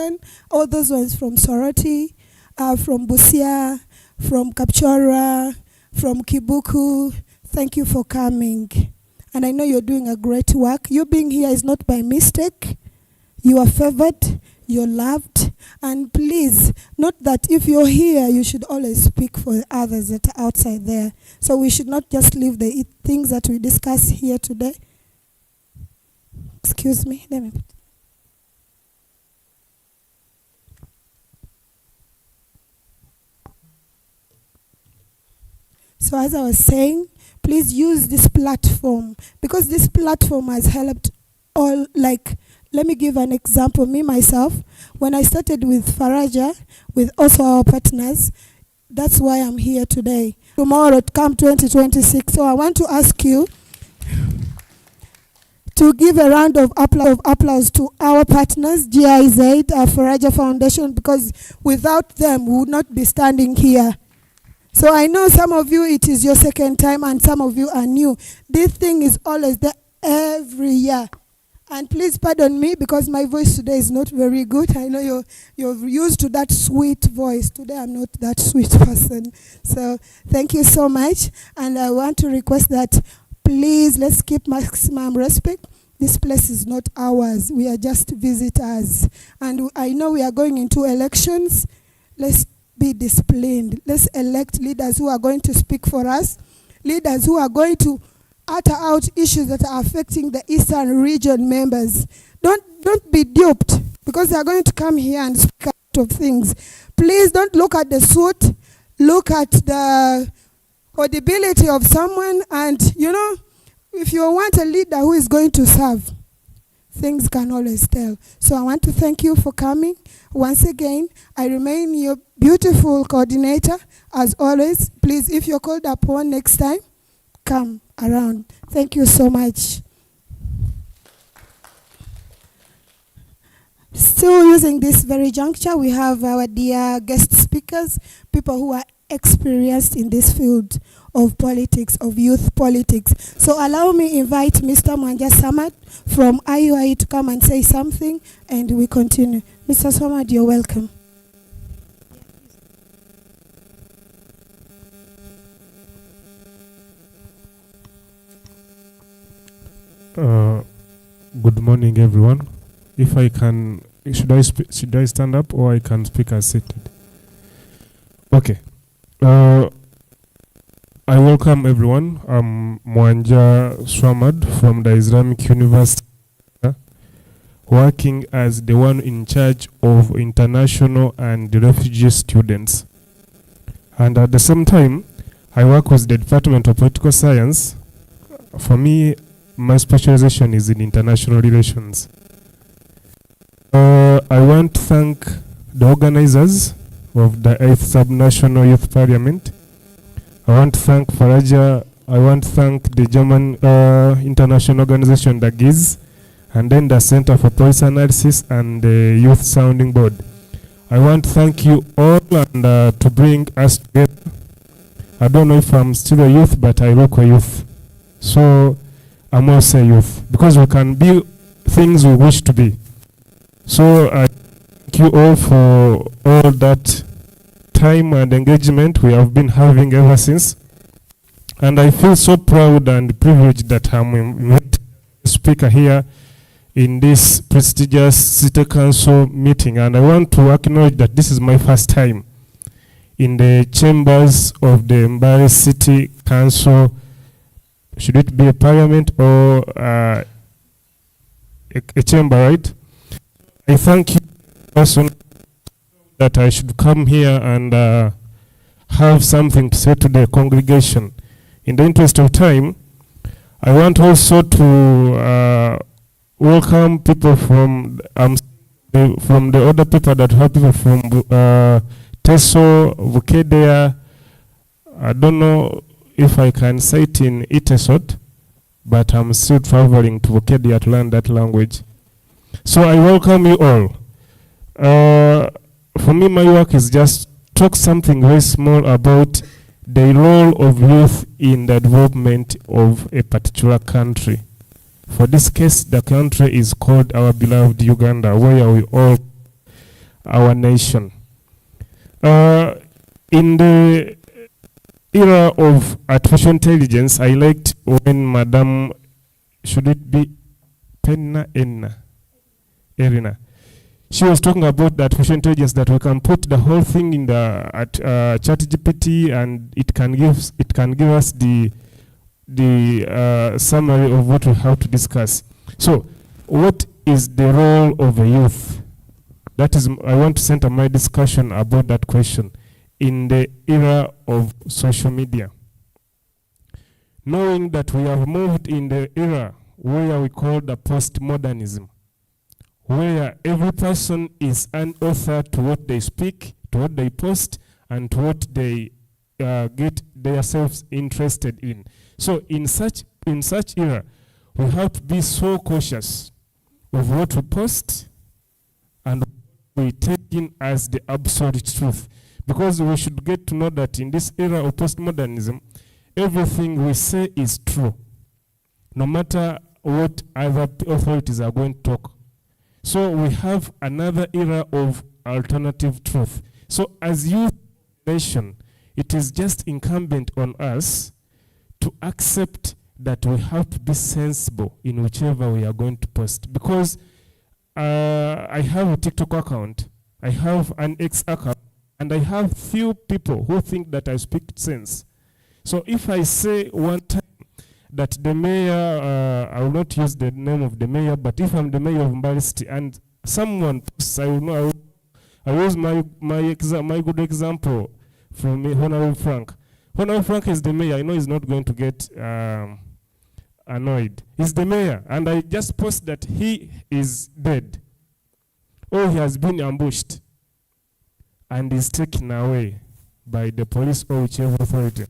Foundation, all those ones from Soroti, from Busia, from Kapchora, from Kibuku. Thank you for coming. And I know you're doing a great work. You being here is not by mistake. You are favored, you're loved. And please, note that if you're here, you should always speak for others that are outside there. So we should not just leave the things that we discuss here today. Excuse me, let me. So as I was saying, please use this platform, because this platform has helped all. Like, let me give an example. Me, myself, when I started with Faraja, with also our partners, that's why I'm here today. Tomorrow, come 2026. So I want to ask you to give a round of applause to our partners, GIZ, Faraja Foundation, because without them, we would not be standing here. So I know some of you, it is your second time, and some of you are new. This thing is always there every year. And please pardon me, because my voice today is not very good. I know you're used to that sweet voice. Today I'm not that sweet person. So thank you so much. And I want to request that, please, let's keep maximum respect. This place is not ours. We are just visitors. And I know we are going into elections. Let's be disciplined. Let's elect leaders who are going to speak for us, leaders who are going to utter out issues that are affecting the Eastern region members. Don't be duped, because they are going to come here and speak out of things. Please don't look at the suit, look at the audibility of someone, and if you want a leader who is going to serve, things can always tell. So I want to thank you for coming. Once again, I remain your beautiful coordinator, as always. Please, if you're called upon next time, come around. Thank you so much. Still using this very juncture, we have our dear guest speakers, people who are experienced in this field of politics, of youth politics. So allow me invite Mr. Mwanja Samad from IUI to come and say something, and we continue. Mr. Samad, you're welcome. Good morning, everyone. If I can, should I stand up, or I can speak as seated? Okay. I welcome everyone. I'm Mwanja Swamad from the Islamic University, working as the one in charge of international and refugee students. And at the same time, I work with the Department of Political Science. For me, my specialization is in international relations. I want to thank the organizers of the 8th Subnational Youth Parliament. I want to thank Faraja. I want to thank the German international organization, the GIZ, and then the Center for Policy Analysis and the Youth Sounding Board. I want to thank you all, and to bring us together. I don't know if I'm still a youth, but I look a youth. So I'm also a youth, because we can be things we wish to be. So I thank you all for all that time and engagement we have been having ever since. And I feel so proud and privileged that I'm a speaker here in this prestigious City Council meeting. And I want to acknowledge that this is my first time in the chambers of the Mbale City Council. Should it be a parliament or a chamber, right? I thank you also that I should come here and have something to say to the congregation. In the interest of time, I want also to welcome people from the other people that have people from Teso, Vukedea. I don't know if I can say it in Itesot, but I'm still traveling to Vukedea to learn that language. So I welcome you all. For me, my work is just talk something very small about the role of youth in the development of a particular country. For this case, the country is called our beloved Uganda, where we all. our nation. In the era of artificial intelligence, I liked when Madam, should it be Erina, she was talking about the artificial intelligence, that we can put the whole thing in the ChatGPT and it can give us the summary of what we have to discuss. So, what is the role of a youth? That is, I want to center my discussion about that question in the era of social media. Knowing that we have moved in the era where we call the postmodernism, where every person is an author to what they speak, to what they post, and to what they get themselves interested in. So in such era, we have to be so cautious of what we post and we take in as the absolute truth. Because we should get to know that in this era of postmodernism, everything we say is true, no matter what other authorities are going to talk. So we have another era of alternative truth. So as youth nation, it is just incumbent on us to accept that we have to be sensible in whichever we are going to post. Because I have a TikTok account, I have an X account, and I have few people who think that I speak sense. So if I say one time that the mayor, I will not use the name of the mayor, but if I'm the mayor of Mbale City and someone posts, I will know, I use my good example from Honorable Frank. Honorable Frank is the mayor. I know he's not going to get annoyed. He's the mayor, and I just post that he is dead, or he has been ambushed and is taken away by the police or whichever authority.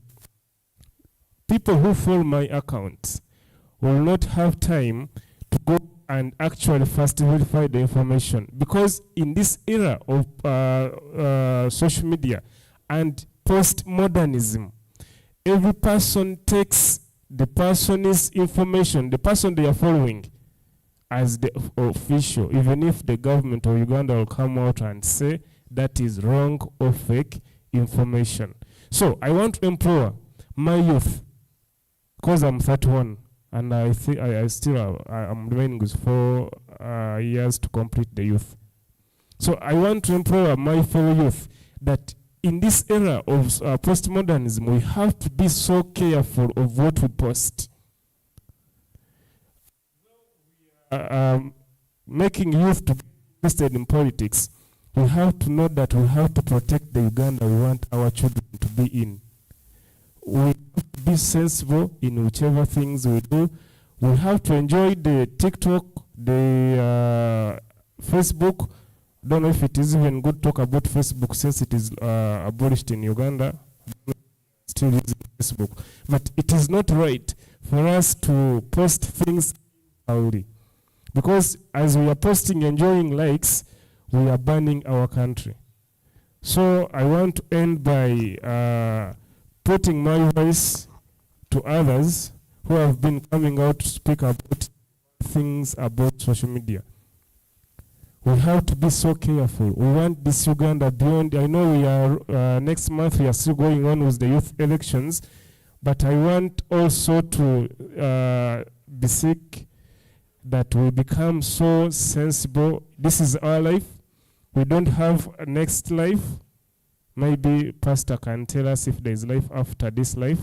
People who follow my account will not have time to go and actually first verify the information, because in this era of social media and postmodernism, every person takes the person's information, the person they are following, as the official, even if the government of Uganda will come out and say that is wrong or fake information. So I want to empower my youth, because I'm 31 and I think I'm remaining with 4 years to complete the youth. So I want to empower my fellow youth that in this era of postmodernism, we have to be so careful of what we post. Making youth to be interested in politics, we have to know that we have to protect the Uganda we want our children to be in. We have to be sensible in whichever things we do. We have to enjoy the TikTok, the Facebook. Don't know if it is even good to talk about Facebook since it is abolished in Uganda. Still using Facebook. But it is not right for us to post things only. Because as we are posting, enjoying likes, we are burning our country. So I want to end by putting my voice to others who have been coming out to speak about things about social media. We have to be so careful. We want this Uganda beyond. I know we are, next month we are still going on with the youth elections, but I want also to beseech that we become so sensible. This is our life. We don't have a next life. Maybe Pastor can tell us if there is life after this life,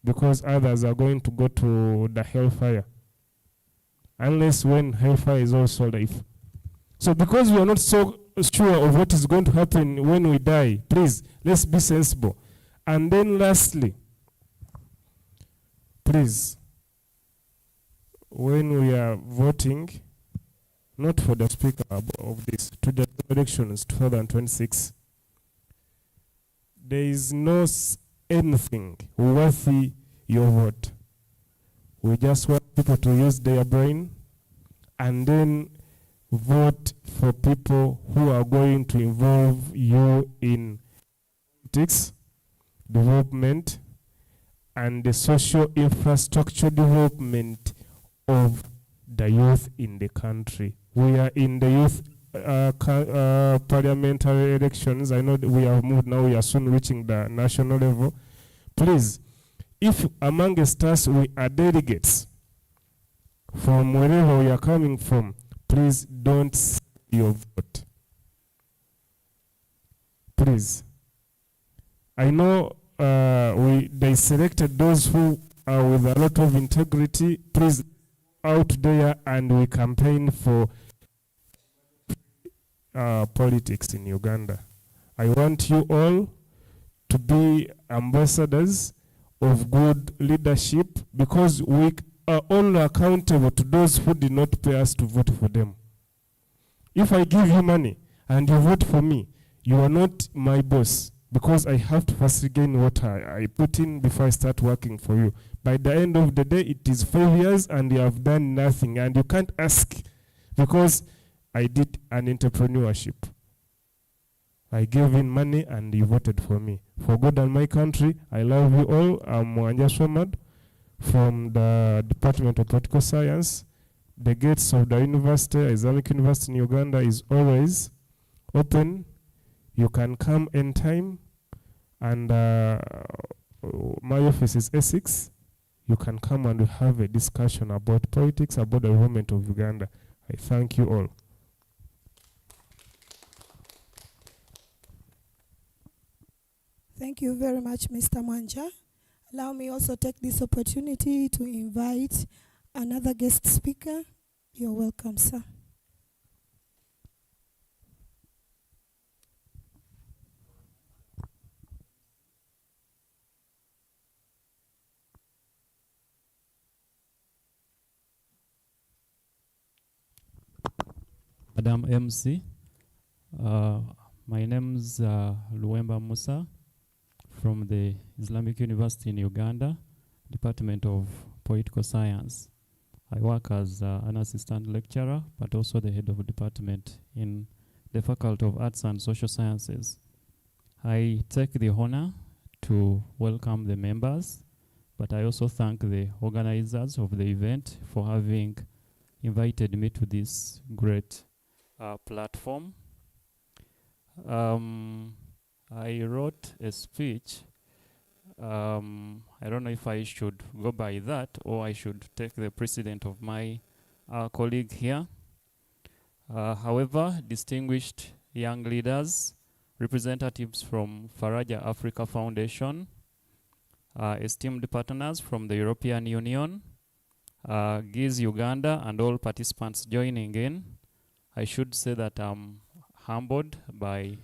because others are going to go to the hellfire. Unless when hellfire is also life. So because we are not so sure of what is going to happen when we die, please, let's be sensible. And then lastly, please, when we are voting, not for the speaker of this, to the elections 2026, there is no anything worthy your vote. We just want people to use their brain and then vote for people who are going to involve you in politics, development, and the social infrastructure development of the youth in the country. We are in the youth parliamentary elections. I know that we have moved now, we are soon reaching the national level. Please, if amongst us we are delegates from wherever we are coming from, please don't sell your vote. Please. I know they selected those who are with a lot of integrity. Please, out there and we campaign for politics in Uganda. I want you all to be ambassadors of good leadership, because we are all accountable to those who did not pay us to vote for them. If I give you money and you vote for me, you are not my boss, because I have to first gain what I put in before I start working for you. By the end of the day, it is 5 years and you have done nothing, and you can't ask, because I did an entrepreneurship. I gave in money and you voted for me. For God and my country, I love you all. I'm Mwanja Swamad from the Department of Political Science. The gates of the university, Islamic University in Uganda, is always open. You can come anytime. And my office is Essex. You can come and have a discussion about politics, about the government of Uganda. I thank you all. Thank you very much, Mr. Mwanja. Allow me also take this opportunity to invite another guest speaker. You're welcome, sir. Madam MC, my name is Luemba Musa from the Islamic University in Uganda, Department of Political Science. I work as an assistant lecturer, but also the head of a department in the Faculty of Arts and Social Sciences. I take the honor to welcome the members, but I also thank the organizers of the event for having invited me to this great platform. I wrote a speech. I don't know if I should go by that or I should take the precedent of my colleague here. However, distinguished young leaders, representatives from Faraja Africa Foundation, esteemed partners from the European Union, GIZ Uganda, and all participants joining in, I should say that I'm humbled by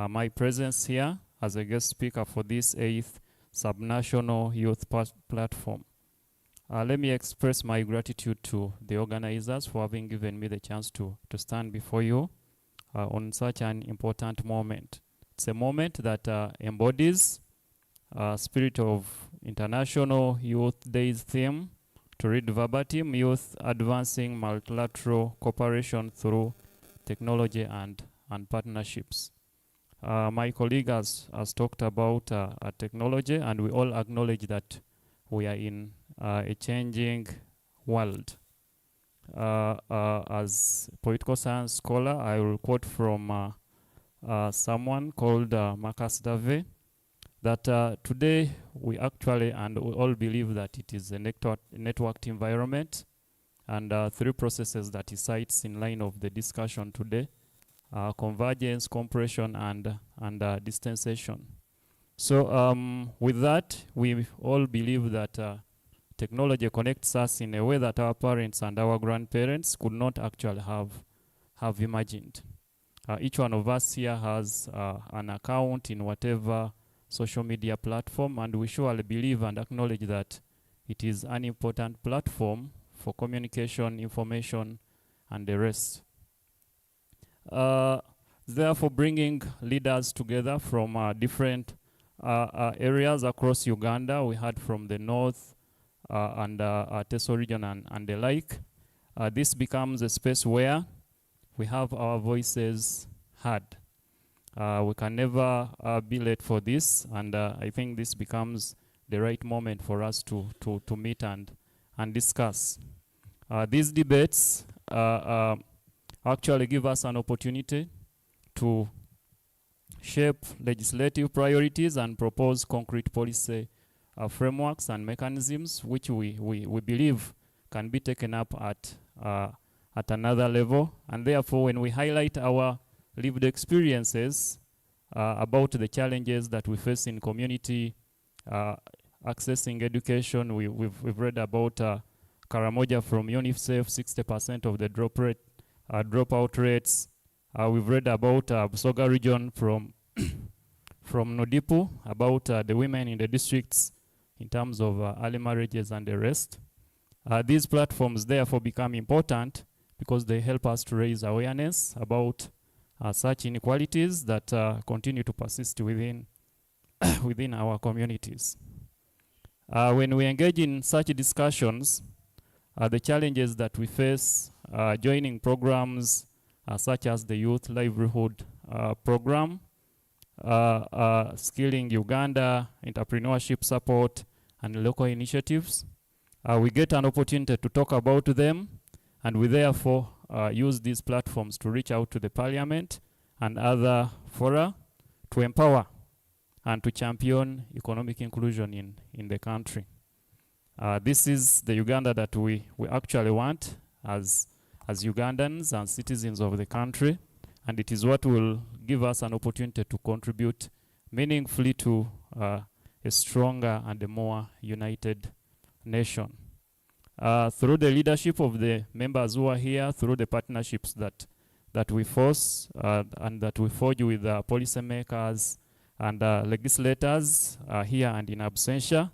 my presence here as a guest speaker for this 8th Subnational Youth Platform. Let me express my gratitude to the organizers for having given me the chance to stand before you on such an important moment. It's a moment that embodies spirit of International Youth Day's theme, to read verbatim, youth advancing multilateral cooperation through technology and partnerships. My colleague has talked about technology, and we all acknowledge that we are in a changing world. As political science scholar, I will quote from someone called Marcus Davey, that today we actually, and we all believe that it is a networked environment, and three processes that he cites in line of the discussion today: convergence, compression, and distanciation. So with that, we all believe that technology connects us in a way that our parents and our grandparents could not actually have imagined. Each one of us here has an account in whatever social media platform, and we surely believe and acknowledge that it is an important platform for communication, information, and the rest. Therefore, bringing leaders together from different areas across Uganda. We heard from the north and Teso region and the like. This becomes a space where we have our voices heard. We can never be late for this, and I think this becomes the right moment for us to meet and discuss. These debates are actually give us an opportunity to shape legislative priorities and propose concrete policy frameworks and mechanisms which we believe can be taken up at another level. And therefore, when we highlight our lived experiences about the challenges that we face in community, accessing education, we've read about Karamoja from UNICEF, 60% of the dropout rates. We've read about Busoga region from Nodipu, about the women in the districts in terms of early marriages and the rest. These platforms therefore become important because they help us to raise awareness about such inequalities that continue to persist within within our communities. When we engage in such discussions, the challenges that we face joining programs such as the Youth Livelihood Program, Skilling Uganda, entrepreneurship support, and local initiatives. We get an opportunity to talk about them, and we therefore use these platforms to reach out to the Parliament and other fora to empower and to champion economic inclusion in the country. This is the Uganda that we actually want as Ugandans and citizens of the country, and it is what will give us an opportunity to contribute meaningfully to a stronger and a more united nation. Through the leadership of the members who are here, through the partnerships that we force and that we forge with policymakers and legislators here and in absentia,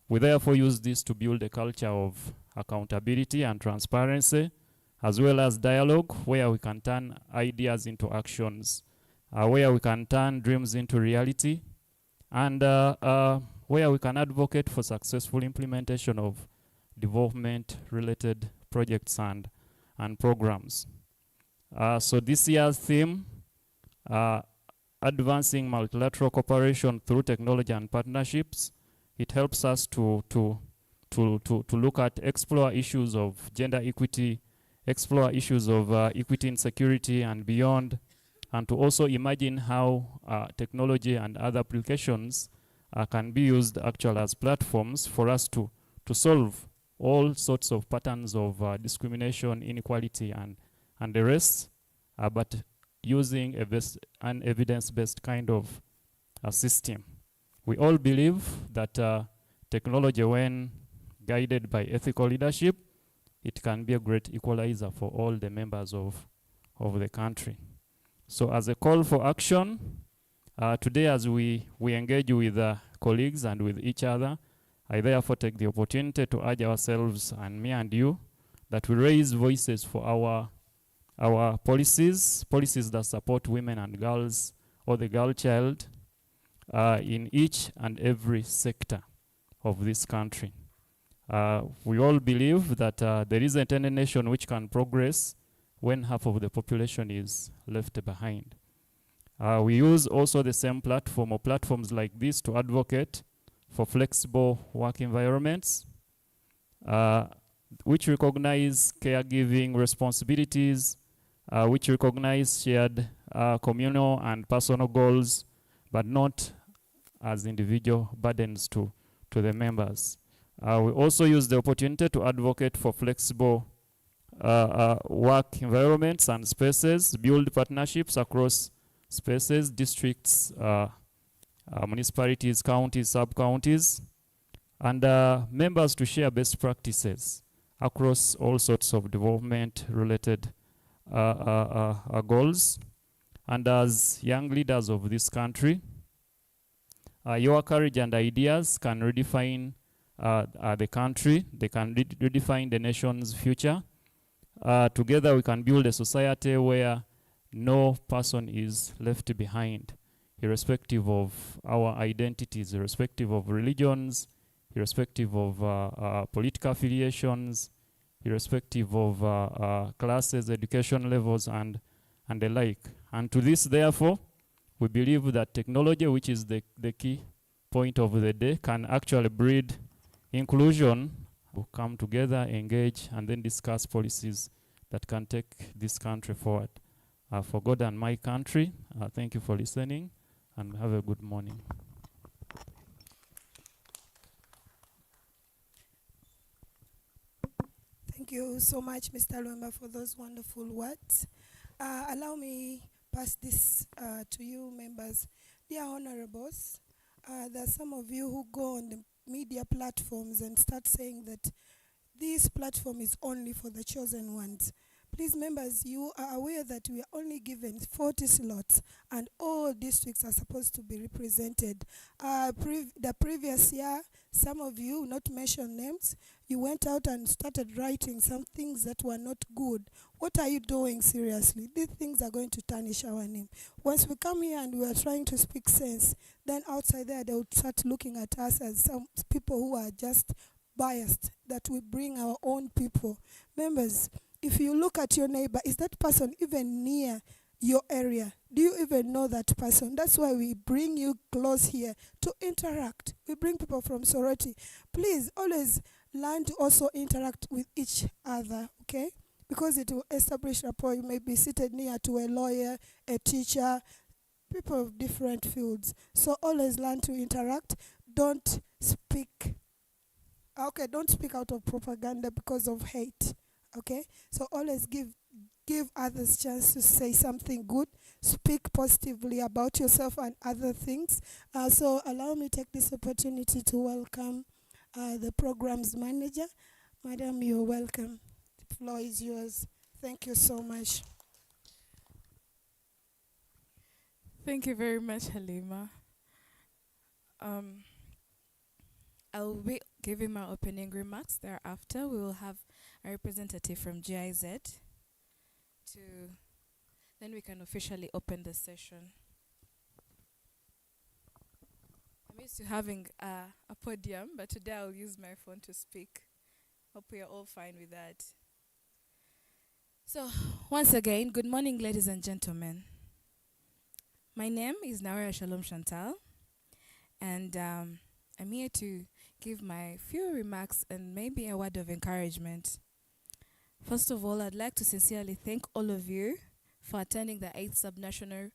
we therefore use this to build a culture of accountability and transparency, as well as dialogue, where we can turn ideas into actions, where we can turn dreams into reality, and where we can advocate for successful implementation of development-related projects and programs. So this year's theme, advancing multilateral cooperation through technology and partnerships, it helps us to look at, explore issues of gender equity, explore issues of equity and security and beyond, and to also imagine how technology and other applications can be used actually as platforms for us to solve all sorts of patterns of discrimination, inequality, and the rest, but using an evidence-based kind of system. We all believe that technology, when guided by ethical leadership, it can be a great equalizer for all the members of the country. So as a call for action, today as we engage with colleagues and with each other, I therefore take the opportunity to urge ourselves, and me and you, that we raise voices for our policies that support women and girls, or the girl child, in each and every sector of this country. We all believe that there isn't any nation which can progress when half of the population is left behind. We use also the same platform or platforms like this to advocate for flexible work environments, which recognize caregiving responsibilities, which recognize shared communal and personal goals, but not as individual burdens to the members. We also use the opportunity to advocate for flexible work environments and spaces, build partnerships across spaces, districts, municipalities, counties, sub-counties, and members to share best practices across all sorts of development-related goals. And as young leaders of this country, your courage and ideas can redefine the country. They can redefine the nation's future. Together we can build a society where no person is left behind, irrespective of our identities, irrespective of religions, irrespective of political affiliations, irrespective of classes, education levels, and the like. And to this, therefore, we believe that technology, which is the key point of the day, can actually breed inclusion. We'll come together, engage, and then discuss policies that can take this country forward. For God and my country, thank you for listening, and have a good morning. Thank you so much, Mr. Luemba, for those wonderful words. Allow me pass this to you, members. Dear honorables, there are some of you who go on the media platforms and start saying that this platform is only for the chosen ones. Please, members, you are aware that we are only given 40 slots and all districts are supposed to be represented. The previous year, some of you, not mention names, you went out and started writing some things that were not good. What are you doing seriously? These things are going to tarnish our name. Once we come here and we are trying to speak sense, then outside there they will start looking at us as some people who are just biased, that we bring our own people. Members, if you look at your neighbor, is that person even near your area? Do you even know that person? That's why we bring you close here to interact. We bring people from sorority. Please always learn to also interact with each other, okay? Because it will establish rapport. You may be seated near to a lawyer, a teacher, people of different fields. So always learn to interact. Don't speak out of propaganda because of hate. Okay, so always give others chance to say something good. Speak positively about yourself and other things. So allow me to take this opportunity to welcome the programs manager. Madam, you're welcome. The floor is yours. Thank you so much. Thank you very much, Halima. I'll be giving my opening remarks. Thereafter, we will have a representative from GIZ then we can officially open the session. I'm used to having a podium, but today I'll use my phone to speak. Hope we are all fine with that. So, once again, good morning, ladies and gentlemen. My name is Nawara Shalom Chantal, and I'm here to give my few remarks and maybe a word of encouragement. First of all, I'd like to sincerely thank all of you for attending the 8th Subnational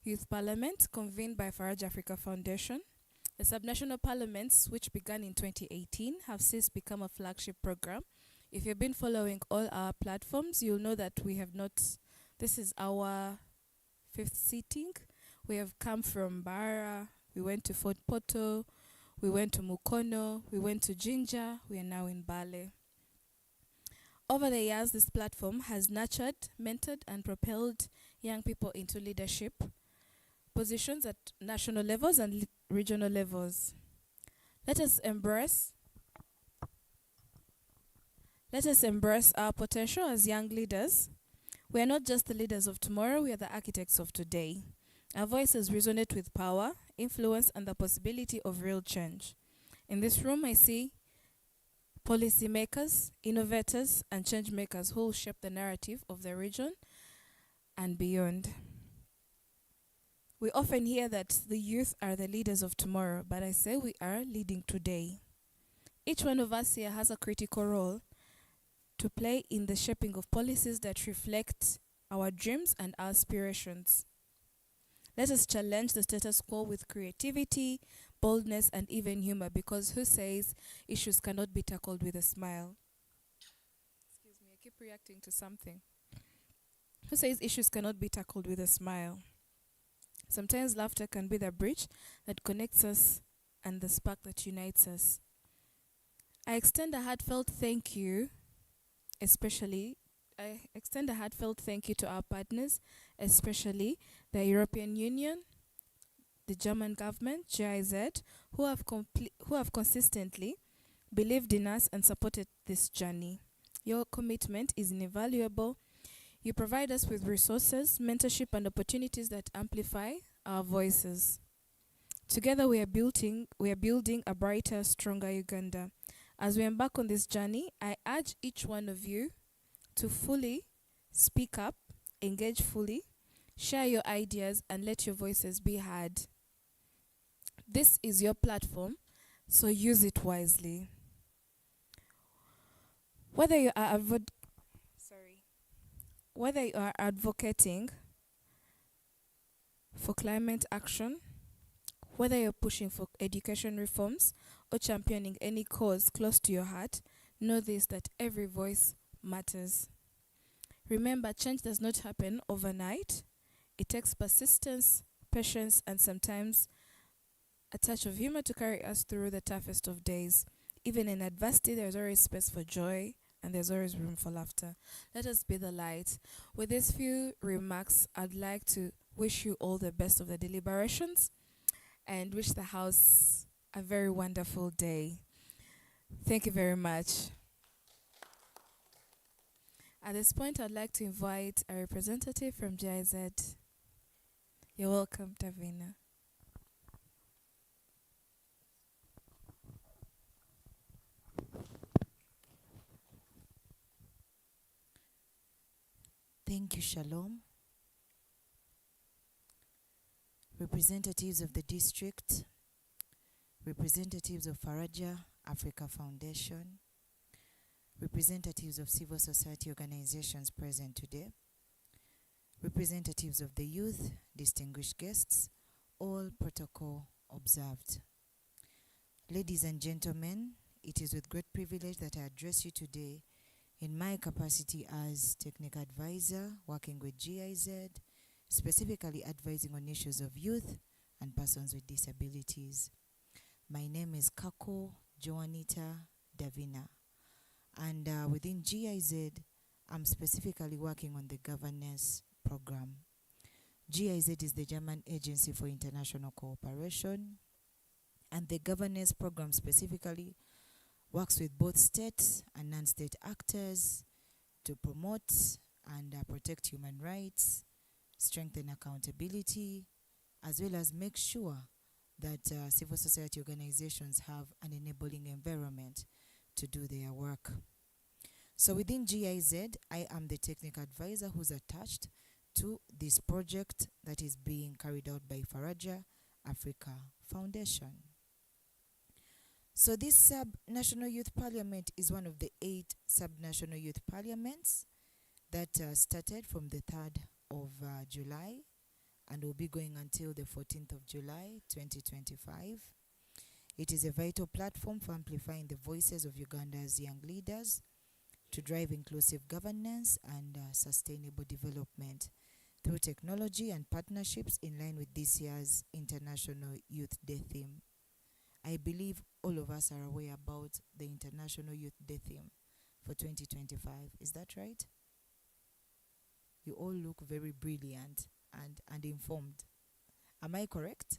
Youth Parliament convened by Faraja Africa Foundation. The subnational parliaments, which began in 2018, have since become a flagship program. If you've been following all our platforms, you'll know that this is our 5th sitting. We have come from Bara, we went to Fort Poto, we went to Mukono, we went to Jinja, we are now in Bale. Over the years, this platform has nurtured, mentored, and propelled young people into leadership positions at national levels and regional levels. Let us embrace our potential as young leaders. We are not just the leaders of tomorrow, we are the architects of today. Our voices resonate with power, influence, and the possibility of real change. In this room, I see policymakers, innovators, and change makers who will shape the narrative of the region and beyond. We often hear that the youth are the leaders of tomorrow, but I say we are leading today. Each one of us here has a critical role to play in the shaping of policies that reflect our dreams and aspirations. Let us challenge the status quo with creativity, boldness, and even humor, because who says issues cannot be tackled with a smile? Excuse me, I keep reacting to something. Who says issues cannot be tackled with a smile? Sometimes laughter can be the bridge that connects us and the spark that unites us. I extend a heartfelt thank you to our partners, especially the European Union, the German government, GIZ, who have consistently believed in us and supported this journey. Your commitment is invaluable. You provide us with resources, mentorship, and opportunities that amplify our voices. Together we are building a brighter, stronger Uganda. As we embark on this journey, I urge each one of you to fully speak up, engage fully, share your ideas, and let your voices be heard. This is your platform, so use it wisely. Whether you are whether you are advocating for climate action, whether you're pushing for education reforms or championing any cause close to your heart, know this, that every voice matters. Remember, change does not happen overnight. It takes persistence, patience, and sometimes a touch of humor to carry us through the toughest of days. Even in adversity, there's always space for joy and there's always room for laughter. Let us be the light. With these few remarks, I'd like to wish you all the best of the deliberations and wish the House a very wonderful day. Thank you very much. At this point, I'd like to invite a representative from GIZ. You're welcome, Davina. Thank you, Shalom. Representatives of the district, representatives of Faraja Africa Foundation, representatives of civil society organizations present today, representatives of the youth, distinguished guests, all protocol observed. Ladies and gentlemen, it is with great privilege that I address you today in my capacity as technical advisor working with GIZ, specifically advising on issues of youth and persons with disabilities. My name is Kako Joanita Davina, and within GIZ, I'm specifically working on the governance program. GIZ is the German Agency for International Cooperation, and the governance program specifically works with both state and non-state actors to promote and protect human rights, strengthen accountability, as well as make sure that civil society organizations have an enabling environment to do their work. So within GIZ, I am the technical advisor who's attached to this project that is being carried out by Faraja Africa Foundation. So this Sub-National Youth Parliament is one of the 8 Sub-National Youth Parliaments that started from the 3rd of July and will be going until the 14th of July 2025. It is a vital platform for amplifying the voices of Uganda's young leaders to drive inclusive governance and sustainable development through technology and partnerships in line with this year's International Youth Day theme. I believe all of us are aware about the International Youth Day theme for 2025. Is that right? You all look very brilliant and informed. Am I correct?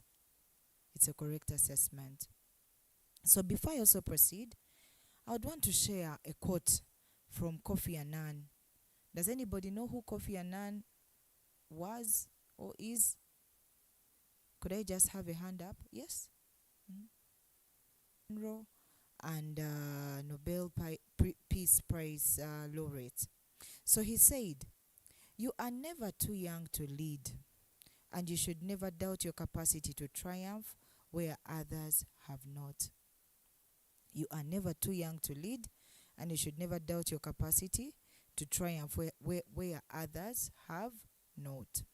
It's a correct assessment. So before I also proceed, I would want to share a quote from Kofi Annan. Does anybody know who Kofi Annan was or is? Could I just have a hand up? Yes? And Nobel Peace Prize laureate. So he said, "You are never too young to lead, and you should never doubt your capacity to triumph where others have not." You are never too young to lead, and you should never doubt your capacity to triumph where others have not.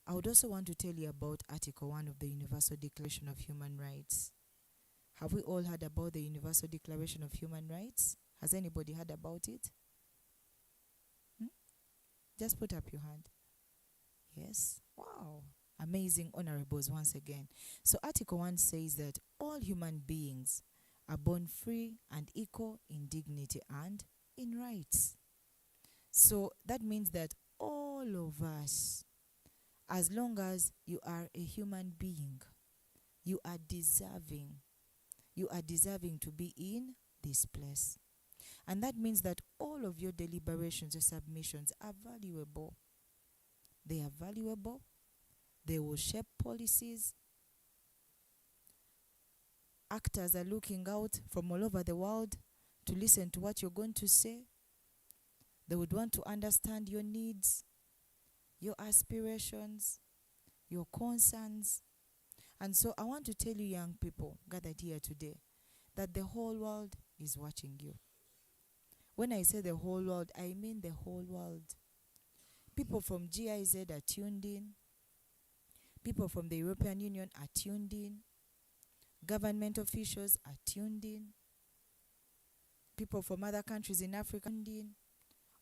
I would also want to tell you about Article 1 of the Universal Declaration of Human Rights. Have we all heard about the Universal Declaration of Human Rights? Has anybody heard about it? Just put up your hand. Yes? Wow. Amazing honorables once again. So Article 1 says that all human beings are born free and equal in dignity and in rights. So that means that all of us, as long as you are a human being, you are deserving. You are deserving to be in this place. And that means that all of your deliberations or submissions are valuable. They are valuable. They will shape policies. Actors are looking out from all over the world to listen to what you're going to say. They would want to understand your needs, your aspirations, your concerns. And so I want to tell you, young people gathered here today, that the whole world is watching you. When I say the whole world, I mean the whole world. People from GIZ are tuned in. People from the European Union are tuned in. Government officials are tuned in. People from other countries in Africa are tuned in.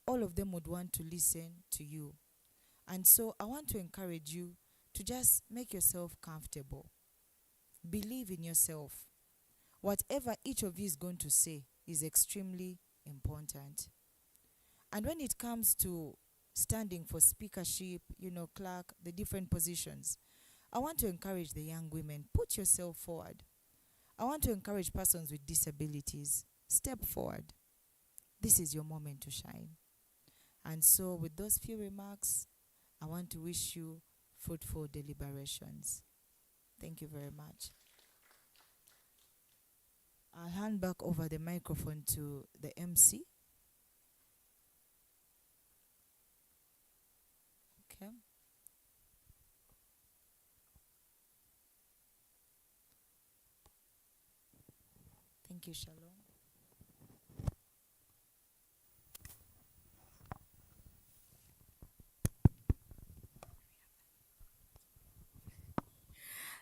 All of them would want to listen to you. And so I want to encourage you to just make yourself comfortable. Believe in yourself. Whatever each of you is going to say is extremely important. And when it comes to standing for speakership, clerk, the different positions, I want to encourage the young women, put yourself forward. I want to encourage persons with disabilities, step forward. This is your moment to shine. And so with those few remarks, I want to wish you fruitful deliberations. Thank you very much. I'll hand back over the microphone to the MC. Okay. Thank you, Shalom.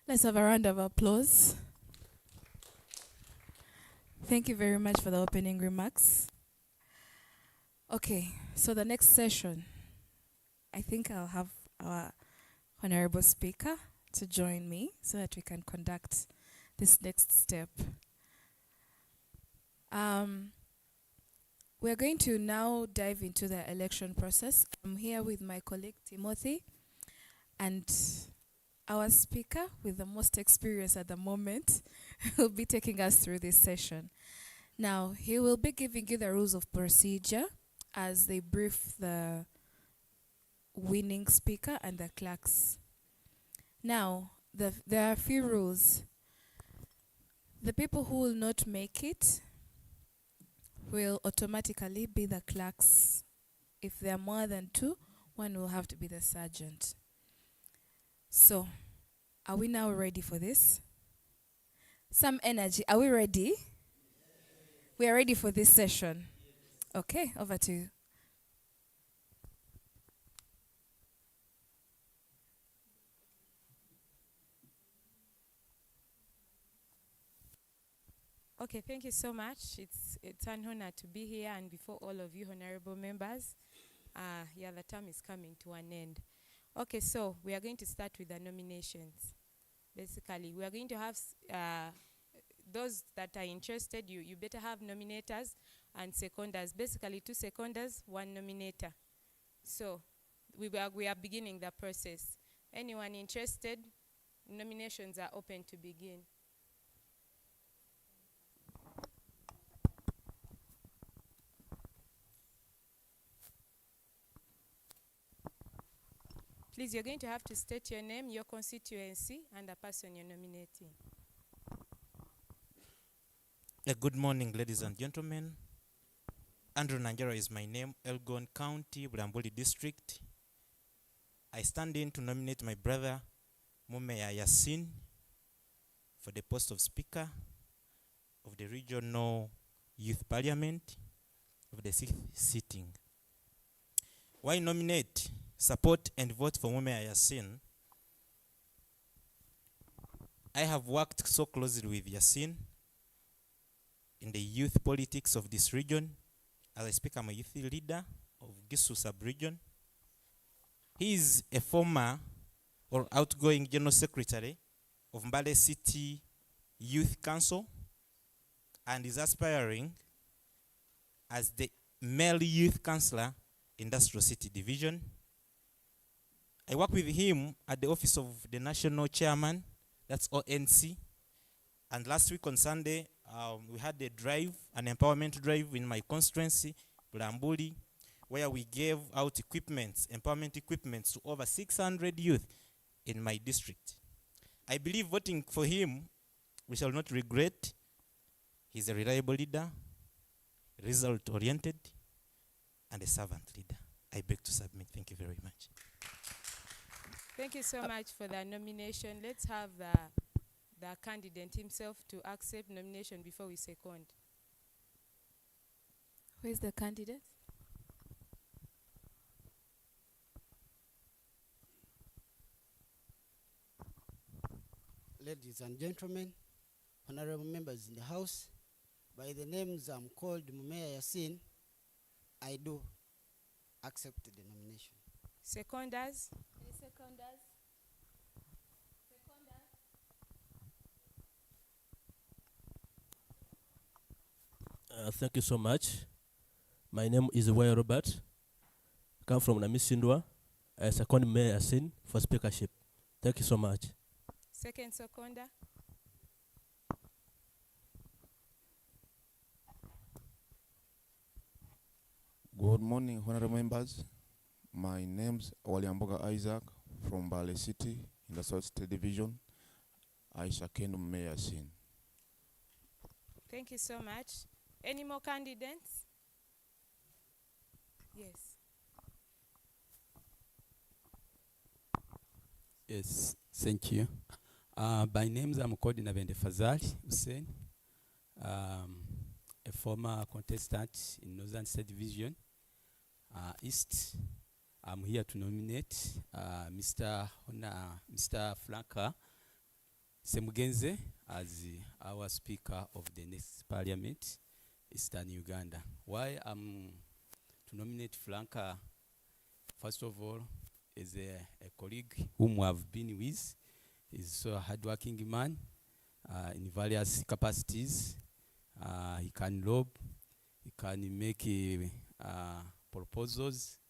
Let's have a round of applause. Thank you very much for the opening remarks. Okay, so the next session, I think I'll have our Honorable Speaker to join me so that we can conduct this next step. We're going to now dive into the election process. I'm here with my colleague Timothy, and our speaker with the most experience at the moment will be taking us through this session. Now, he will be giving you the rules of procedure as they brief the winning speaker and the clerks. Now, there are a few rules. The people who will not make it will automatically be the clerks. If there are more than two, one will have to be the sergeant. So, are we now ready for this? Some energy. Are we ready? We are ready for this session. Okay, over to you. Okay, thank you so much. It's an honor to be here and before all of you honorable members. The term is coming to an end. Okay, so we are going to start with the nominations. Basically, we are going to have those that are interested, you better have nominators and seconders. Basically, 2 seconders, 1 nominator. So we are beginning the process. Anyone interested? Nominations are open to begin. Please, you're going to have to state your name, your constituency, and the person you're nominating. Good morning, ladies and gentlemen. Andrew Nanjara is my name, Elgon County, Bulambuli District. I stand in to nominate my brother, Mumeya Yassin, for the post of Speaker of the Regional Youth Parliament of the 6th sitting. Why nominate, support, and vote for Mumeya Yassin? I have worked so closely with Yassin in the youth politics of this region. As I speak, I'm a youth leader of Gisu sub-region. He is a former or outgoing General Secretary of Mbale City Youth Council and is aspiring as the male youth councillor, Industrial City Division. I work with him at the office of the National Chairman, that's ONC. And last week on Sunday, we had a drive, an empowerment drive in my constituency, Bulambuli, where we gave out equipments, empowerment equipments to over 600 youth in my district. I believe voting for him, we shall not regret. He's a reliable leader, result-oriented, and a servant leader. I beg to submit. Thank you very much. Thank you so much for the nomination. Let's have the candidate himself to accept nomination before we second. Who is the candidate? ladies and gentlemen, honorable members in the House, by the names I'm called Mumea Yassin, I do accept the nomination. Seconders? Any seconders? Thank you so much. My name is Waya Robert. Come from Namisindwa. I second Mayor Yasin for speakership. Thank you so much. Second seconder? Good morning, honorable members. My name's Waliamboga Isaac from Bale City in the South State Division. I second Mayor Yasin. Thank you so much. Any more candidates? Yes. Yes, thank you. By names, I'm called Navende Fazali Hussein, a former contestant in Northern State Division East. I'm here to nominate Mr. Franka Semugenze as our Speaker of the next Parliament, Eastern Uganda. Why I'm to nominate Franka? First of all, is a colleague whom I've been with. He's a hardworking man in various capacities. He can lobby, he can make proposals.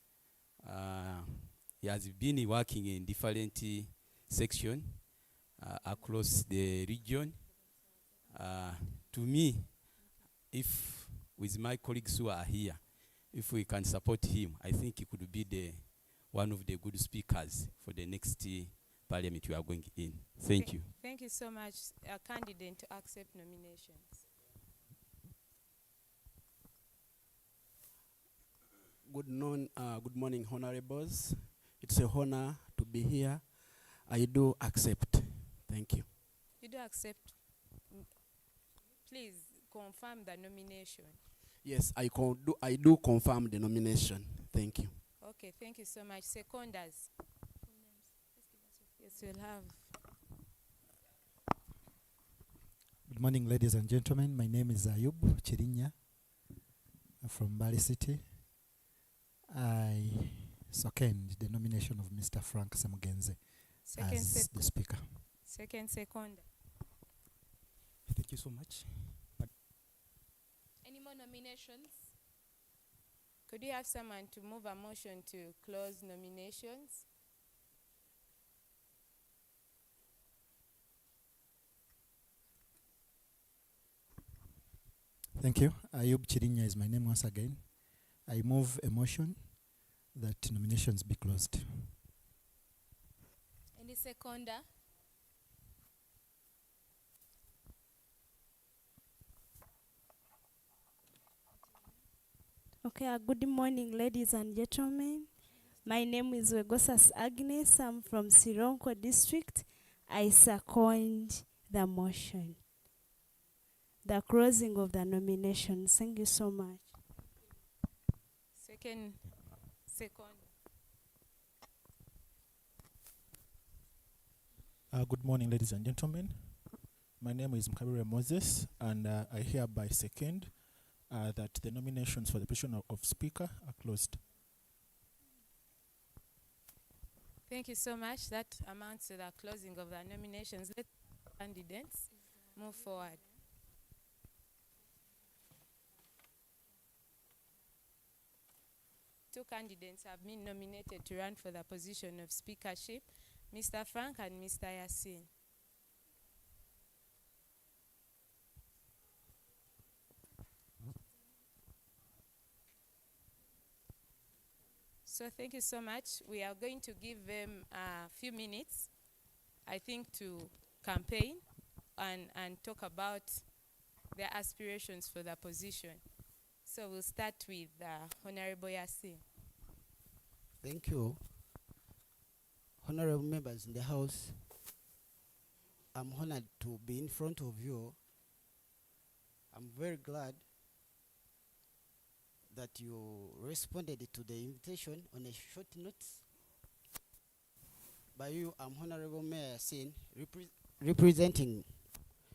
He has been working in different sections across the region. To me, if with my colleagues who are here, if we can support him, I think he could be one of the good speakers for the next parliament we are going in. Thank you. Thank you so much. A candidate to accept nominations. Good morning, honorables. It's a honor to be here. I do accept. Thank you. You do accept. Please confirm the nomination. Yes, I do confirm the nomination. Thank you. Okay, thank you so much. Seconders. Yes, we'll have. Good morning, ladies and gentlemen. My name is Ayub Chirinya from Bali City. I second the nomination of Mr. Frank Semugenze as the Speaker. Second seconder. Thank you so much. Any more nominations? Could you have someone to move a motion to close nominations? Thank you. Ayub Chirinya is my name once again. I move a motion that nominations be closed. Any seconder? Okay, good morning, ladies and gentlemen. My name is Wegosas Agnes. I'm from Sironko District. I second the motion. The closing of the nomination. Thank you so much. Second. Good morning, ladies and gentlemen. My name is Mkabire Moses, and I hereby second that the nominations for the position of Speaker are closed. Thank you so much. That amounts to the closing of the nominations. Let candidates move forward. Two candidates have been nominated to run for the position of speakership, Mr. Frank and Mr. Yasin. So thank you so much. We are going to give them a few minutes, I think, to campaign and talk about their aspirations for the position. So we'll start with Honorable Yasin. Thank you. Honorable members in the House, I'm honored to be in front of you. I'm very glad that you responded to the invitation on a short notice. By you, I'm Honorable Mayor Yasin, representing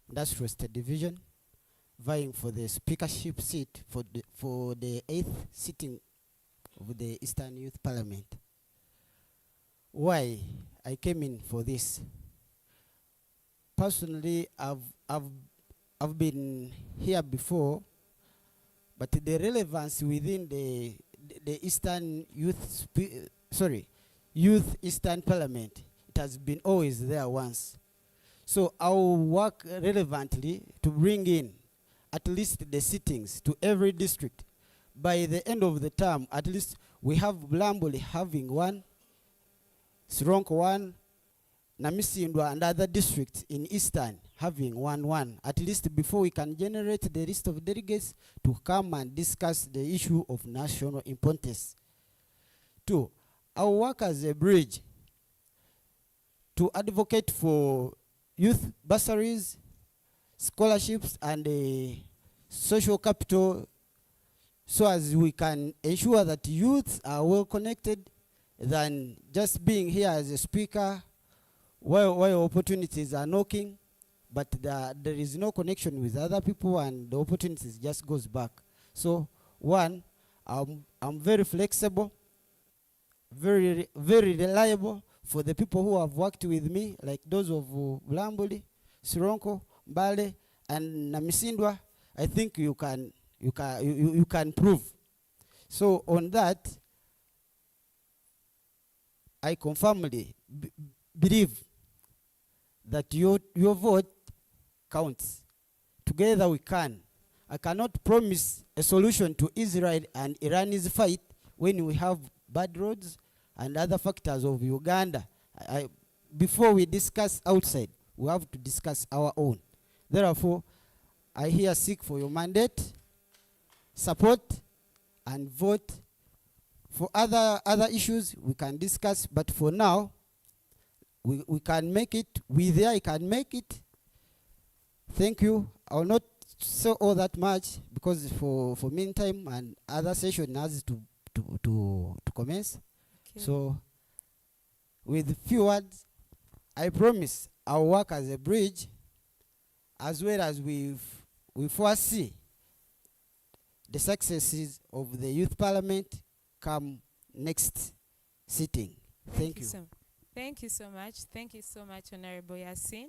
Industrial State Division, vying for the speakership seat for the 8th sitting of the Eastern Youth Parliament. Why I came in for this? Personally, I've been here before, but the relevance within the Eastern Youth Eastern Parliament, it has been always there once. So I'll work relevantly to bring in at least the sittings to every district. By the end of the term, at least we have Blamboli having one, Sironko one, Namisindwa and other districts in Eastern having one. At least before we can generate the list of delegates to come and discuss the issue of national importance. 2, I'll work as a bridge to advocate for youth bursaries, scholarships, and social capital, so as we can ensure that youths are well connected than just being here as a speaker while opportunities are knocking, but there is no connection with other people and the opportunities just goes back. So 1, I'm very flexible, very reliable for the people who have worked with me, like those of Blamboli, Sironko, Mbale, and Namisindwa. I think you can prove. So on that, I confirmly believe that your vote counts. Together we can. I cannot promise a solution to Israel and Iran's fight when we have bad roads and other factors of Uganda. Before we discuss outside, we have to discuss our own. Therefore, I here seek for your mandate, support, and vote. For other issues we can discuss, but for now, we can make it. We there can make it. Thank you. I will not say all that much because for meantime and other session has to commence. Okay. So with few words, I promise I'll work as a bridge, as well as we foresee the successes of the Youth Parliament come next sitting. Thank you. Thank you so much. Thank you so much, Honorable Yasin.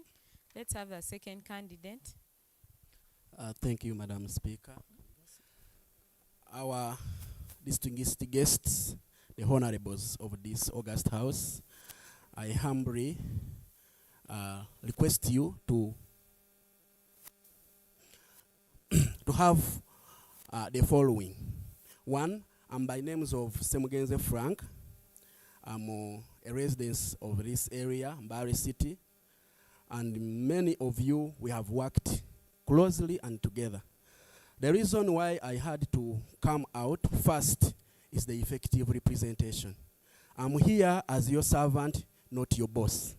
Let's have a second candidate. Thank you, Madam Speaker. Our distinguished guests, the honorables of this August House, I humbly request you to have the following. 1, I'm by names of Semugenze Frank. I'm a resident of this area, Mbale City, and many of you, we have worked closely and together. The reason why I had to come out first is the effective representation. I'm here as your servant, not your boss.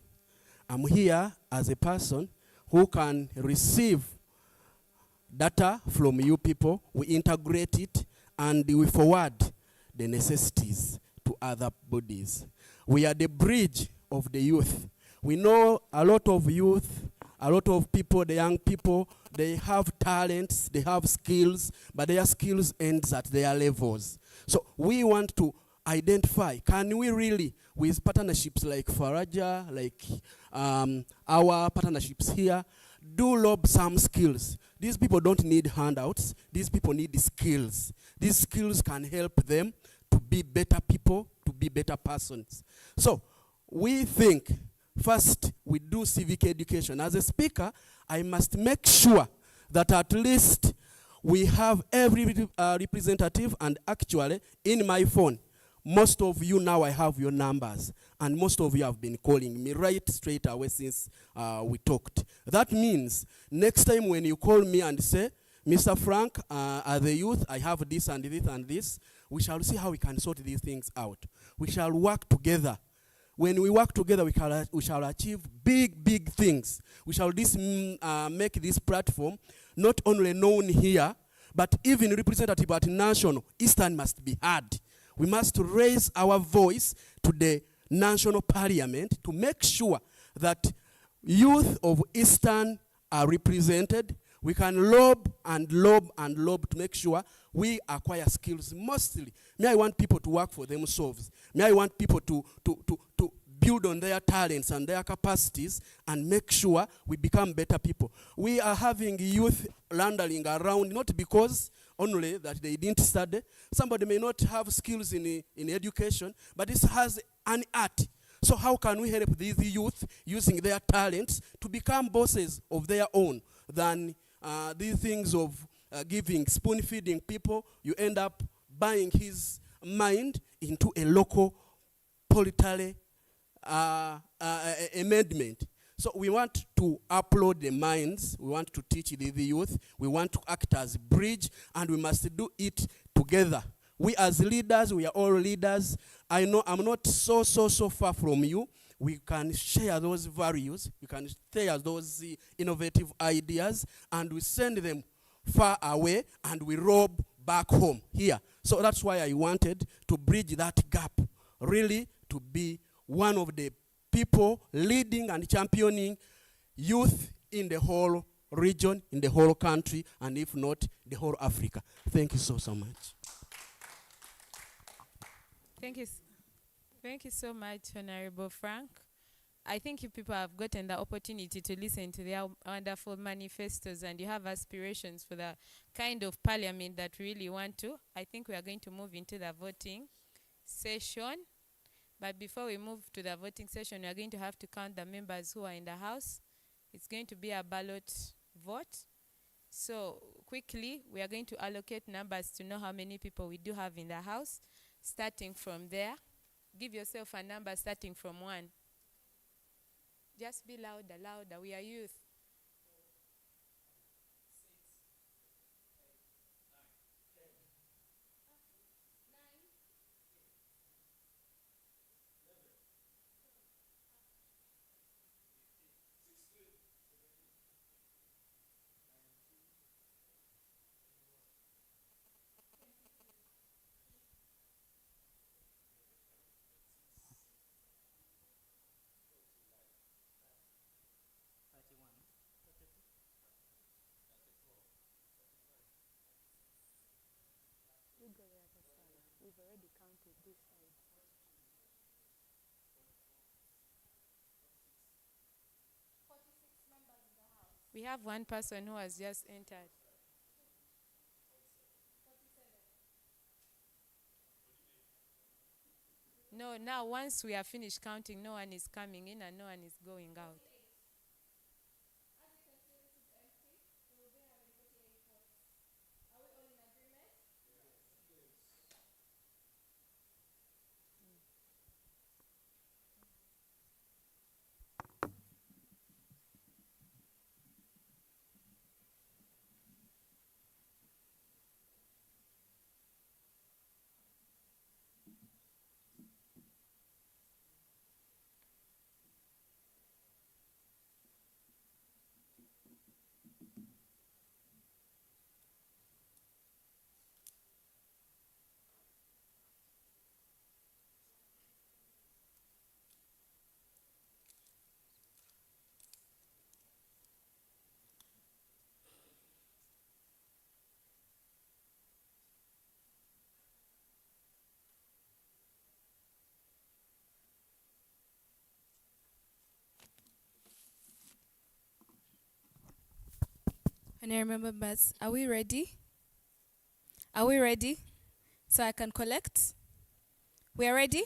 I'm here as a person who can receive data from you people, we integrate it, and we forward the necessities to other bodies. We are the bridge of the youth. We know a lot of youth, a lot of people, the young people, they have talents, they have skills, but their skills ends at their levels. So we want to identify, can we really, with partnerships like Faraja, like our partnerships here, do lob some skills. These people don't need handouts. These people need skills. These skills can help them to be better people, to be better persons. So we think, first, we do civic education. As a speaker, I must make sure that at least we have every representative, and actually, in my phone, most of you now, I have your numbers, and most of you have been calling me right straight away since we talked. That means next time when you call me and say, Mr. Frank, as the youth, I have this and this and this, we shall see how we can sort these things out. We shall work together. When we work together, we shall achieve big things. We shall make this platform not only known here, but even representative at national. Eastern must be heard. We must raise our voice to the national parliament to make sure that youth of Eastern are represented. We can lob and lob and lob to make sure we acquire skills. Mostly, may I want people to work for themselves. May I want people to build on their talents and their capacities and make sure we become better people. We are having youth wandering around, not because only that they didn't study. Somebody may not have skills in education, but this has an art. So how can we help these youth using their talents to become bosses of their own than these things of giving, spoon feeding people? You end up buying his mind into a local political amendment. So we want to upload the minds, we want to teach the youth, we want to act as bridge, and we must do it together. We as leaders, we are all leaders. I know I'm not so far from you. We can share those values, we can share those innovative ideas, and we send them far away, and we rob back home here. So that's why I wanted to bridge that gap, really to be one of the people leading and championing youth in the whole region, in the whole country, and if not, the whole Africa. Thank you so much. Thank you so much, Honorable Frank. I think you people have gotten the opportunity to listen to their wonderful manifestos, and you have aspirations for the kind of parliament that we really want to. I think we are going to move into the voting session. But before we move to the voting session, we are going to have to count the members who are in the house. It's going to be a ballot vote. So quickly, we are going to allocate numbers to know how many people we do have in the house. Starting from there, give yourself a number starting from 1. Just be louder, louder. We are youth. We've already counted this side. We have one person who has just entered. No, now once we are finished counting, no one is coming in and no one is going out. And I remember, but are we ready? Are we ready? So I can collect? We are ready?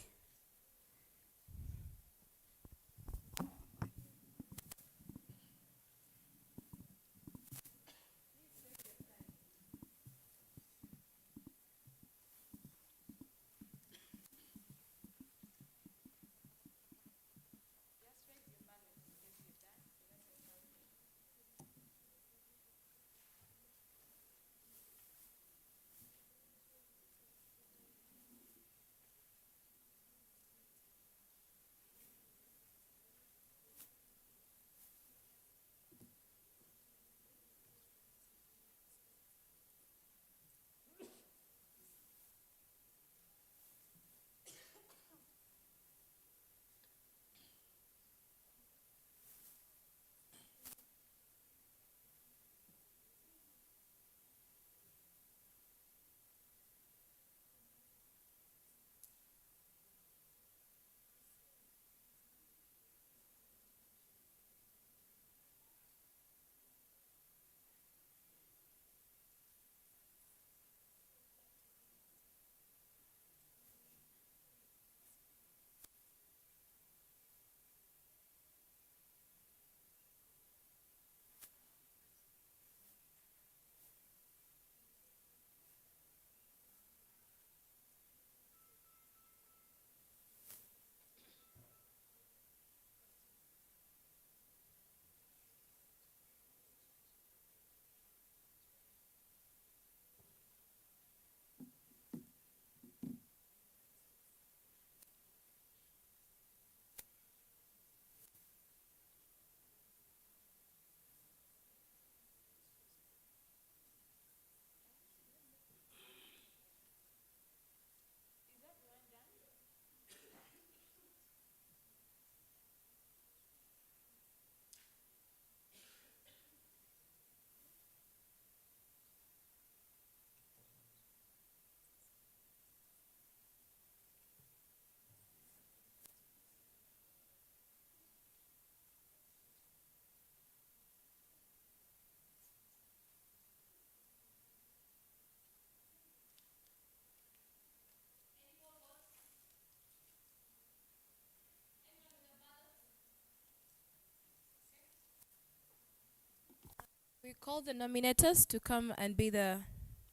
We call the nominators to come and be the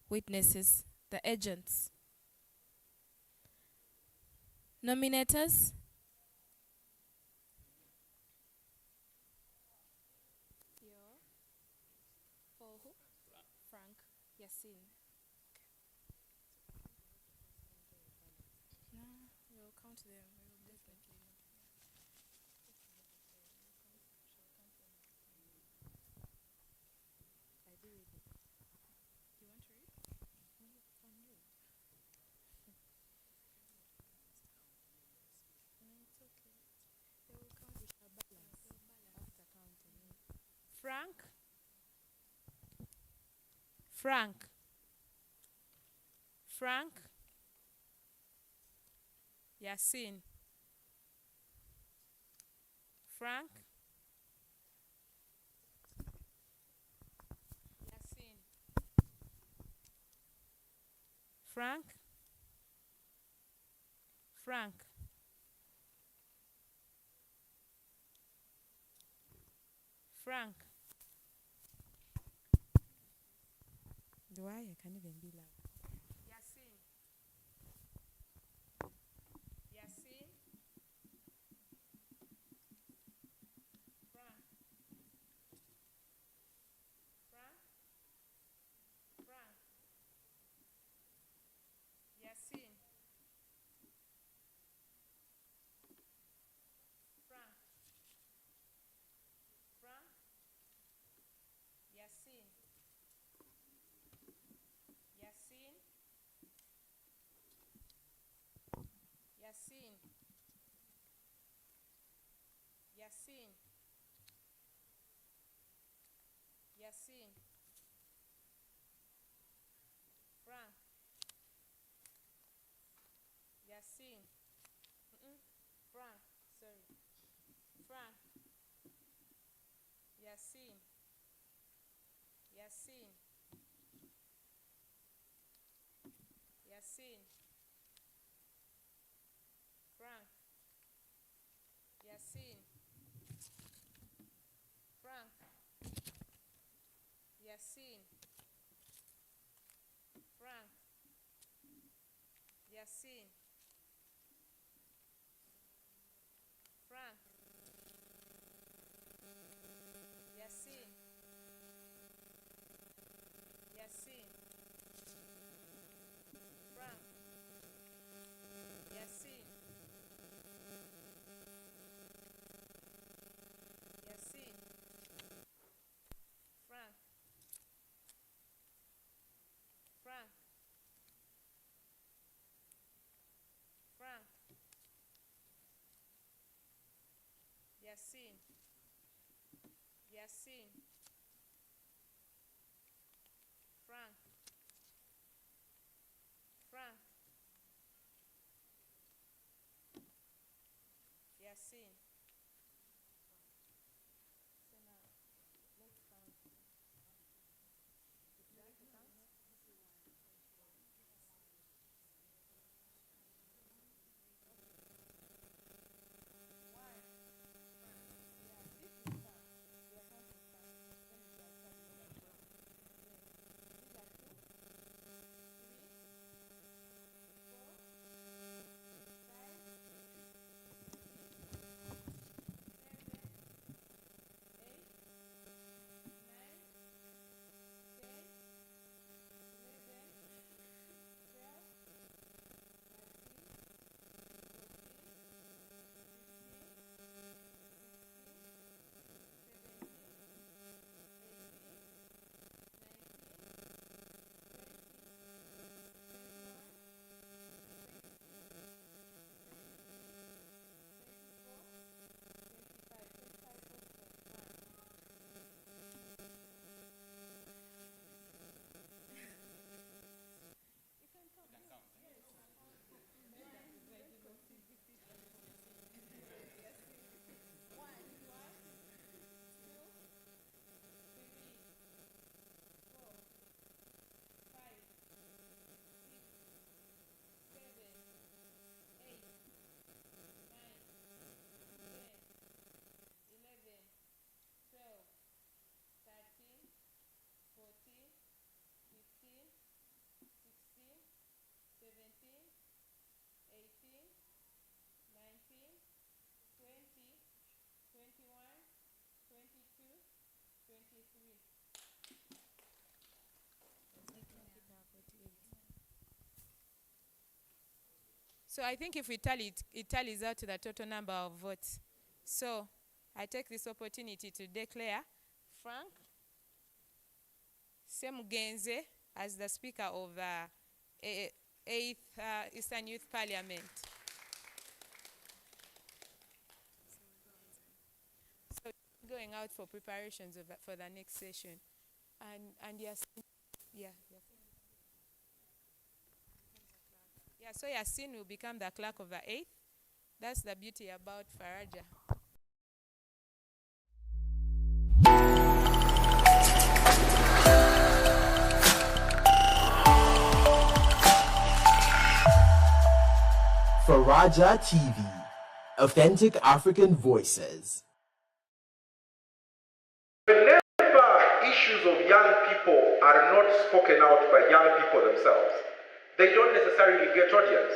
witnesses, the agents. Nominators. For who? Frank. Yasin. No, we'll count them. We will definitely know. I do read it. Do you want to read? No, you can read. No, it's okay. They will count. We shall balance. After counting. Frank. Frank. Frank. Yasin. Frank. Yasin. Frank. Frank. Frank. Do I? I can't even be loud. Yasin. Yasin. Frank. Frank. Frank. Yasin. Frank. Frank. Yasin. Yasin. Yasin. Yasin. Yasin. Frank. Yasin. Frank. Sorry. Frank. Yasin. Yasin. Yasin. Frank. Yasin. Frank. Yasin. Frank. Yasin. Frank. Yasin. Yasin. Frank. Yasin. Yasin. Frank. Frank. Frank. Yasin. Yasin. Frank. Frank. Yasin. So now, let's count. Would you like to count? So I think if we tally it, it tallies out to the total number of votes. So I take this opportunity to declare Frank Semugenze as the Speaker of the 8th Eastern Youth Parliament. So going out for preparations for the next session. And yes, yeah. Yeah, so Yasin will become the clerk of the 8th. That's the beauty about Faraja. Faraja TV, authentic African voices. Whenever issues of young people are not spoken out by young people themselves, they don't necessarily get audience.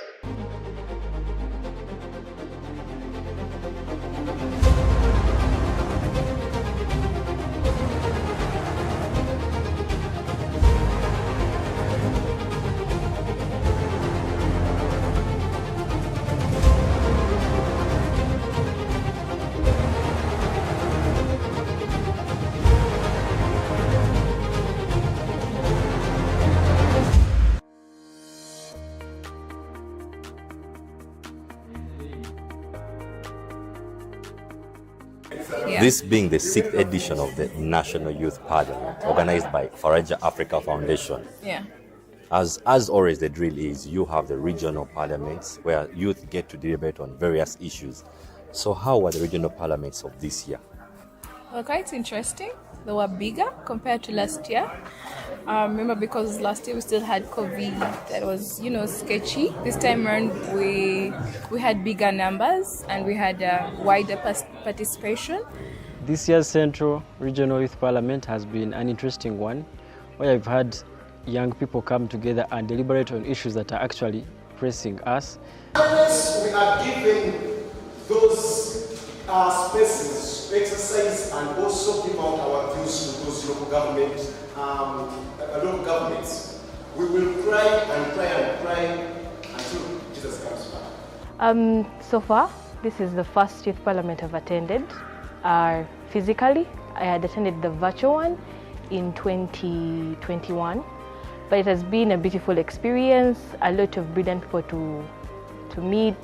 This being the 6th edition of the National Youth Parliament, organized by Faraja Africa Foundation. Yeah. As always, the drill is you have the regional parliaments where youth get to deliberate on various issues. So how were the regional parliaments of this year? Well, quite interesting. They were bigger compared to last year. Remember, because last year we still had COVID, that was, sketchy. This time around, we had bigger numbers and we had wider participation. This year's Central Regional Youth Parliament has been an interesting one, where I've had young people come together and deliberate on issues that are actually pressing us. We are given those spaces to exercise and also give out our views to those local governments. We will cry and cry and cry until Jesus comes back. So far, this is the first youth parliament I've attended. Physically, I had attended the virtual one in 2021, but it has been a beautiful experience. A lot of brilliant people to meet,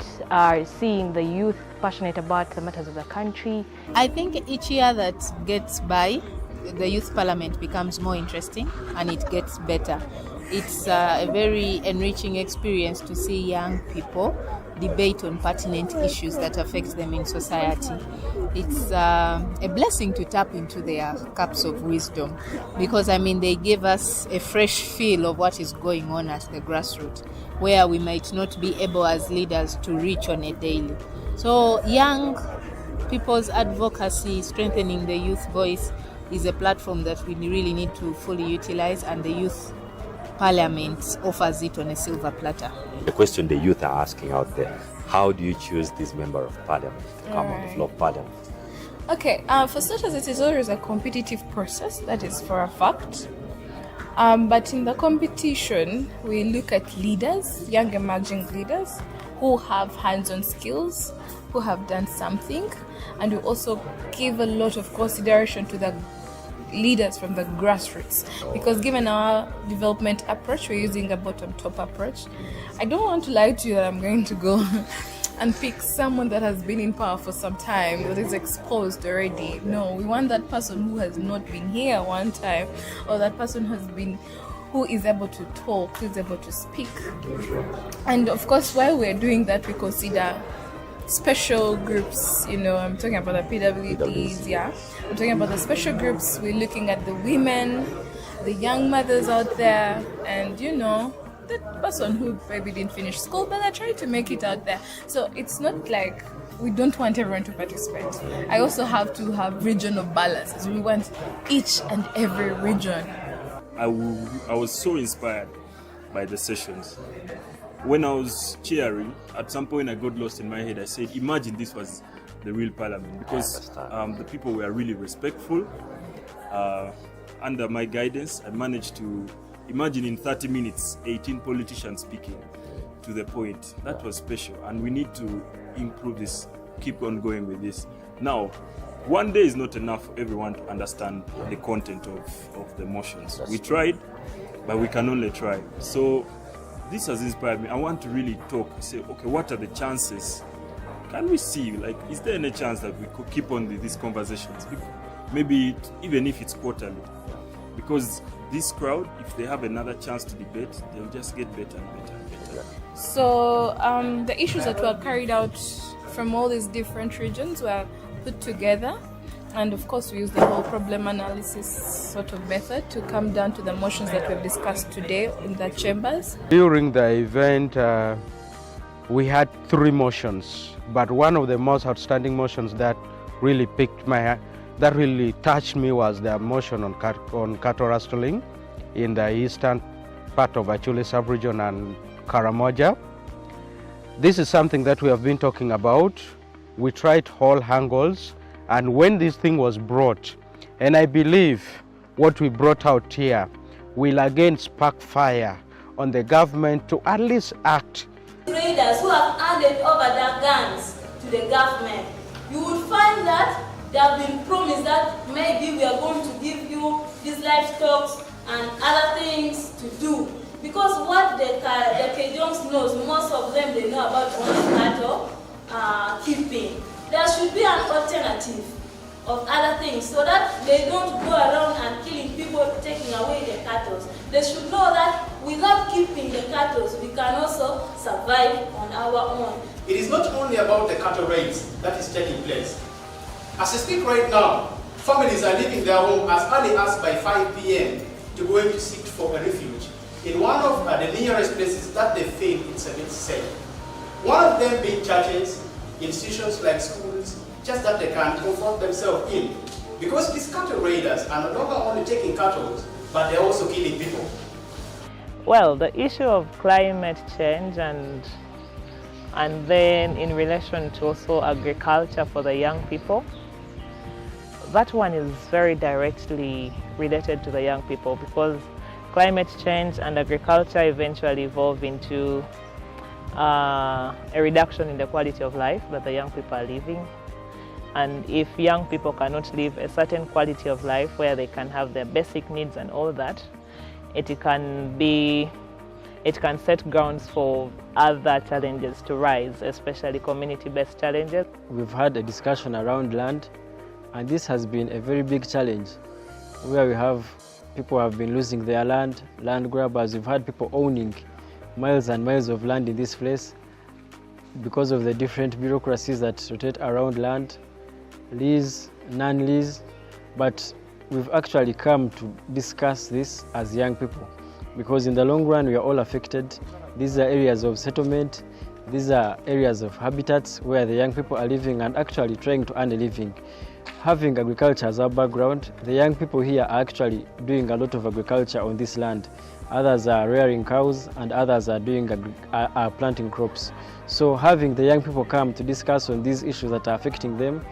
seeing the youth passionate about the matters of the country. I think each year that gets by, the youth parliament becomes more interesting and it gets better. It's a very enriching experience to see young people debate on pertinent issues that affect them in society. It's a blessing to tap into their cups of wisdom because, they give us a fresh feel of what is going on at the grassroots, where we might not be able as leaders to reach on a daily. So young people's advocacy, strengthening the youth voice, is a platform that we really need to fully utilize, and the youth parliament offers it on a silver platter. The question the youth are asking out there, how do you choose this member of parliament to come on the floor of parliament? Okay, for starters, it is always a competitive process, that is for a fact. But in the competition, we look at leaders, young emerging leaders, who have hands-on skills, who have done something, and we also give a lot of consideration to the leaders from the grassroots, because given our development approach, we're using a bottom-top approach. I don't want to lie to you that I'm going to go and pick someone that has been in power for some time, that is exposed already. No, we want that person who has not been here one time, or that person who is able to talk, who is able to speak. And of course, while we're doing that, we consider special groups, I'm talking about the PWDs, yeah. I'm talking about the special groups. We're looking at the women, the young mothers out there, and the person who maybe didn't finish school, but they're trying to make it out there. So it's not like we don't want everyone to participate. I also have to have regional balance. We want each and every region. I was so inspired by the sessions. When I was cheering, at some point I got lost in my head. I said, imagine this was the real parliament, because the people were really respectful. Under my guidance, I managed to imagine in 30 minutes, 18 politicians speaking. to the point. That was special, and we need to improve this, keep on going with this. Now, one day is not enough for everyone to understand the content of the motions. We tried, but we can only try. So this has inspired me. I want to really talk, say, okay, what are the chances? Can we see, like, is there any chance that we could keep on these conversations? Maybe even if it's quarterly. Because this crowd, if they have another chance to debate, they'll just get better and better and better. So the issues that were carried out from all these different regions were put together, and of course we use the whole problem analysis sort of method to come down to the motions that we've discussed today in the chambers. During the event, we had 3 motions, but one of the most outstanding motions that really that really touched me was the motion on cattle rustling in the eastern part of Achule sub-region and Karamoja. This is something that we have been talking about. We tried all angles, and when this thing was brought, and I believe what we brought out here will again spark fire on the government to at least act. Traders who have handed over their guns to the government, you would find that they have been promised that maybe we are going to give you these livestock and other things to do. Because what the Cajuns knows, most of them, they know about only cattle keeping. There should be an alternative of other things so that they don't go around and killing people, taking away the cattle. They should know that without keeping the cattle, we can also survive on our own. It is not only about the cattle raids that is taking place. As I speak right now, families are leaving their home as early as by 5 p.m. to go to seek for a refuge in one of the nearest places that they feel it's a bit safe. One of them being churches, institutions like schools, just that they can comfort themselves in. Because these cattle raiders are no longer only taking cattle, but they're also killing people. Well, the issue of climate change and then in relation to also agriculture for the young people, that one is very directly related to the young people because climate change and agriculture eventually evolve into a reduction in the quality of life that the young people are living. And if young people cannot live a certain quality of life where they can have their basic needs and all that, it can set grounds for other challenges to rise, especially community-based challenges. We've had a discussion around land, and this has been a very big challenge where we have people have been losing their land grabbers. We've had people owning miles and miles of land in this place because of the different bureaucracies that rotate around land, lease, non-lease, but we've actually come to discuss this as young people because in the long run we are all affected. These are areas of settlement, these are areas of habitats where the young people are living and actually trying to earn a living. Having agriculture as our background, the young people here are actually doing a lot of agriculture on this land. Others are rearing cows and others are planting crops. So having the young people come to discuss on these issues that are affecting them,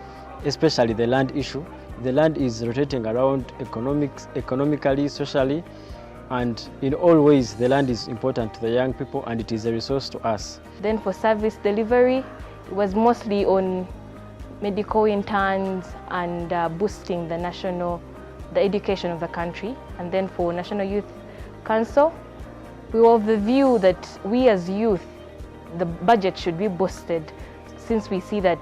especially the land issue. The land is rotating around economically, socially, and in all ways the land is important to the young people and it is a resource to us. Then for service delivery, it was mostly on medical interns and boosting the education of the country. And then for National Youth Council, we were of the view that we as youth, the budget should be boosted since we see that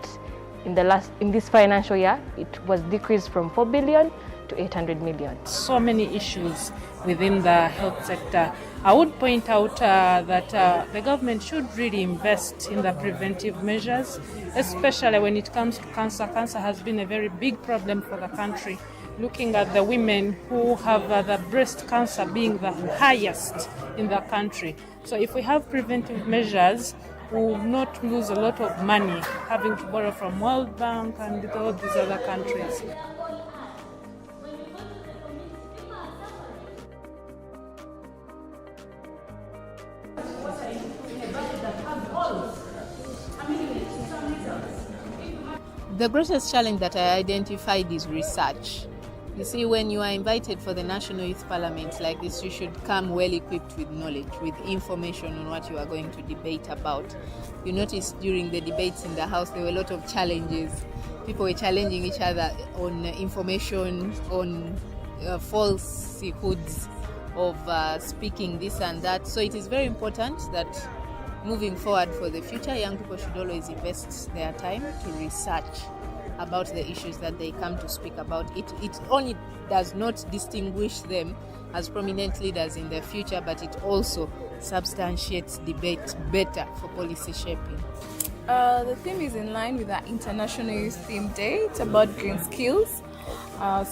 in this financial year, it was decreased from 4 billion to 800 million. So many issues within the health sector. I would point out that the government should really invest in the preventive measures, especially when it comes to cancer. Cancer has been a very big problem for the country. Looking at the women who have the breast cancer being the highest in the country. So if we have preventive measures, we will not lose a lot of money having to borrow from World Bank and all these other countries. The greatest challenge that I identified is research. You see, when you are invited for the National Youth Parliament like this, you should come well equipped with knowledge, with information on what you are going to debate about. You notice during the debates in the House, there were a lot of challenges. People were challenging each other on information, on falsehoods of speaking this and that. So it is very important that moving forward for the future, young people should always invest their time to research about the issues that they come to speak about. It only does not distinguish them as prominent leaders in the future, but it also substantiates debate better for policy shaping. The theme is in line with our International Youth Theme Day. It's about green skills.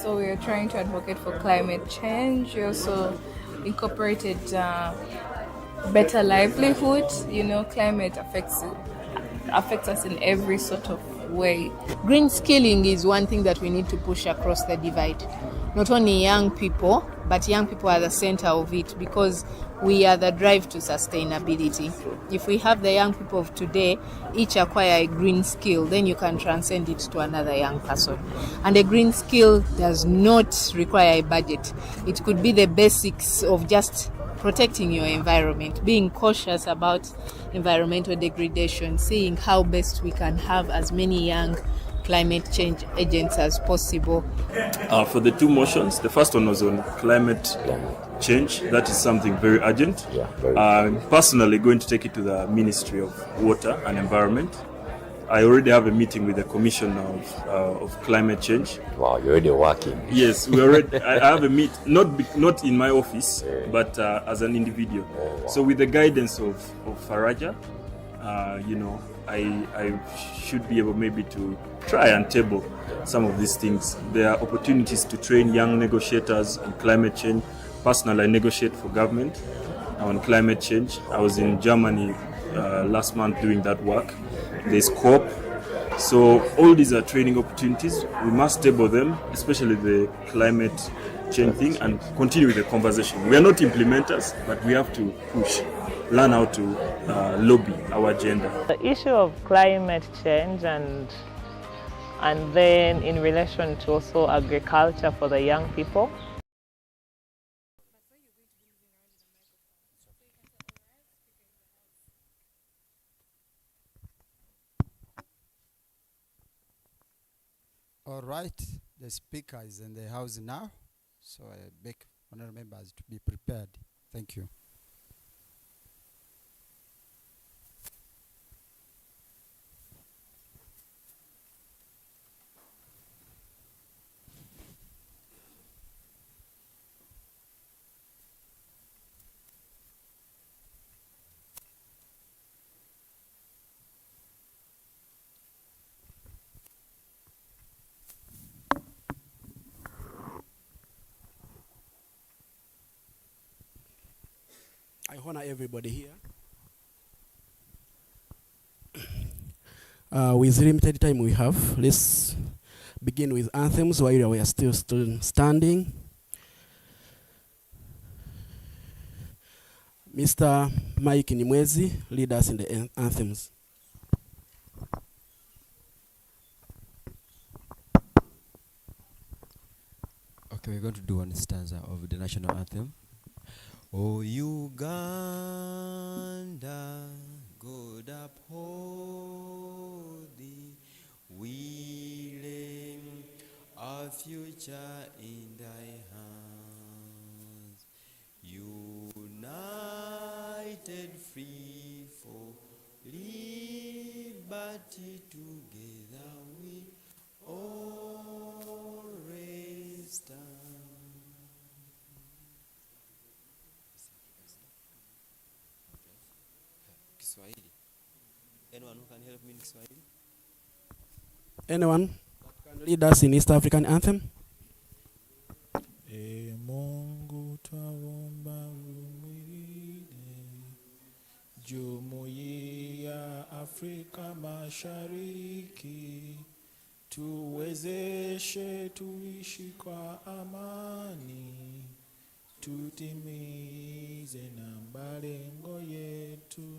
So we are trying to advocate for climate change. We also incorporated better livelihood. You know, climate affects us in every sort of way. Green skilling is one thing that we need to push across the divide. Not only young people, but young people are the center of it, because we are the drive to sustainability. If we have the young people of today each acquire a green skill, then you can transcend it to another young person. And a green skill does not require a budget. It could be the basics of just protecting your environment, being cautious about environmental degradation, seeing how best we can have as many young climate change agents as possible. For the two motions, the first one was on climate change. That is something very urgent. I'm personally going to take it to the Ministry of Water and Environment. I already have a meeting with the Commission of Climate Change. Wow, you're already working. Yes, we already. I have a meet, not in my office, but as an individual. Wow. So with the guidance of Faraja, I should be able maybe to try and table some of these things. There are opportunities to train young negotiators on climate change. Personally, I negotiate for government on climate change. I was in Germany last month doing that work. There's COP. So all these are training opportunities. We must table them, especially the climate change thing, and continue with the conversation. We are not implementers, but we have to push, learn how to lobby our agenda. The issue of climate change and then in relation to also agriculture for the young people. All right, the speaker is in the house now, so I beg honorable members to be prepared. Thank you. I honor everybody here. With limited time we have, let's begin with anthems while we are still standing. Mr. Mike Nimwezi, lead us in the anthems. Okay, we're going to do one stanza of the national anthem. O Uganda, God uphold thee, we lay our future in thy hands. United, free for liberty, together we always stand. Kiswahili. Anyone who can help me in Kiswahili? Anyone that can lead us in East African anthem? Mungu twaomba umilinde Jumuiya ya Afrika Mashariki, tuwezeshe tuishi kwa amani, tutimize na malengo yetu.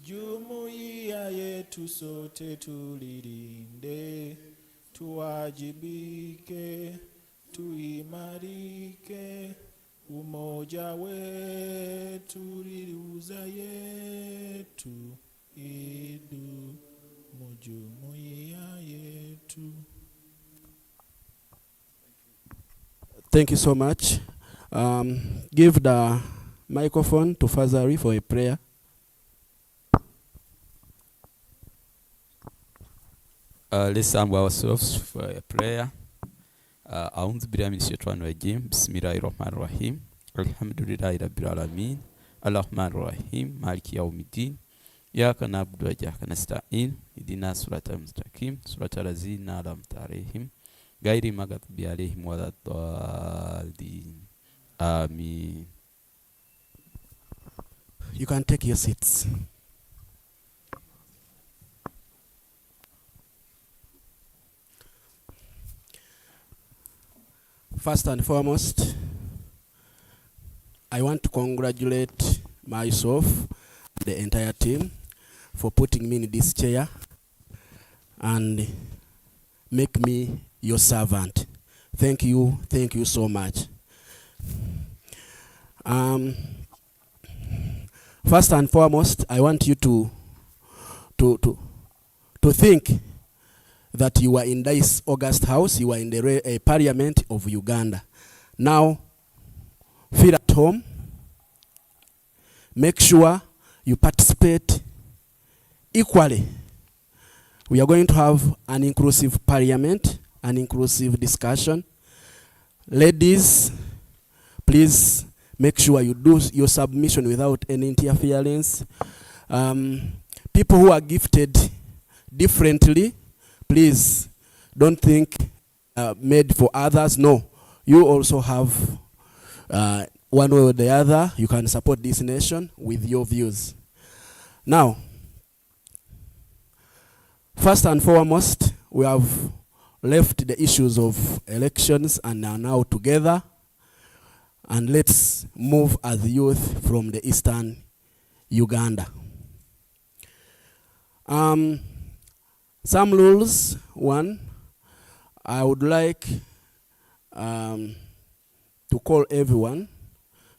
Jumuiya yetu sote tulilinde, tuwajibike tuimarike, umoja wetu liuza yetu, idumu jumuiya yetu. Thank you so much. Give the microphone to Fazari for a prayer. Let's humble ourselves for a prayer. أعوذ بالله من الشيطان الرجيم بسم الله الرحمن الرحيم الحمد لله رب العالمين الرحمن الرحيم مالك يوم الدين إياك نعبد وإياك نستعين اهدنا الصراط المستقيم صراط الذين أنعمت عليهم غير المغضوب عليهم ولا الضالين آمين. You can take your seats. First and foremost, I want to congratulate myself and the entire team for putting me in this chair and make me your servant. Thank you so much. First and foremost, I want you to think that you are in this August House, you are in the Parliament of Uganda. Now, feel at home. Make sure you participate equally. We are going to have an inclusive parliament, an inclusive discussion. Ladies, please make sure you do your submission without any interference. People who are gifted differently, please don't think made for others. No, you also have one way or the other. You can support this nation with your views. Now, first and foremost, we have left the issues of elections and are now together. And let's move as youth from the eastern Uganda. Some rules. One, I would like to call everyone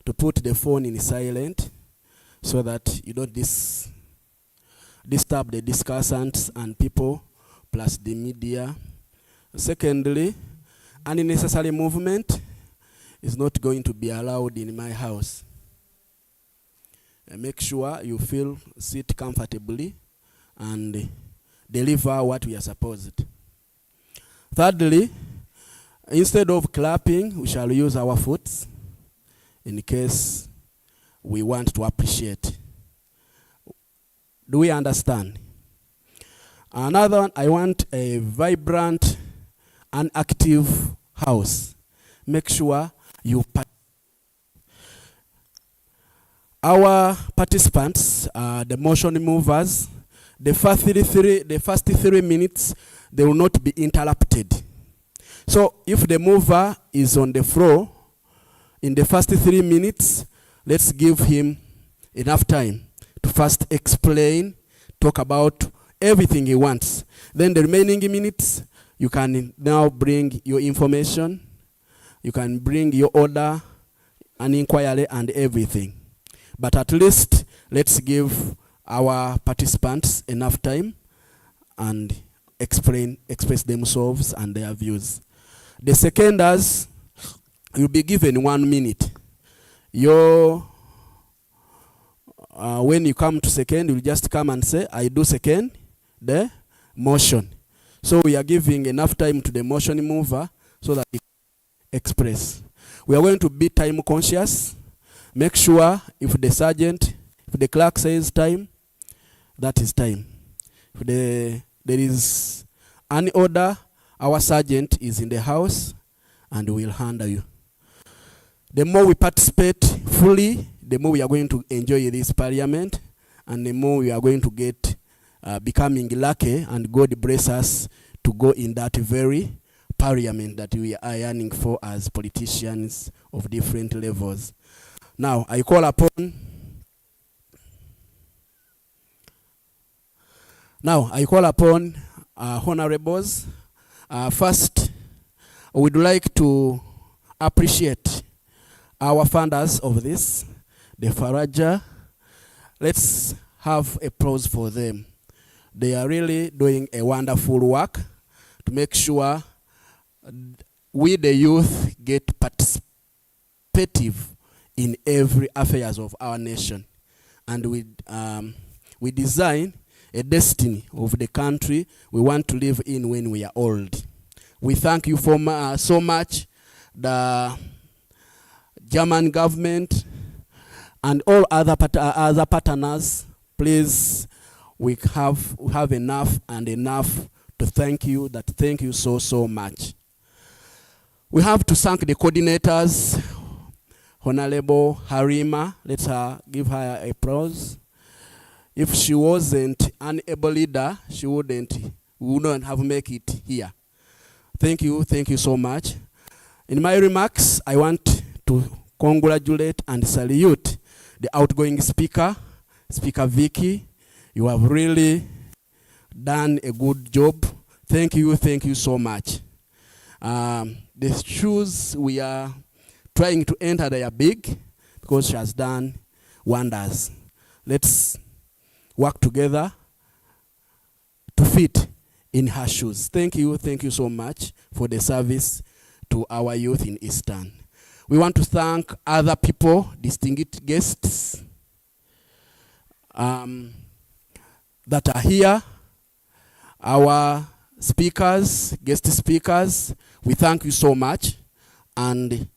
to put the phone in silent so that you don't disturb the discussants and people plus the media. Secondly, unnecessary movement is not going to be allowed in my house. Make sure you sit comfortably and deliver what we are supposed. Thirdly, instead of clapping, we shall use our foot in case we want to appreciate. Do we understand? Another one, I want a vibrant and active house. Make sure you our participants, the motion movers, the first 3 minutes, they will not be interrupted. So if the mover is on the floor, in the first 3 minutes, let's give him enough time to first explain, talk about everything he wants. Then the remaining minutes, you can now bring your information, you can bring your order, an inquiry, and everything. But at least let's give our participants enough time and express themselves and their views. The seconders will be given 1 minute. When you come to second, you just come and say, I do second the motion. So we are giving enough time to the motion mover so that it express. We are going to be time conscious. Make sure if the clerk says time, that is time. If there is any order, our sergeant is in the house and will handle you. The more we participate fully, the more we are going to enjoy this parliament, and the more we are going to get becoming lucky, and God bless us to go in that very parliament that we are yearning for as politicians of different levels. Now, I call upon honorables. First, We'd like to appreciate our funders of this, the Faraja. Let's have applause for them. They are really doing a wonderful work to make sure we, the youth, get participative in every affairs of our nation. And we design a destiny of the country we want to live in when we are old. We thank you for so much, the German government and all other partners. Please, we have enough and enough to thank you. Thank you so much. We have to thank the coordinators, Honorable Harima. Let's give her applause. If she wasn't an able leader, we wouldn't have make it here. Thank you so much. In my remarks, I want to congratulate and salute the outgoing speaker, Speaker Vicky. You have really done a good job. Thank you so much. The shoes we are trying to enter, they are big because she has done wonders. Let's work together to fit in her shoes. Thank you so much for the service to our youth in Eastern. We want to thank other people, distinguished guests that are here, our speakers, guest speakers. We thank you so much, and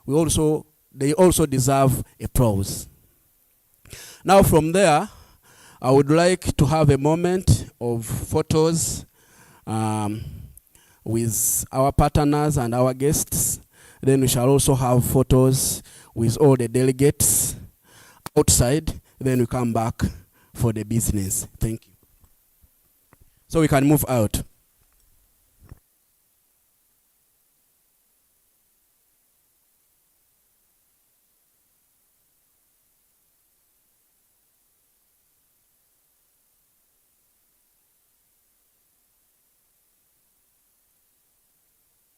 they also deserve applause. Now from there, I would like to have a moment of photos with our partners and our guests. Then we shall also have photos with all the delegates outside. Then we come back for the business. Thank you. So we can move out.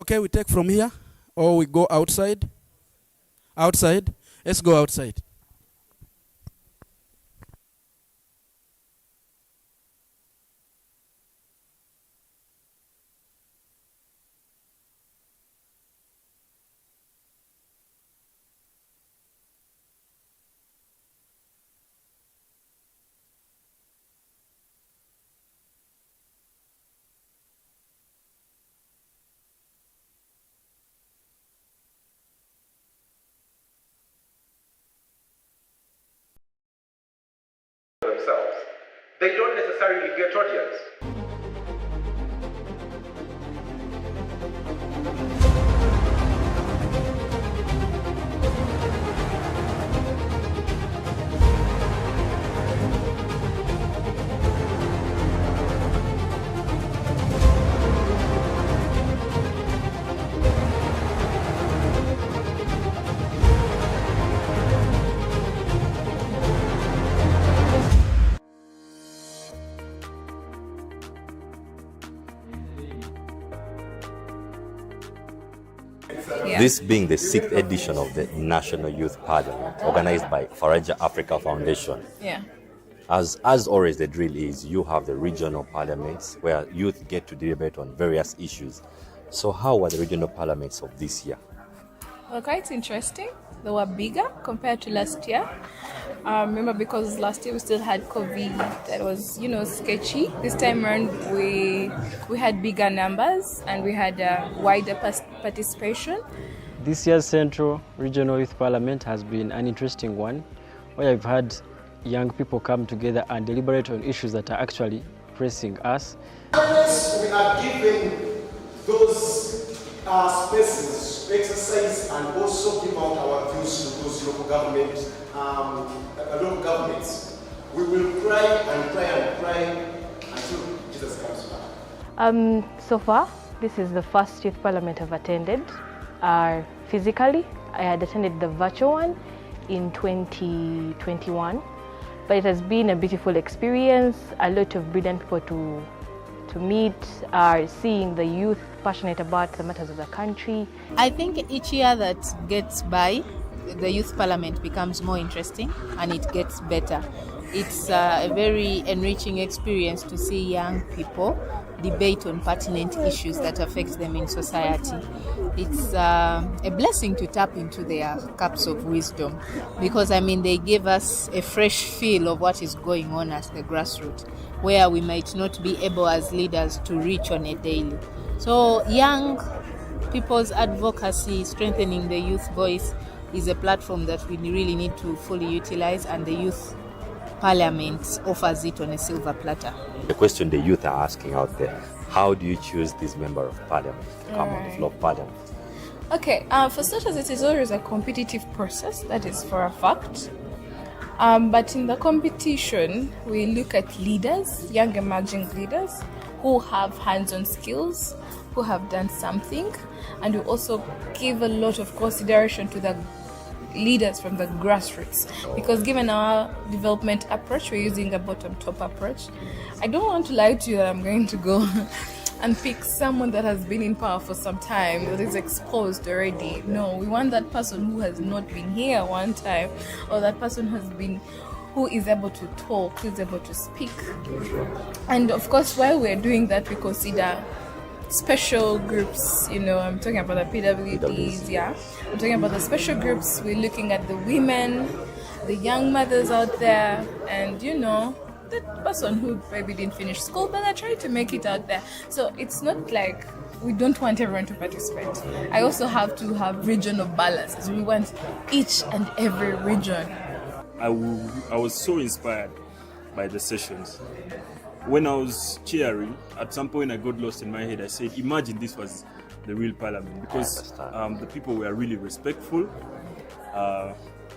Okay, we take from here, or we go outside? Outside? Let's go outside. Themselves. They don't necessarily get audience. This being the 6th edition of the National Youth Parliament, organized by Faraja Africa Foundation. Yeah. As always, the drill is you have the regional parliaments where youth get to debate on various issues. So how were the regional parliaments of this year? Well, quite interesting. They were bigger compared to last year. Remember, because last year we still had COVID, that was, sketchy. This time around, we had bigger numbers and we had wider participation. This year's Central Regional Youth Parliament has been an interesting one, where I've had young people come together and deliberate on issues that are actually pressing us. We are giving those spaces to exercise and also give out our views to those local governments. We will cry and cry and cry until Jesus comes back. So far, this is the first youth parliament I've attended. Physically, I had attended the virtual one in 2021, but it has been a beautiful experience, a lot of brilliant people to meet, are seeing the youth passionate about the matters of the country. I think each year that gets by, the youth parliament becomes more interesting and it gets better. It's a very enriching experience to see young people debate on pertinent issues that affect them in society. It's a blessing to tap into their cups of wisdom because, they give us a fresh feel of what is going on at the grassroots, where we might not be able as leaders to reach on a daily. So young people's advocacy, strengthening the youth voice, is a platform that we really need to fully utilize, and the youth parliament offers it on a silver platter. The question the youth are asking out there, how do you choose this member of parliament to come on the floor of parliament? Okay, for starters, it is always a competitive process, that is for a fact. But in the competition, we look at leaders, young emerging leaders, who have hands-on skills, who have done something, and we also give a lot of consideration to the leaders from the grassroots, because given our development approach, we're using a bottom-top approach. I don't want to lie to you that I'm going to go and pick someone that has been in power for some time, that is exposed already. No, we want that person who has not been here one time, or that person who is able to talk, who is able to speak. And of course, while we're doing that, we consider special groups, I'm talking about the PWDs, yeah. I'm talking about the special groups. We're looking at the women, the young mothers out there, and the person who maybe didn't finish school, but I tried to make it out there. So it's not like we don't want everyone to participate. I also have to have regional balances. We want each and every region. I was so inspired by the sessions. When I was cheering, at some point I got lost in my head. I said, imagine this was the real parliament, because the people were really respectful.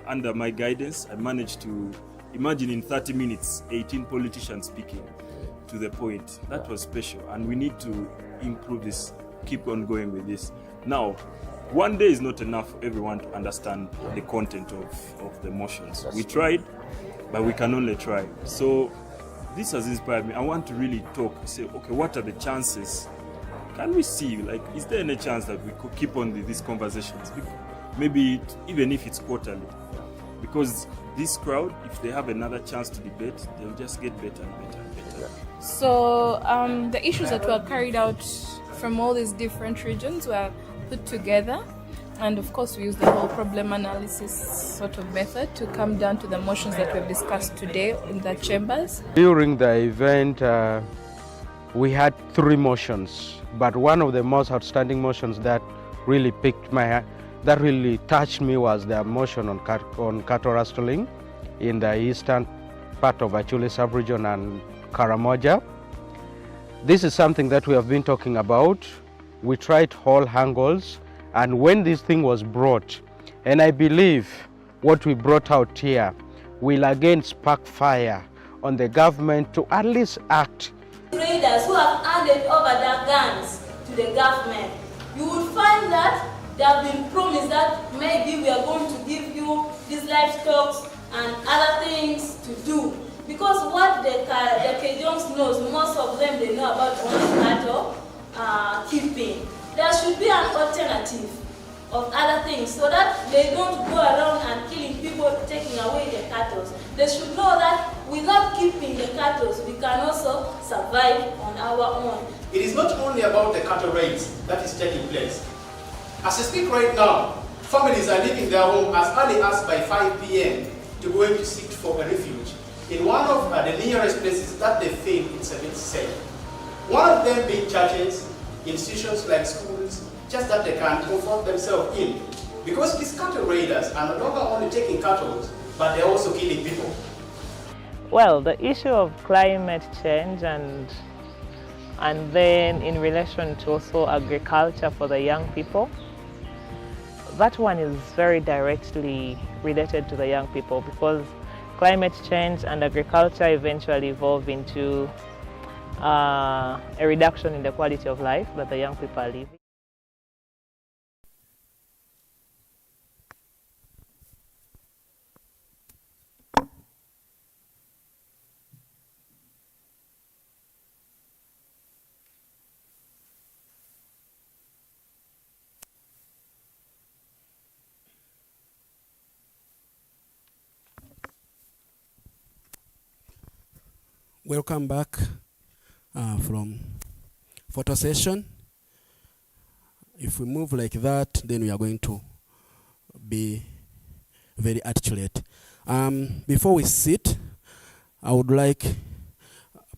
Under my guidance, I managed to imagine in 30 minutes, 18 politicians speaking to the point. That was special, and we need to improve this, keep on going with this. Now, one day is not enough for everyone to understand the content of the motions. We tried, but we can only try. So this has inspired me. I want to really talk, say, okay, what are the chances? Can we see, is there any chance that we could keep on these conversations? Maybe even if it's quarterly. Because this crowd, if they have another chance to debate, they'll just get better and better and better. So the issues that were carried out from all these different regions were put together. And of course, we use the whole problem analysis sort of method to come down to the motions that we've discussed today in the chambers. During the event, we had 3 motions, but one of the most outstanding motions that really that really touched me was the motion on cattle rustling in the eastern part of Achule sub-region and Karamoja. This is something that we have been talking about. We tried all angles. And when this thing was brought, and I believe what we brought out here will again spark fire on the government to at least act. Traders who have handed over their guns to the government, you would find that they have been promised that maybe we are going to give you these livestock and other things to do. Because what the Cajuns knows, most of them, they know about only cattle keeping. There should be an alternative of other things so that they don't go around and killing people, taking away their cattle. They should know that without keeping the cattle, we can also survive on our own. It is not only about the cattle raids that is taking place. As I speak right now, families are leaving their home as early as by 5 p.m. to go to seek for a refuge in one of the nearest places that they feel it's a bit safe. One of them being churches, institutions like schools, just that they can comfort themselves in. Because these cattle raiders are no longer only taking cattle, but they're also killing people. Well, the issue of climate change and then in relation to also agriculture for the young people, that one is very directly related to the young people, because climate change and agriculture eventually evolve into a reduction in the quality of life that the young people are living. Welcome back from photo session. If we move like that, then we are going to be very articulate. Before we sit, I would like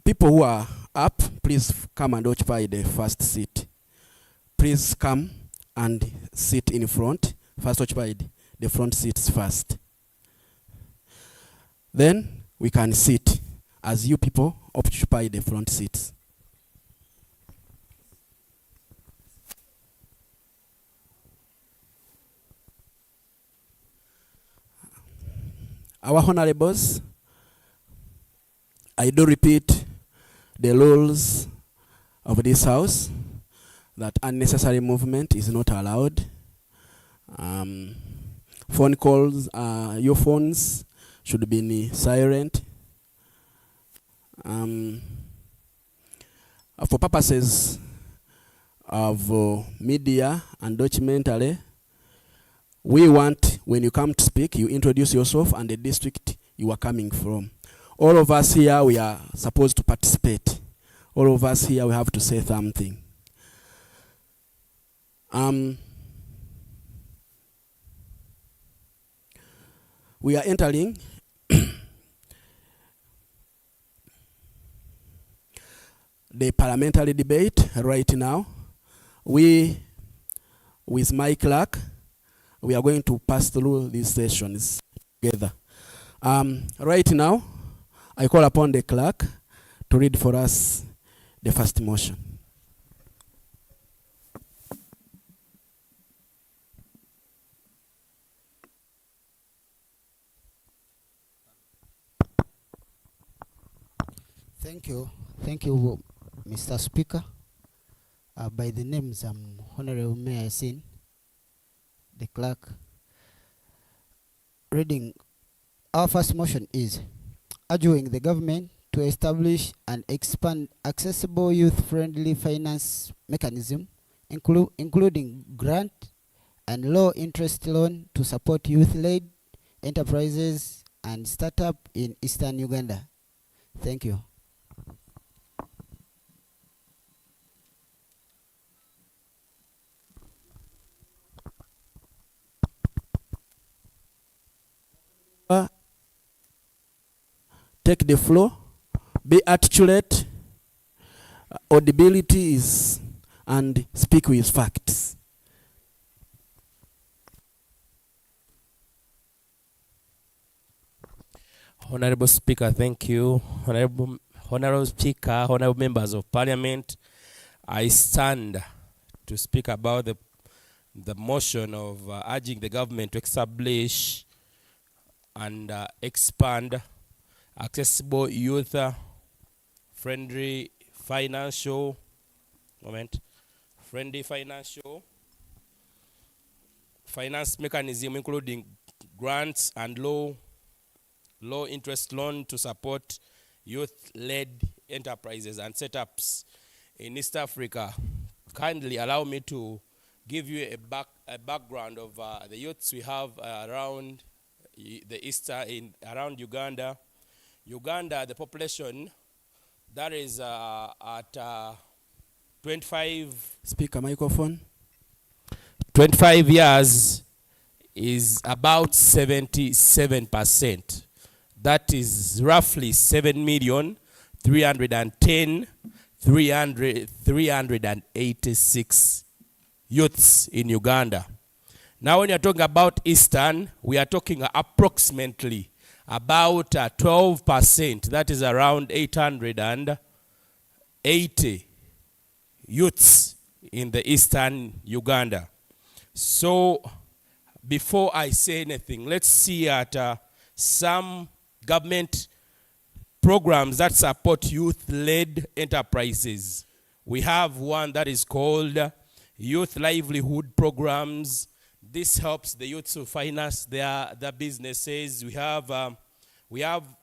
people who are up, please come and occupy the first seat. Please come and sit in front. First occupy the front seats first. Then we can sit as you people occupy the front seats. Our honorables, I do repeat the rules of this house that unnecessary movement is not allowed. Phone calls, your phones should be silent. For purposes of media and documentary, we want, when you come to speak, you introduce yourself and the district you are coming from. All of us here, we are supposed to participate. All of us here, we have to say something. We are entering the parliamentary debate right now. We, with my clerk, we are going to pass through these sessions together. Right now, I call upon the clerk to read for us the first motion. Thank you. Thank you, Mr. Speaker. By the names, I'm Honorable Mayor Sin, the clerk. Reading, our first motion is urging the government to establish and expand accessible youth-friendly finance mechanism, including grant and low-interest loan to support youth-led enterprises and startup in Eastern Uganda. Thank you. Take the floor, be articulate, audibility is, and speak with facts. Honorable Speaker, thank you. Honorable Speaker, honorable members of Parliament, I stand to speak about the motion of urging the government to establish and expand accessible youth-friendly financial finance mechanism, including grants and low interest loan to support youth-led enterprises and setups in East Africa. Kindly allow me to give you a background of the youths we have around around Uganda. Uganda, the population that is at 25. Speaker microphone. 25 years is about 77%. That is roughly 7,310,386 youths in Uganda. Now when you're talking about Eastern, we are talking approximately about 12%, that is around 880 youths in the Eastern Uganda. So before I say anything, let's see at some government programs that support youth-led enterprises. We have one that is called Youth Livelihood Programs. This helps the youth to finance their businesses. We have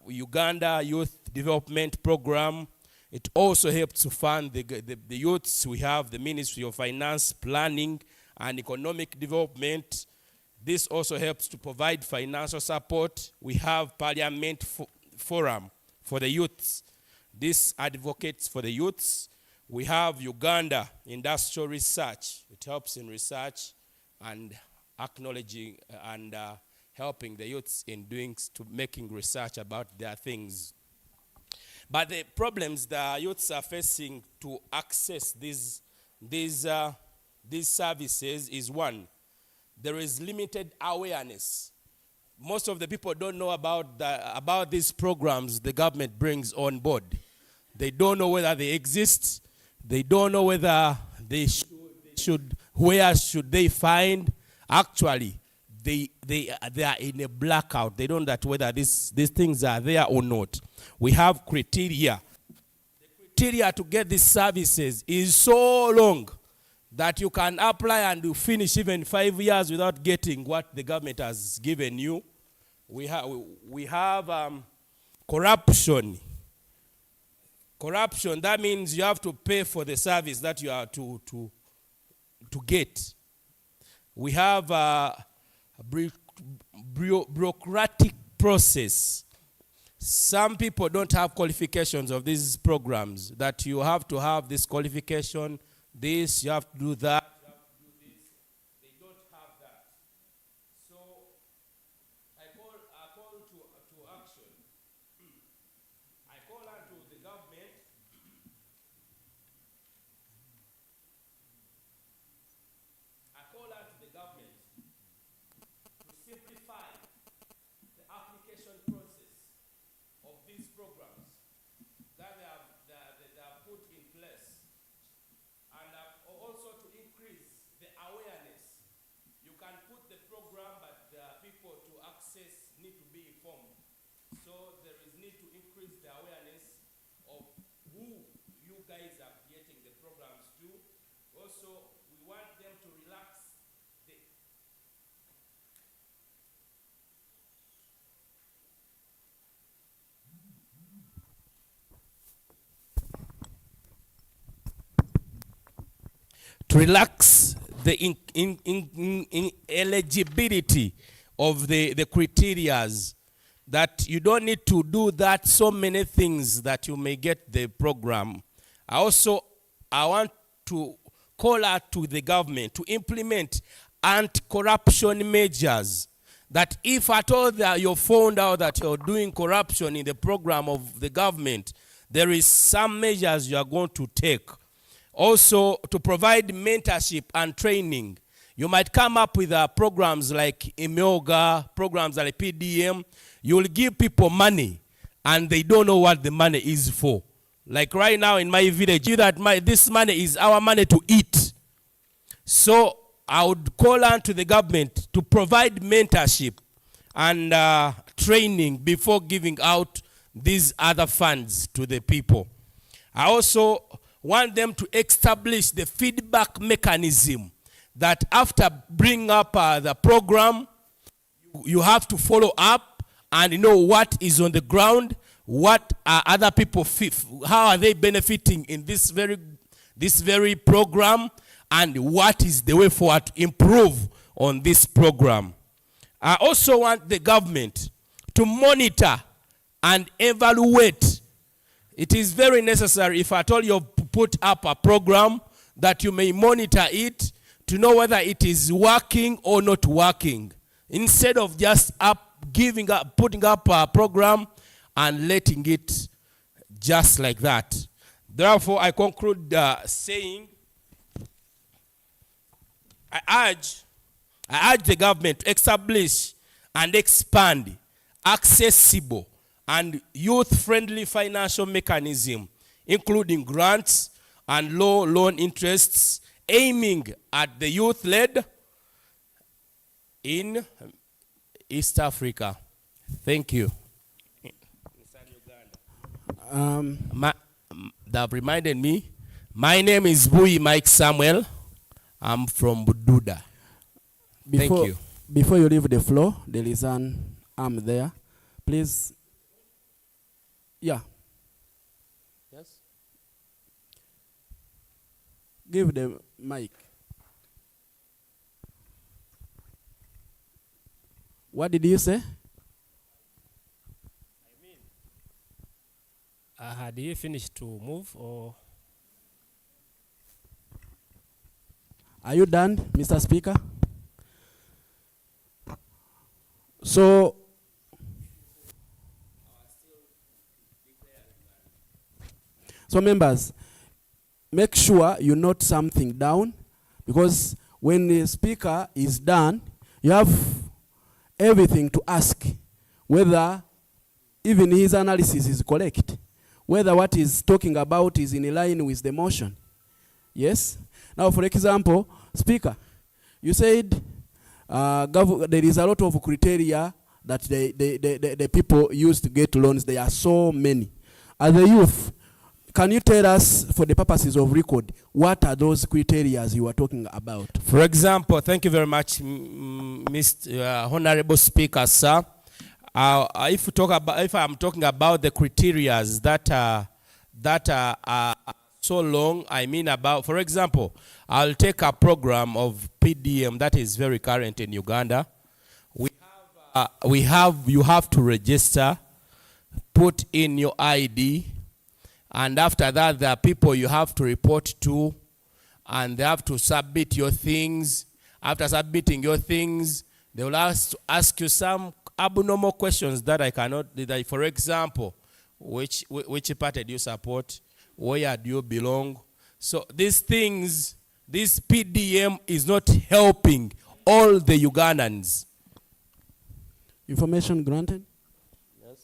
Uganda Youth Development Program. It also helps to fund the youths. We have the Ministry of Finance, Planning and Economic Development. This also helps to provide financial support. We have Parliament Forum for the youths. This advocates for the youths. We have Uganda Industrial Research. It helps in research and acknowledging and helping the youths in making research about their things. But the problems the youths are facing to access these services is one, there is limited awareness. Most of the people don't know about these programs the government brings on board. They don't know whether they exist. They don't know whether where should they find. Actually, they are in a blackout. They don't know whether these things are there or not. We have criteria. The criteria to get these services is so long that you can apply and you finish even 5 years without getting what the government has given you. We have corruption. Corruption, that means you have to pay for the service that you are to get. We have a bureaucratic process. Some people don't have qualifications of these programs, that you have to have this qualification, this, you have to do that. They don't have that. So I call to action. I call out to the government. I call out to the government to simplify the application process of these programs that they have put in place, and also to increase the awareness. You can put the program, but people to access need to be informed. So there is need to increase the awareness of who you guys are creating the programs to. Also, we want them to relax the eligibility of the criterias, that you don't need to do that so many things that you may get the program. I want to call out to the government to implement anti-corruption measures, that if at all that you found out that you're doing corruption in the program of the government, there is some measures you are going to take. Also, to provide mentorship and training. You might come up with programs like Imyoga, programs like PDM. You will give people money, and they don't know what the money is for. Like right now in my village, this money is our money to eat. So I would call on to the government to provide mentorship and training before giving out these other funds to the people. I also want them to establish the feedback mechanism, that after bringing up the program, you have to follow up and know what is on the ground, what are other people, how are they benefiting in this very program, and what is the way forward to improve on this program. I also want the government to monitor and evaluate. It is very necessary, if at all you put up a program, that you may monitor it to know whether it is working or not working, instead of just putting up a program and letting it just like that. Therefore, I conclude saying, I urge the government to establish and expand accessible and youth-friendly financial mechanism, including grants and low loan interests, aiming at the youth-led in East Africa. Thank you. They have reminded me, my name is Bui Mike Samuel. I'm from Bududa. Thank you. Before you leave the floor, there is an arm there. Please. Yeah. Yes. Give the mic. What did you say? Had he finished to move or? Are you done, Mr. Speaker? So, members, make sure you note something down, because when the speaker is done, you have everything to ask, whether even his analysis is correct, whether what he's talking about is in line with the motion. Yes? Now, for example, Speaker, you said there is a lot of criteria that the people use to get loans. There are so many. As a youth, can you tell us, for the purposes of record, what are those criteria you are talking about? For example, thank you very much, Mr. Honorable Speaker, sir. If I'm talking about the criteria that are so long, I mean about, for example, I'll take a program of PDM that is very current in Uganda. You have to register, put in your ID, and after that there are people you have to report to, and they have to submit your things. After submitting your things, they will ask you some abnormal questions that I cannot, like, for example, which party do you support? Where do you belong? So these things, this PDM is not helping all the Ugandans. Information granted? Yes.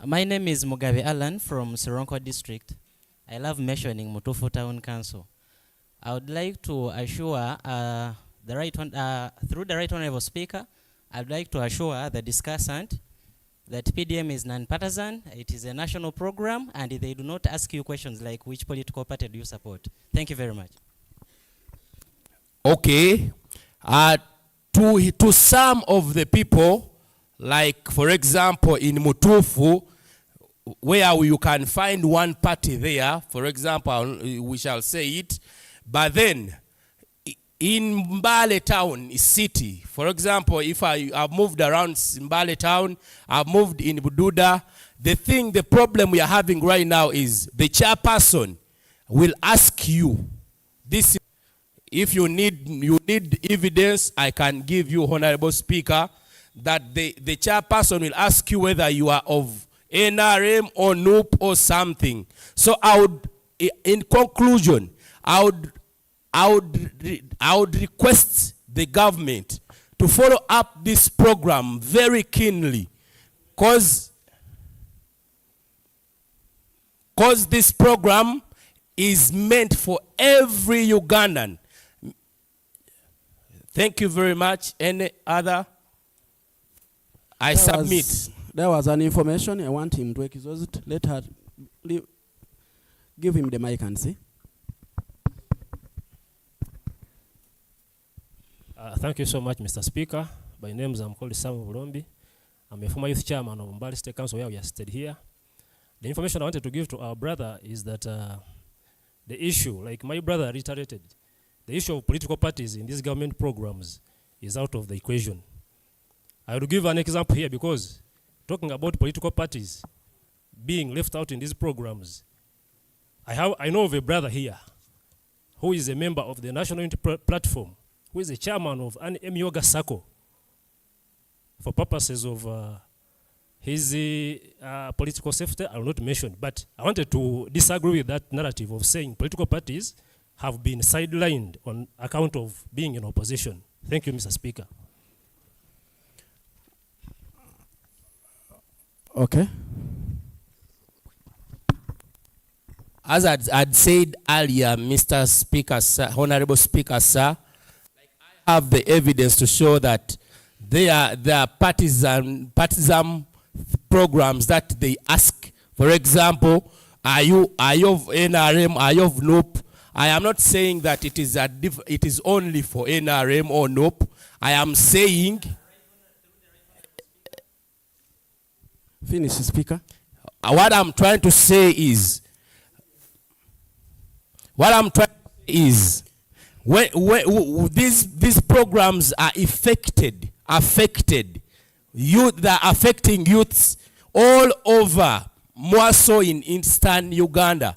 My name is Mugabe Alan from Sironko District. I love mentioning Mutufu Town Council. I would like to assure through the Right Honorable Speaker, I would like to assure the discussant that PDM is non-partisan, it is a national program, and they do not ask you questions like which political party do you support. Thank you very much. Okay. To some of the people, like for example in Mutufu, where you can find one party there, for example, we shall say it, but then in Mbale town, city, for example, if I've moved around Mbale town, I've moved in Bududa, the problem we are having right now is the chairperson will ask you, this, if you need evidence, I can give you, Honorable Speaker, that the chairperson will ask you whether you are of NRM or NUP or something. So in conclusion, I would request the government to follow up this program very keenly, because this program is meant for every Ugandan. Thank you very much. Any other? I submit. There was an information. I want him to exhaust. Let her give him the mic and see. Thank you so much, Mr. Speaker. My name is I'm called Sam Bulombi. I'm a former youth chairman of Mbale State Council where we are seated here. The information I wanted to give to our brother is that the issue, like my brother reiterated, the issue of political parties in these government programs is out of the equation. I will give an example here because talking about political parties being left out in these programs, I know of a brother here who is a member of the National Unity Platform, who is a chairman of an Yoga Sacco for purposes of his political safety. I will not mention, but I wanted to disagree with that narrative of saying political parties have been sidelined on account of being in opposition. Thank you, Mr. Speaker. Okay. As I'd said earlier, Mr. Speaker, sir, Honorable Speaker, sir, I have the evidence to show that there are partisan programs that they ask. For example, are you of NRM, are you of NUP? I am not saying that it is only for NRM or NUP. I am saying. Finish, Speaker. What I'm trying to say is. These programs are affected youth, that are affecting youths all over more so in Eastern Uganda,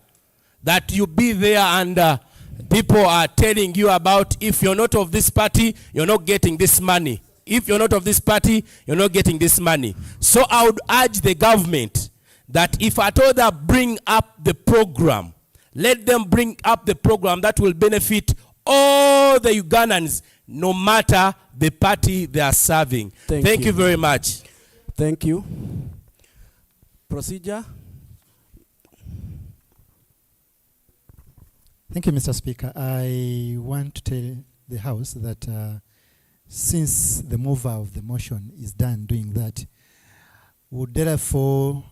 that you be there and people are telling you about, if you're not of this party, you're not getting this money. If you're not of this party, you're not getting this money. So I would urge the government that if at all they bring up the program, let them bring up the program that will benefit all the Ugandans, no matter the party they are serving. Thank you very much. Thank you. Procedure. Thank you, Mr. Speaker. I want to tell the House that since the mover of the motion is done doing that, would therefore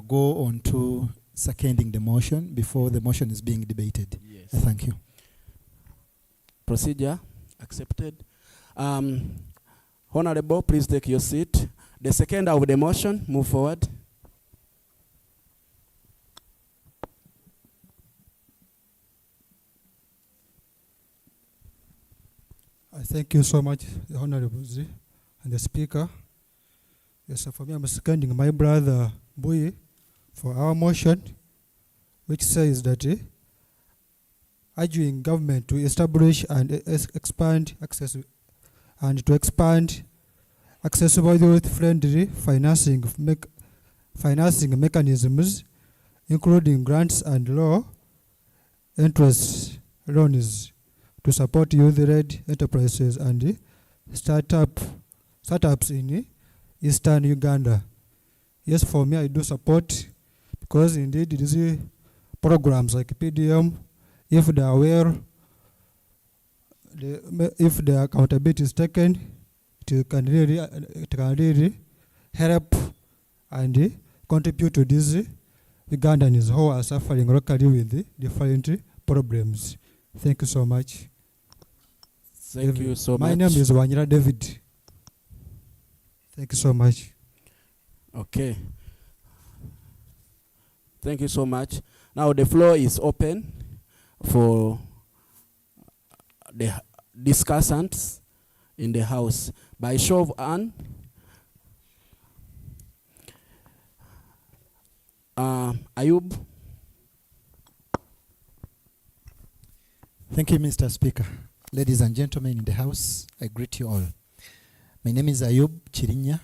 go on to seconding the motion before the motion is being debated. Yes. Thank you. Procedure accepted. Honorable, please take your seat. The second of the motion, move forward. I thank you so much, the Honorable Zee and the Speaker. Yes, for me, I'm seconding my brother Boye for our motion, which says that urging government to establish and expand access and to expand accessible youth-friendly financing mechanisms, including grants and low interest loans to support youth-led enterprises and startups in Eastern Uganda. Yes, for me, I do support, because indeed these programs like PDM, if they are aware, if the accountability is taken, it can really help and contribute to these Ugandans who are suffering locally with the different problems. Thank you so much. Thank you so much. My name is Wanyira David. Thank you so much. Okay. Thank you so much. Now the floor is open for the discussants in the House. By show of hands, Ayub. Thank you, Mr. Speaker. Ladies and gentlemen in the House, I greet you all. My name is Ayub Chirinya.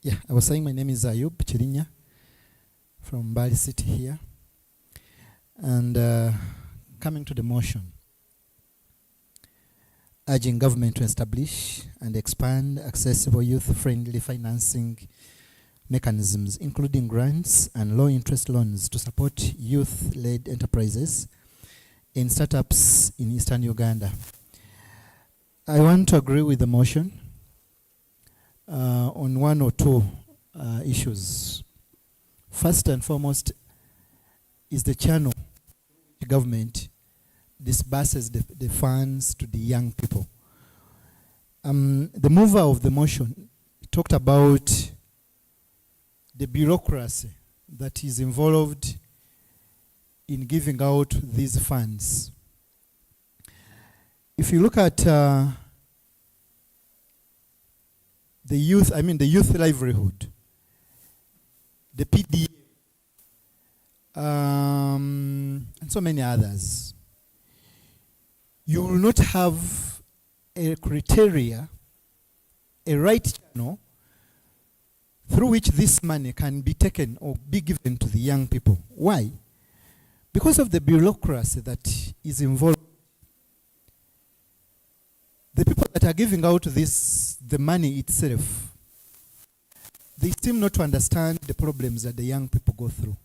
Yeah, I was saying my name is Ayub Chirinya from Bali City here. And coming to the motion, urging government to establish and expand accessible youth-friendly financing mechanisms, including grants and low-interest loans to support youth-led enterprises in startups in Eastern Uganda. I want to agree with the motion on one or two issues. First and foremost is the channel the government disburses the funds to the young people. The mover of the motion talked about the bureaucracy that is involved in giving out these funds. If you look at the youth livelihood, the PDA, and so many others, you will not have a criteria, a right channel through which this money can be taken or be given to the young people. Why? Because of the bureaucracy that is involved. The people that are giving out the money itself, they seem not to understand the problems that the young people go through.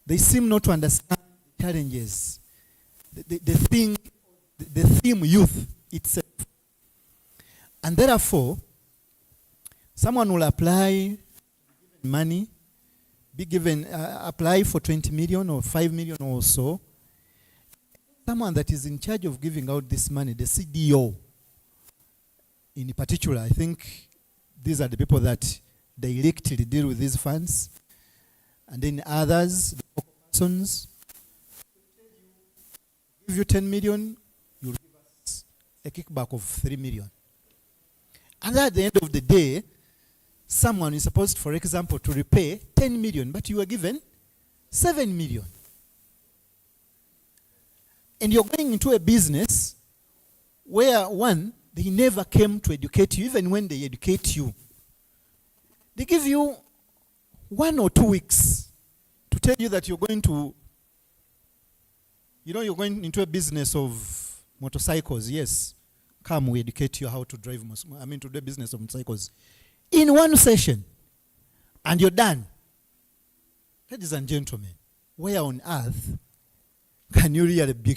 They seem not to understand the challenges, the theme youth itself. And therefore, someone will apply money, be given, apply for 20 million or 5 million or so. Someone that is in charge of giving out this money, the CDO in particular, I think these are the people that directly deal with these funds. And then others, the persons, give you 10 million, you'll give us a kickback of 3 million. And at the end of the day, someone is supposed, for example, to repay 10 million, but you are given 7 million. And you're going into a business where, one, they never came to educate you. Even when they educate you, they give you 1 or 2 weeks to tell you that you're going to, you're going into a business of motorcycles. Yes, come, we educate you how to drive, to do a business of motorcycles. In 1 session, and you're done. Ladies and gentlemen, where on earth can you really be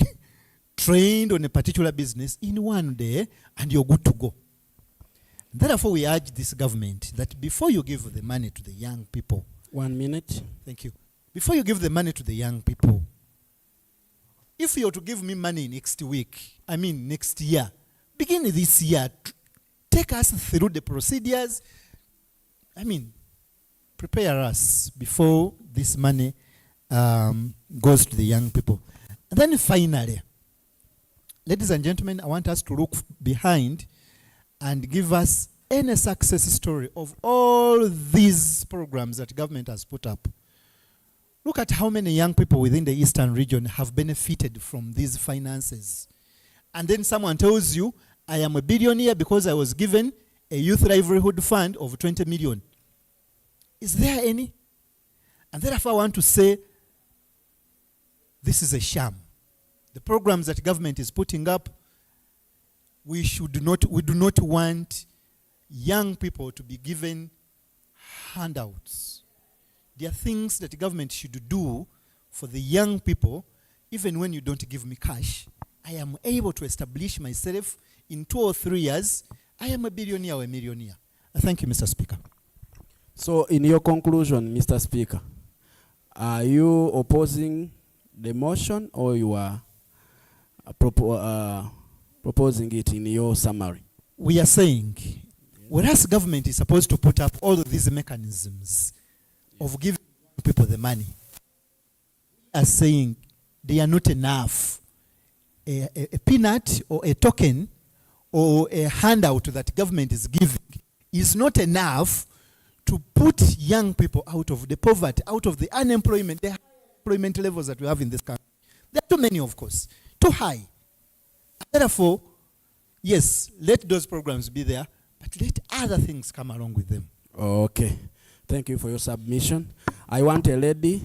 trained on a particular business in 1 day and you're good to go? Therefore, we urge this government that before you give the money to the young people. 1 minute. Thank you. Before you give the money to the young people, if you're to give me money next year, begin this year, take us through the procedures. Prepare us before this money goes to the young people. And then finally, ladies and gentlemen, I want us to look behind and give us any success story of all these programs that government has put up. Look at how many young people within the Eastern region have benefited from these finances. And then someone tells you, I am a billionaire because I was given a youth livelihood fund of 20 million. Is there any? And therefore I want to say, this is a sham. The programs that government is putting up, we do not want young people to be given handouts. There are things that the government should do for the young people. Even when you don't give me cash, I am able to establish myself in 2 or 3 years. I am a billionaire or a millionaire. Thank you, Mr. Speaker. So in your conclusion, Mr. Speaker, are you opposing the motion or you are proposing it in your summary? We are saying, whereas government is supposed to put up all of these mechanisms of giving people the money, we are saying they are not enough. A peanut or a token or a handout that government is giving is not enough to put young people out of the poverty, out of the unemployment, the high employment levels that we have in this country. There are too many, of course, too high. Therefore, yes, let those programs be there, but let other things come along with them. Okay. Thank you for your submission. I want a lady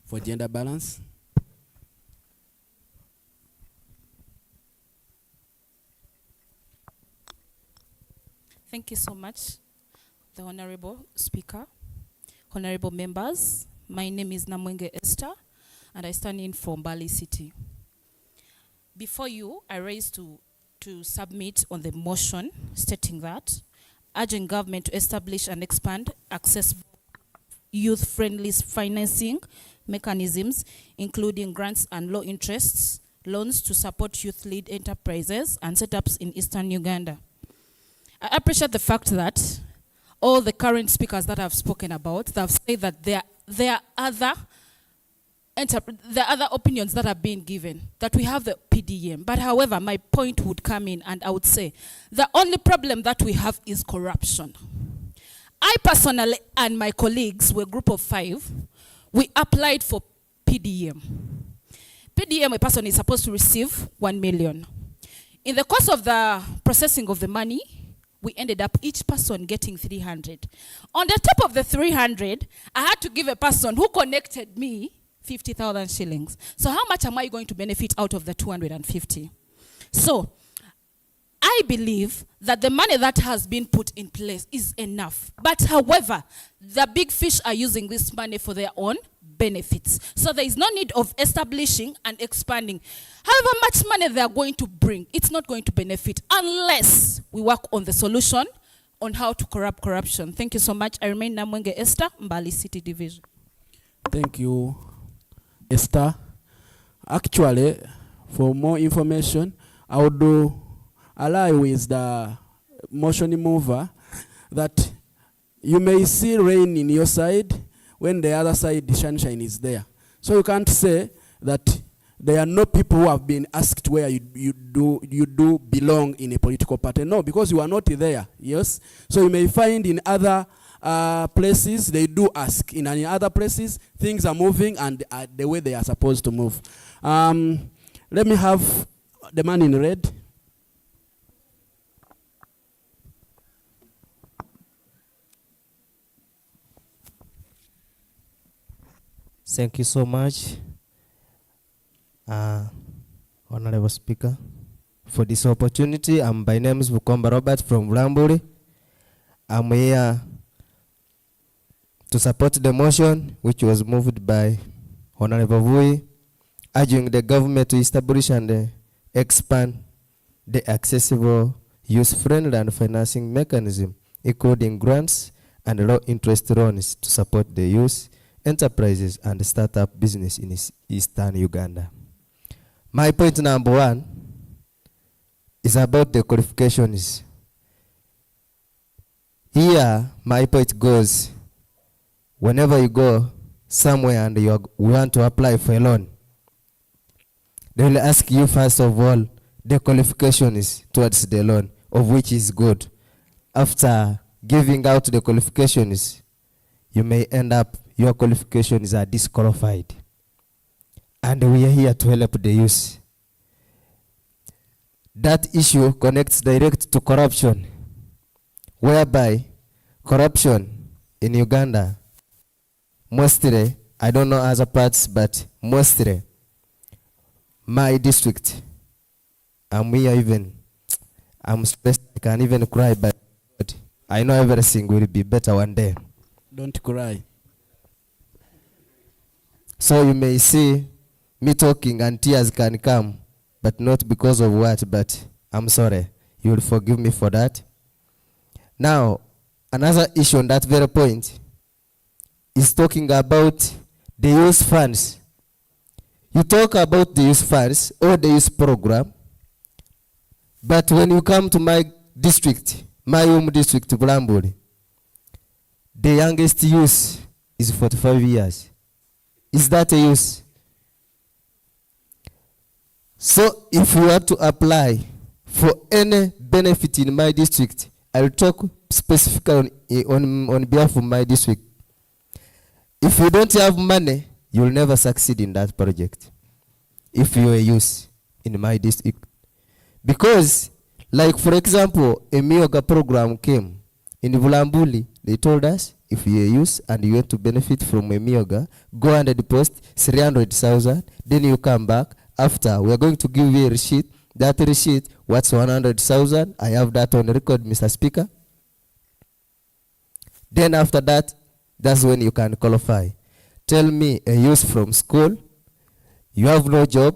for gender balance. Thank you so much, the Honorable Speaker, Honorable members. My name is Namwenge Esther, and I stand in for Mbali City. Before you, I raised to submit on the motion stating that urging government to establish and expand accessible youth-friendly financing mechanisms, including grants and low interests loans to support youth-led enterprises and setups in Eastern Uganda. I appreciate the fact that all the current speakers that I've spoken about, they've said that there are other opinions that are being given, that we have the PDM. But however, my point would come in and I would say, the only problem that we have is corruption. I personally and my colleagues, we're a group of 5, we applied for PDM. PDM, a person is supposed to receive 1 million. In the course of the processing of the money, we ended up each person getting 300. On the top of the 300, I had to give a person who connected me 50,000 shillings. So how much am I going to benefit out of the 250? So I believe that the money that has been put in place is enough. But however, the big fish are using this money for their own benefits. So there is no need of establishing and expanding. However much money they are going to bring, it's not going to benefit unless we work on the solution on how to corrupt corruption. Thank you so much. I remain Namwenge Esther, Mbali City Division. Thank you, Esther. Actually, for more information, I would ally with the motion mover that you may see rain in your side when the other side, the sunshine is there. So you can't say that There are no people who have been asked where you do belong in a political party. No, because you are not there. Yes. So you may find in other places they do ask. In any other places things are moving and the way they are supposed to move. Let me have the man in red. Thank you so much, Honorable Speaker, for this opportunity. My name is Bukomba Robert from Ramburi. I'm here to support the motion which was moved by Honorable Vui, urging the government to establish and expand the accessible, use-friendly and financing mechanism, including grants and low-interest loans to support the youth, enterprises and startup business in Eastern Uganda. My point number one is about the qualifications. Here, my point goes, whenever you go somewhere and you want to apply for a loan, they will ask you first of all the qualifications towards the loan, of which is good. After giving out the qualifications, you may end up your qualifications are disqualified. And we are here to help the youth. That issue connects direct to corruption, whereby corruption in Uganda, mostly, I don't know other parts, but mostly, my district, I'm here even, I'm stressed, I can't even cry, but I know everything will be better one day. Don't cry. So you may see me talking and tears can come, but not because of what, but I'm sorry. You will forgive me for that. Now, another issue on that very point is talking about the youth funds. You talk about the youth funds or the youth program, but when you come to my district, my home district, Bulambuli, the youngest youth is 45 years. Is that a use? So if you want to apply for any benefit in my district, I will talk specifically on behalf of my district. If you don't have money, you will never succeed in that project. If you are a youth in my district. Because, like for example, a Mioga program came in Vulambuli, they told us, if you are youth and you want to benefit from a Mioga, go and deposit 300,000, then you come back. After, we are going to give you a receipt. That receipt, what's 100,000? I have that on record, Mr. Speaker. Then after that, that's when you can qualify. Tell me, a youth from school, you have no job,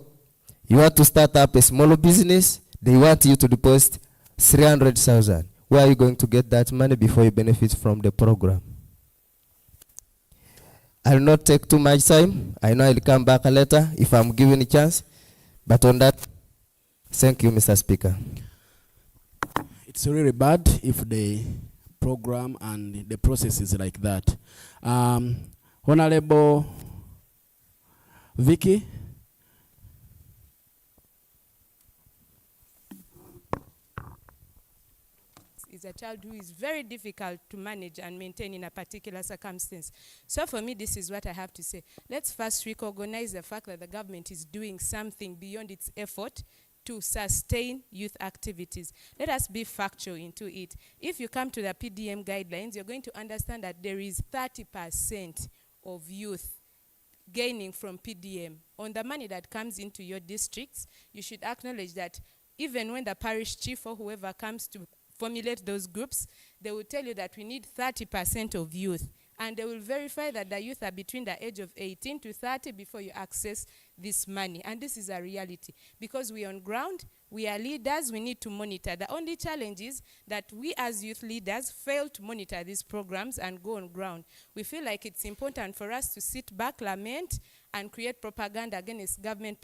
you want to start up a small business, they want you to deposit 300,000. Where are you going to get that money before you benefit from the program? I will not take too much time. I know I'll come back later if I'm given a chance. But on that, thank you, Mr. Speaker. It's really bad if the program and the process is like that. Honorable Vicky. Is a child who is very difficult to manage and maintain in a particular circumstance. So for me, this is what I have to say. Let's first recognize the fact that the government is doing something beyond its effort to sustain youth activities. Let us be factual into it. If you come to the PDM guidelines, you're going to understand that there is 30% of youth gaining from PDM. On the money that comes into your districts, you should acknowledge that even when the parish chief or whoever comes to formulate those groups, they will tell you that we need 30% of youth. And they will verify that the youth are between the age of 18 to 30 before you access this money. And this is a reality. Because we are on ground, we are leaders, we need to monitor. The only challenge is that we as youth leaders fail to monitor these programs and go on ground. We feel like it's important for us to sit back, lament, and create propaganda against government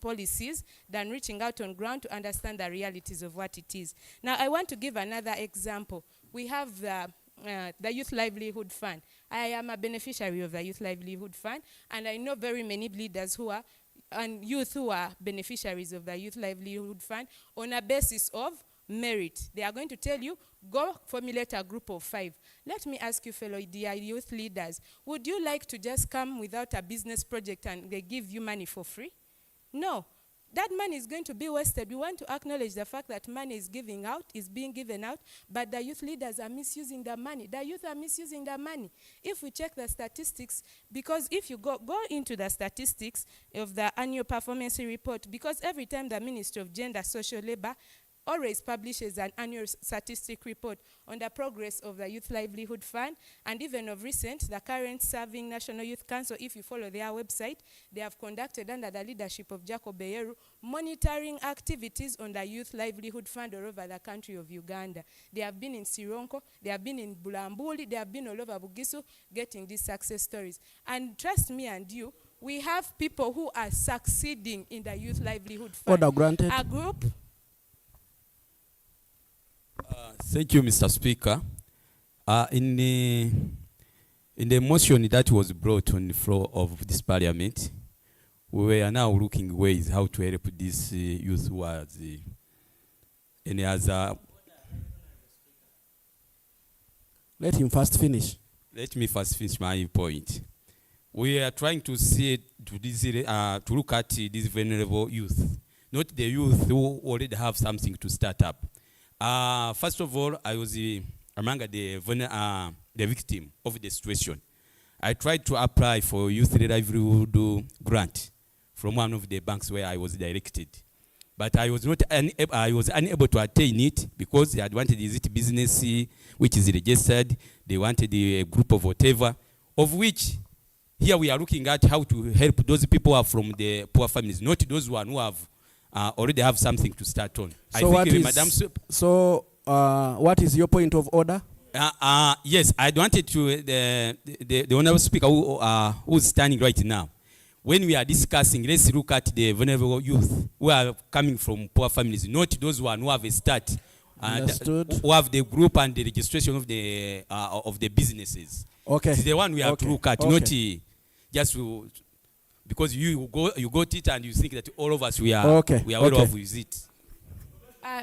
policies than reaching out on ground to understand the realities of what it is. Now, I want to give another example. We have the Youth Livelihood Fund. I am a beneficiary of the Youth Livelihood Fund, and I know very many leaders who are and youth who are beneficiaries of the Youth Livelihood Fund on a basis of merit. They are going to tell you, go formulate a group of 5. Let me ask you, fellow dear youth leaders, would you like to just come without a business project and they give you money for free? No. That money is going to be wasted. We want to acknowledge the fact that money is being given out, but the youth leaders are misusing the money. The youth are misusing the money. If we check the statistics, because if you go into the statistics of the annual performance report, because every time the Ministry of Gender, Social Labor always publishes an annual statistic report on the progress of the Youth Livelihood Fund, and even of recent, the current serving National Youth Council, if you follow their website, they have conducted under the leadership of Jacob Beyeru, monitoring activities on the Youth Livelihood Fund all over the country of Uganda. They have been in Sironko, they have been in Bulambuli, they have been all over Bugisu, getting these success stories. And trust me and you, we have people who are succeeding in the Youth Livelihood Fund. Order granted. A group. Thank you, Mr. Speaker. In the motion that was brought on the floor of this parliament, we are now looking ways how to help these youth who are any other. Let him first finish. Let me first finish my point. We are trying to see to look at these vulnerable youth, not the youth who already have something to start up. First of all, I was among the victim of the situation. I tried to apply for youth livelihood grant from one of the banks where I was directed, but I was unable to attain it because they had wanted it business which is registered. They wanted a group of whatever, of which here we are looking at how to help those people who are from the poor families, not those who have already have something to start on. So what is your point of order? Yes, I wanted to the honorable speaker who's standing right now. When we are discussing, let's look at the vulnerable youth who are coming from poor families, not those who have a start, who have the group and the registration of the businesses. Okay. It's the one we have to look at, not just to. Because you got it and you think that all of us we are well off with it.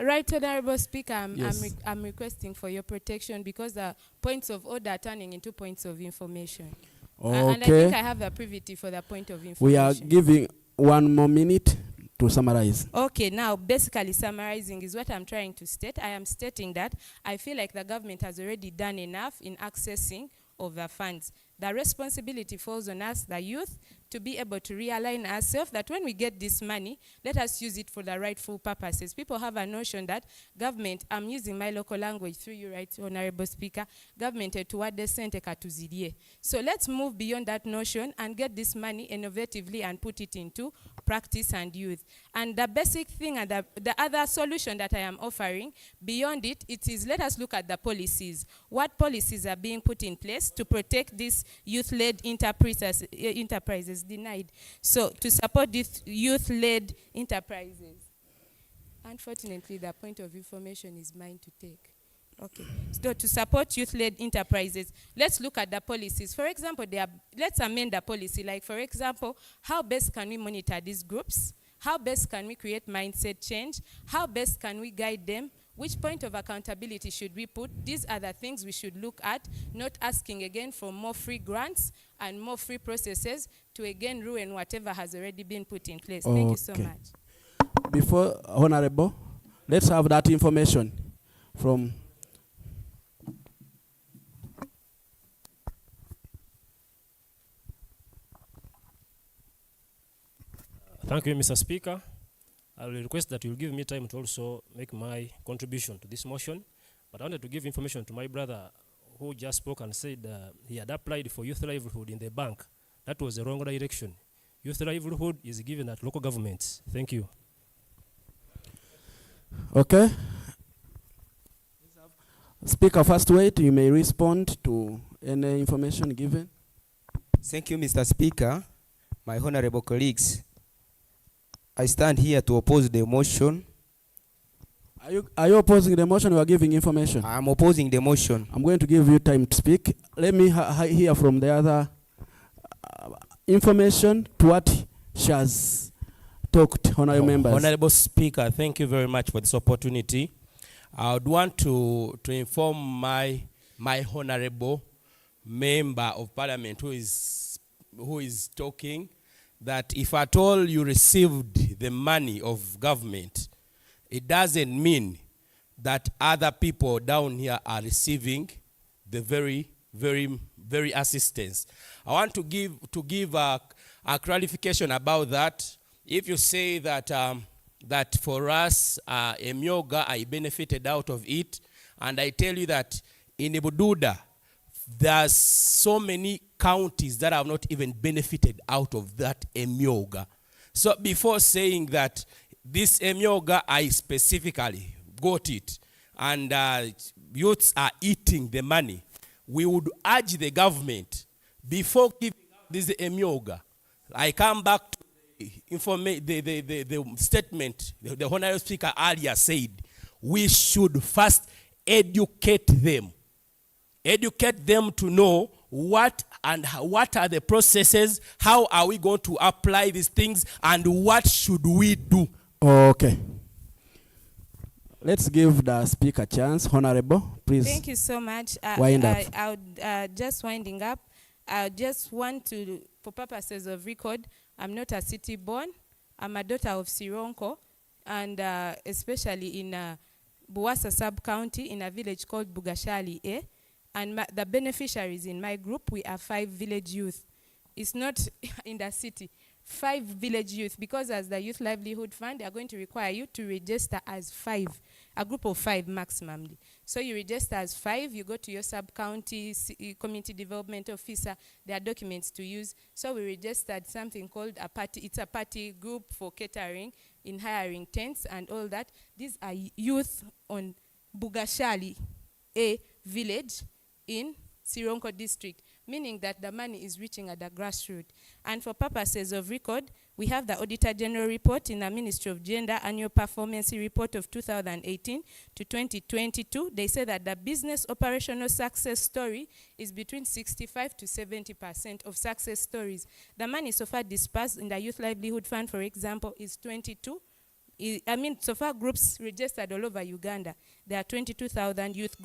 Right, Honorable Speaker, Yes. I'm requesting for your protection because the points of order are turning into points of information. And I think I have the privity for the point of information. We are giving 1 more minute to summarize. Okay, now basically summarizing is what I'm trying to state. I am stating that I feel like the government has already done enough in accessing of the funds. The responsibility falls on us, the youth, to be able to realign ourselves that when we get this money, let us use it for the rightful purposes. People have a notion that government, I'm using my local language through you, right, Honorable Speaker, government toward the center katuzilie. So let's move beyond that notion and get this money innovatively and put it into practice and youth. And the basic thing and the other solution that I am offering, beyond it, it is let us look at the policies. What policies are being put in place to protect these youth-led enterprises denied? So to support these youth-led enterprises, unfortunately, the point of information is mine to take. Okay, so to support youth-led enterprises, let's look at the policies. For example, let's amend the policy. Like, for example, how best can we monitor these groups? How best can we create mindset change? How best can we guide them? Which point of accountability should we put? These are the things we should look at, not asking again for more free grants and more free processes to again ruin whatever has already been put in place. Thank you so much. Before, Honorable, let's have that information from... Thank you, Mr. Speaker. I will request that you'll give me time to also make my contribution to this motion. But I wanted to give information to my brother who just spoke and said he had applied for youth livelihood in the bank. That was the wrong direction. Youth livelihood is given at local governments. Thank you. Okay. Speaker, first wait, you may respond to any information given. Thank you, Mr. Speaker. My honorable colleagues, I stand here to oppose the motion. Are you opposing the motion or are giving information? I'm opposing the motion. I'm going to give you time to speak. Let me hear from the other information to what she has talked, honorable members. Honorable Speaker, thank you very much for this opportunity. I would want to inform my honorable member of parliament who is talking that if at all you received the money of government, it doesn't mean that other people down here are receiving the very assistance. I want to give a clarification about that. If you say that that for us, Emyoga, I benefited out of it, and I tell you that in Bududa, there's so many counties that have not even benefited out of that Emyoga. So before saying that this Emyoga, I specifically got it, and youths are eating the money, we would urge the government, before giving out this Emyoga, I come back to the statement the Honorable Speaker earlier said, we should first educate them to know what are the processes, how are we going to apply these things, and what should we do. Okay. Let's give the speaker a chance. Honorable, please. Thank you so much. Wind up. I would just winding up. I just want to, for purposes of record, I'm not a city born. I'm a daughter of Sironko, and especially in Buwasa sub-county in a village called Bugashali A. And the beneficiaries in my group, we are 5 village youth. It's not in the city. 5 village youth, because as the Youth Livelihood Fund, they are going to require you to register as 5, a group of 5 maximally. So you register as 5, you go to your sub-county community development officer, there are documents to use. So we registered something called a party, it's a party group for catering, in hiring tents and all that. These are youth on Bugashali, a village in Sironko district, meaning that the money is reaching at the grassroots. And for purposes of record, we have the Auditor General report in the Ministry of Gender Annual Performance Report of 2018 to 2022. They say that the business operational success story is between 65 to 70% of success stories. The money so far dispersed in the Youth Livelihood Fund, for example, is 22. So far groups registered all over Uganda. There are 22,000 youth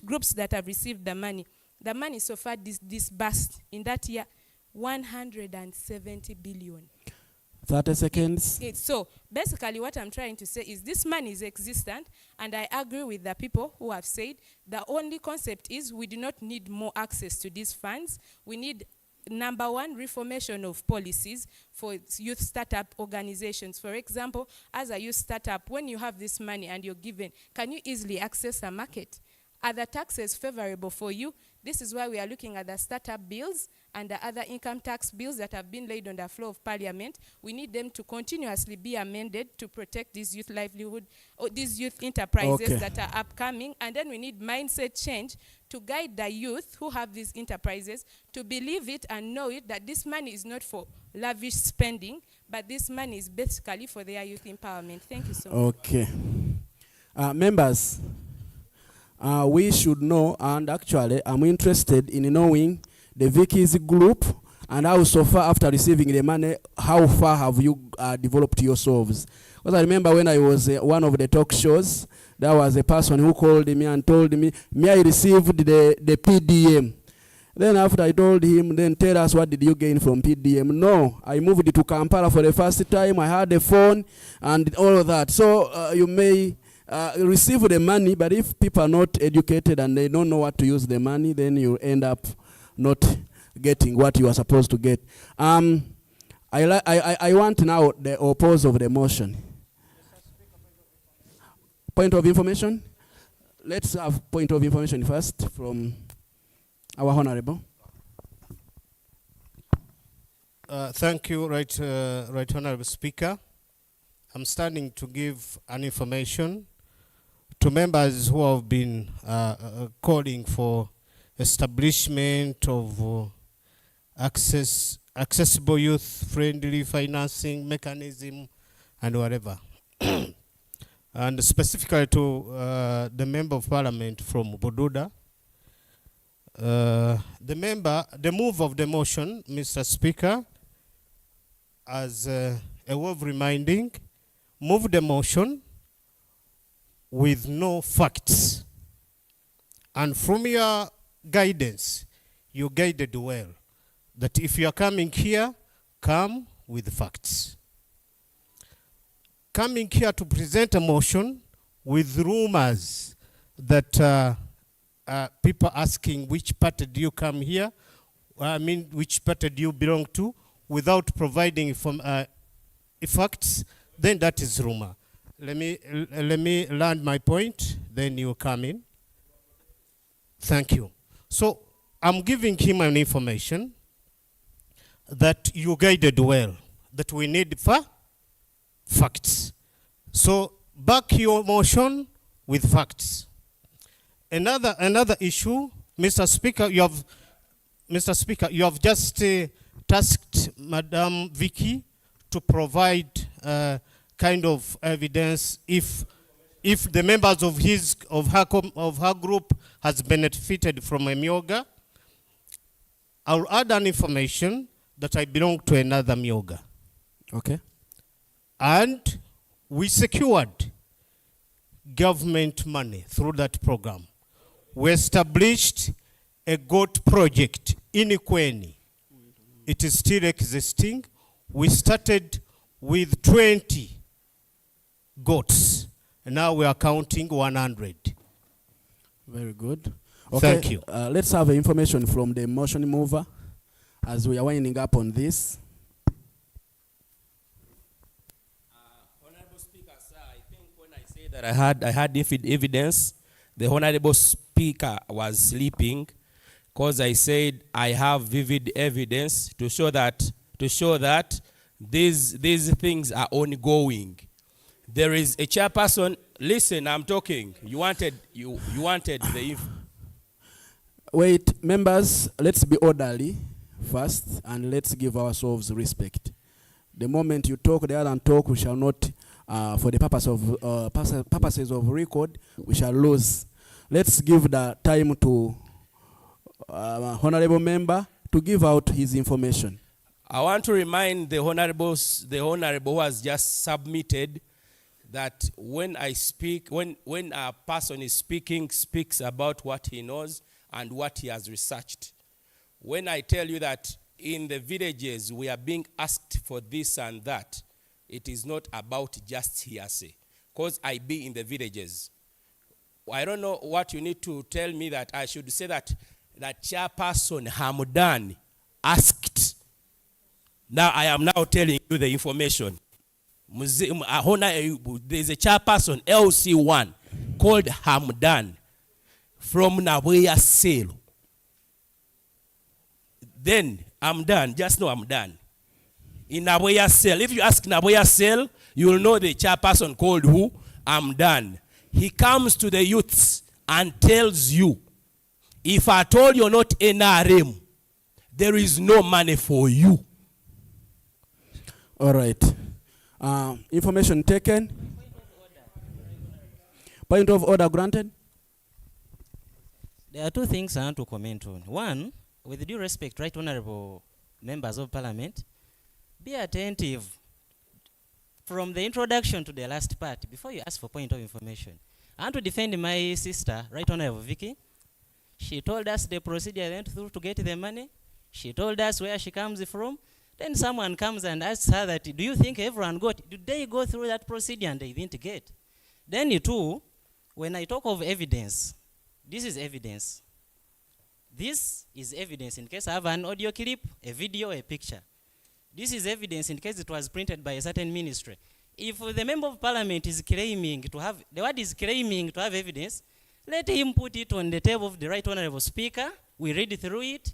groups that have received the money. The money so far disbursed in that year, 170 billion. 30 seconds. So basically what I'm trying to say is this money is existent, and I agree with the people who have said the only concept is we do not need more access to these funds. We need, number one, reformation of policies for youth startup organizations. For example, as a youth startup, when you have this money and you're given, can you easily access a market? Are the taxes favorable for you? This is why we are looking at the startup bills and the other income tax bills that have been laid on the floor of parliament. We need them to continuously be amended to protect these youth livelihood, or these youth enterprises that are upcoming. And then we need mindset change to guide the youth who have these enterprises to believe it and know it, that this money is not for lavish spending, but this money is basically for their youth empowerment. Thank you so much. Okay. Members, we should know, and actually I'm interested in knowing the Vicky's group and how so far after receiving the money, how far have you developed yourselves? Because I remember when I was one of the talk shows, there was a person who called me and told me I received the PDM. Then after I told him, then tell us what did you gain from PDM? No, I moved to Kampala for the first time, I had a phone and all of that. So you may receive the money, but if people are not educated and they don't know what to use the money, then you end up not getting what you are supposed to get. I want now the oppose of the motion. Point of information? Let's have point of information first from our honorable. Thank you, right honorable speaker. I'm standing to give an information to members who have been calling for establishment of accessible youth-friendly financing mechanism and whatever. And specifically to the member of parliament from Bududa, the move of the motion, Mr. Speaker, as a way of reminding, move the motion with no facts. And from your guidance, you guided well that if you are coming here, come with facts. Coming here to present a motion with rumors that people asking which party do you come here, which party do you belong to, without providing facts, then that is rumor. Let me land my point, then you come in. Thank you. So I'm giving him an information that you guided well, that we need facts. So back your motion with facts. Another issue, Mr. Speaker, you have just tasked Madam Vicky to provide kind of evidence if the members of her group has benefited from a myoga. I'll add an information that I belong to another myoga. Okay. And we secured government money through that program. We established a goat project in Ikweni. It is still existing. We started with 20 goats. And now we are counting 100. Very good. Okay. Thank you. Let's have information from the motion mover as we are winding up on this. Honorable Speaker, sir, I think when I say that I had evidence, the Honorable Speaker was sleeping, because I said I have vivid evidence to show that these things are ongoing. There is a chairperson. Listen, I'm talking. You wanted the. Wait, members, let's be orderly first, and let's give ourselves respect. The moment you talk, the other talk, we shall not, for the purposes of record, we shall lose. Let's give the time to honorable member to give out his information. I want to remind the honorable who has just submitted that when I speak, when a person is speaks about what he knows and what he has researched. When I tell you that in the villages we are being asked for this and that, it is not about just hearsay. Because I be in the villages. I don't know what you need to tell me that I should say that chairperson Hamdan asked. Now I am now telling you the information. There's a chairperson, LC1, called Hamdan from Naweya Sale. Then I'm done. Just know I'm done. In Naweya Sale. If you ask Naweya Sale, you will know the chairperson called who? I'm done. He comes to the youths and tells you, if at all you're not NRM, there is no money for you. All right. Information taken. Point of order granted. There are two things I want to comment on. One, with due respect, right honorable members of parliament, be attentive from the introduction to the last part before you ask for point of information. I want to defend my sister, right honorable Vicky. She told us the procedure went through to get the money. She told us where she comes from. Then someone comes and asks her that, do you think everyone got? Did they go through that procedure and they didn't get? Then too, when I talk of evidence, this is evidence. This is evidence in case I have an audio clip, a video, a picture. This is evidence in case it was printed by a certain ministry. If the member of parliament is claiming to have, the word is claiming to have evidence, let him put it on the table of the right honorable speaker. We read through it,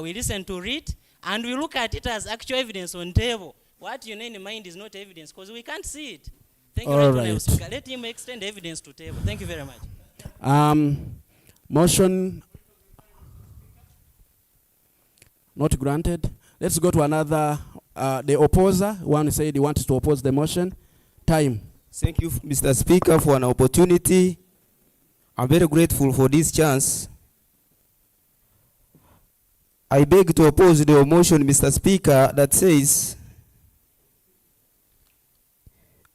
we listen to it, and we look at it as actual evidence on table. What you know in mind is not evidence because we can't see it. Thank you, right honorable speaker. Let him extend evidence to table. Thank you very much. Motion not granted. Let's go to another. The opposer, one said he wanted to oppose the motion. Time. Thank you, Mr. Speaker, for an opportunity. I'm very grateful for this chance. I beg to oppose the motion, Mr. Speaker, that says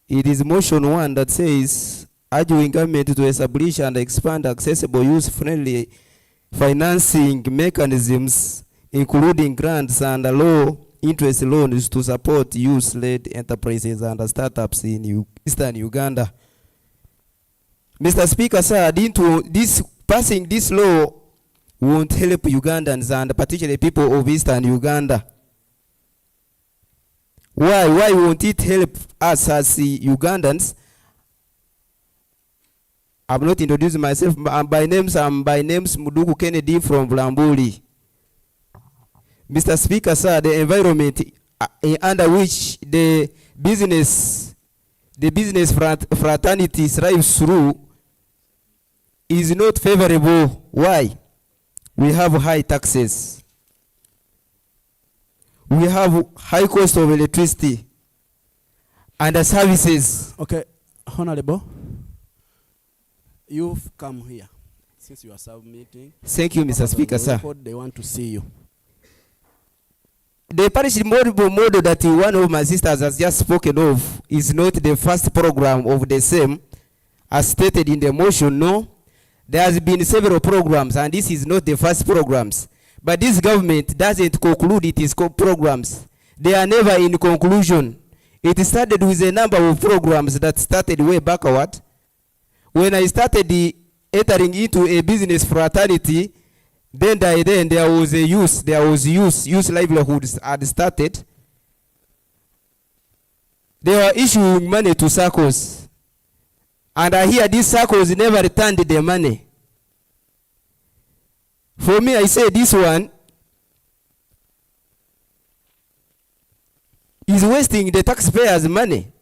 It is motion 1 that says, urging government to establish and expand accessible, user-friendly financing mechanisms, including grants and low interest loans to support youth-led enterprises and startups in Eastern Uganda. Mr. Speaker, sir, passing this law won't help Ugandans and particularly people of Eastern Uganda. Why? Why won't it help us as Ugandans? I'm not introducing myself. I'm by names Mudugu Kennedy from Blambuli. Mr. Speaker, sir, the environment under which the business fraternity thrives through is not favorable. Why? We have high taxes. We have high cost of electricity and the services. Okay, Honorable, you've come here since you are submitting. Thank you, Mr. Speaker, sir. They want to see you. The parish model that one of my sisters has just spoken of is not the first program of the same as stated in the motion. No, there has been several programs and this is not the first programs. But this government doesn't conclude its programs. They are never in conclusion. It started with a number of programs that started way backward. When I started entering into a business fraternity, then there was youth livelihoods had started. They were issuing money to circles. And I hear these circles never returned the money. For me, I say this one is wasting the taxpayers' money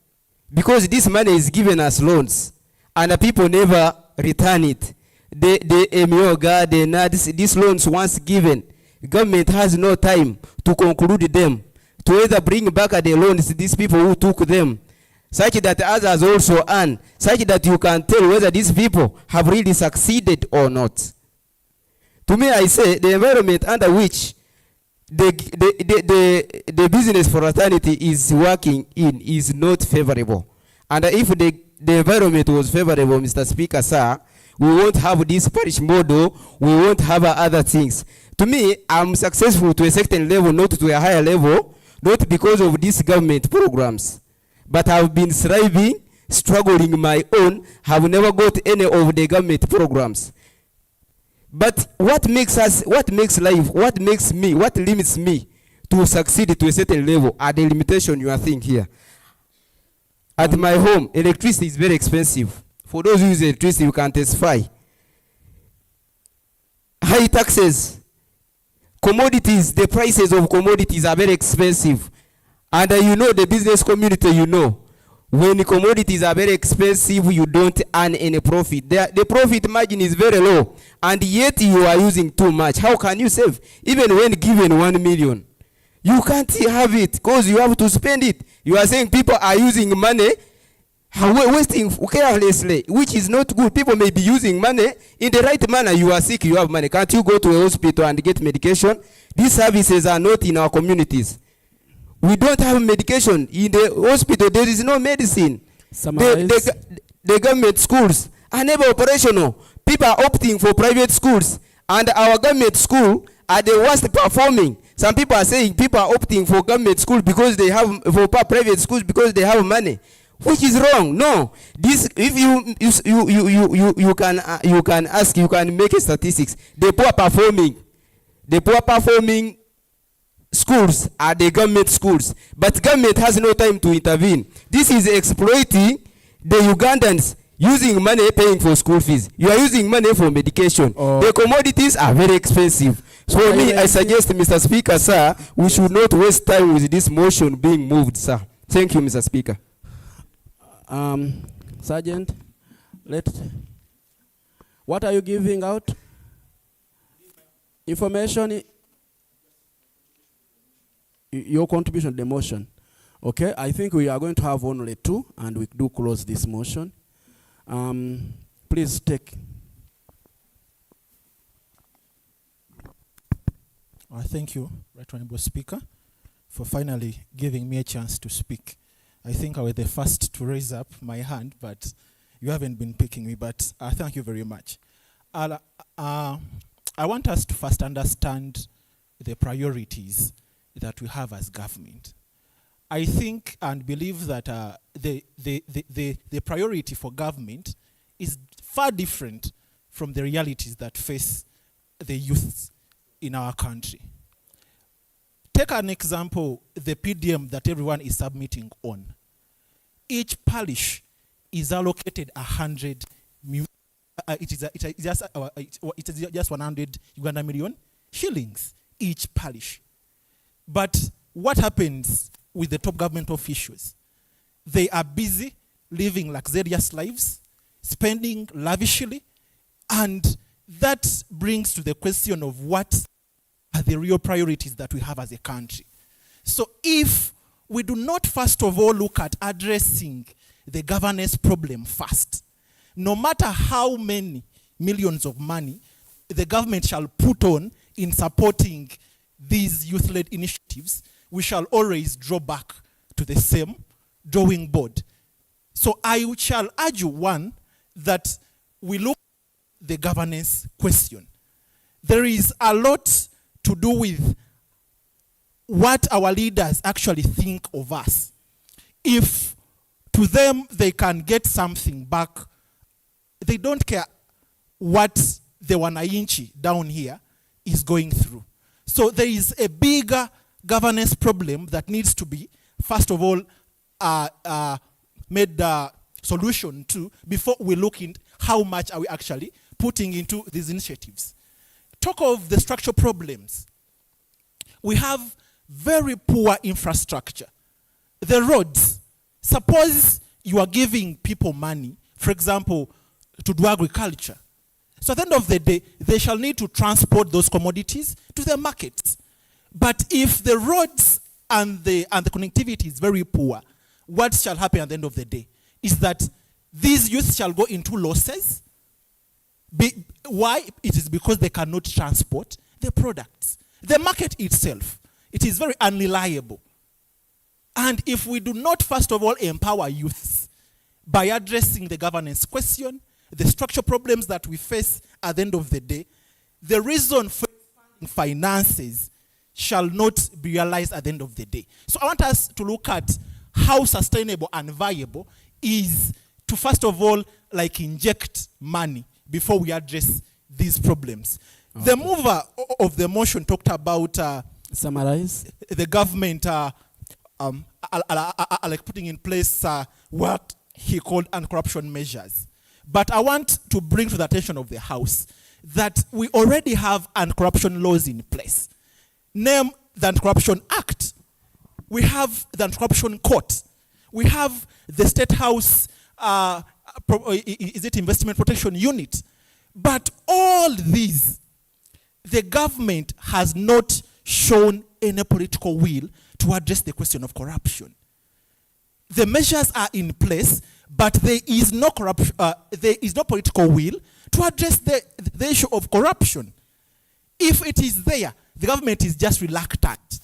because this money is given as loans and the people never return it. The Emioga, the NADS, these loans once given, government has no time to conclude them, to either bring back the loans these people who took them, such that others also earn, such that you can tell whether these people have really succeeded or not. To me, I say the environment under which the business fraternity is working in is not favorable. And if the environment was favorable, Mr. Speaker, sir, we won't have this parish model, we won't have other things. To me, I'm successful to a certain level, not to a higher level, not because of these government programs. But I've been striving, struggling my own, have never got any of the government programs. But what makes life, what limits me to succeed to a certain level are the limitation you are seeing here. At my home, electricity is very expensive. For those who use electricity, you can testify. High taxes, commodities, the prices of commodities are very expensive. And you know the business community, you know. When the commodities are very expensive, you don't earn any profit. The profit margin is very low, and yet you are using too much. How can you save? Even when given 1 million, you can't have it because you have to spend it. You are saying people are using money, wasting carelessly, which is not good. People may be using money in the right manner. You are sick, you have money. Can't you go to a hospital and get medication? These services are not in our communities. We don't have medication. In the hospital, there is no medicine. The government schools are never operational. People are opting for private schools. And our government school are the worst performing. Some people are saying people are opting for government school because they have, for private schools because they have money. Which is wrong. No. This, if you can ask, you can make a statistics. The poor performing schools are the government schools, but government has no time to intervene. This is exploiting the Ugandans, using money paying for school fees. You are using money for medication. The commodities are very expensive. So for me, I suggest, Mr. Speaker, sir, we should not waste time with this motion being moved, sir. Thank you, Mr. Speaker. Sergeant, what are you giving out? Information. Your contribution to the motion. Okay, I think we are going to have only 2 and we do close this motion. Please take. Thank you, Right Honorable Speaker, for finally giving me a chance to speak. I think I was the first to raise up my hand, but you haven't been picking me, but thank you very much. I want us to first understand the priorities that we have as government. I think and believe that the priority for government is far different from the realities that face the youth in our country. Take an example, the PDM that everyone is submitting on. Each parish is allocated 100 it is just 100 Uganda million shillings each parish. But what happens with the top government officials? They are busy living luxurious lives, spending lavishly, and that brings to the question of what are the real priorities that we have as a country. So if we do not first of all look at addressing the governance problem first, no matter how many millions of money the government shall put on in supporting these youth-led initiatives, we shall always draw back to the same drawing board. So I shall urge you, one, that we look at the governance question. There is a lot to do with what our leaders actually think of us. If to them they can get something back, they don't care what the wananchi down here is going through. So there is a bigger governance problem that needs to be, first of all, made a solution to before we look into how much are we actually putting into these initiatives. Talk of the structural problems. We have very poor infrastructure. The roads, suppose you are giving people money, for example, to do agriculture. So at the end of the day, they shall need to transport those commodities to their markets. But if the roads and the connectivity is very poor, what shall happen at the end of the day is that these youths shall go into losses. Why? It is because they cannot transport the products. The market itself, it is very unreliable. And if we do not, first of all, empower youths by addressing the governance question, the structural problems that we face at the end of the day, the reason for finances shall not be realized at the end of the day. So I want us to look at how sustainable and viable is to, first of all, like inject money before we address these problems. Okay. The mover of the motion talked about summarize the government like putting in place what he called anti-corruption measures. But I want to bring to the attention of the House that we already have anti-corruption laws in place. Name the Anti-Corruption Act. We have the Anti-Corruption Court. We have the State House, Investment Protection Unit. But all these, the government has not shown any political will to address the question of corruption. The measures are in place, but there is no corruption. There is no political will to address the issue of corruption. If it is there, the government is just reluctant,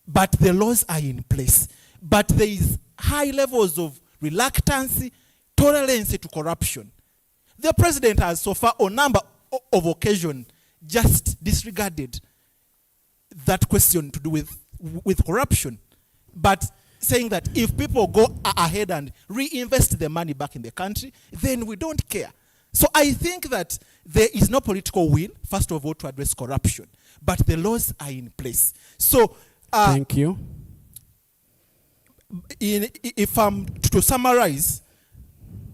but the laws are in place. But there is high levels of reluctancy, tolerance to corruption. The president has so far, on number of occasions, just disregarded that question to do with corruption, but saying that if people go ahead and reinvest the money back in the country, then we don't care. So I think that there is no political will, first of all, to address corruption, but the laws are in place. So thank you. If I'm to summarize,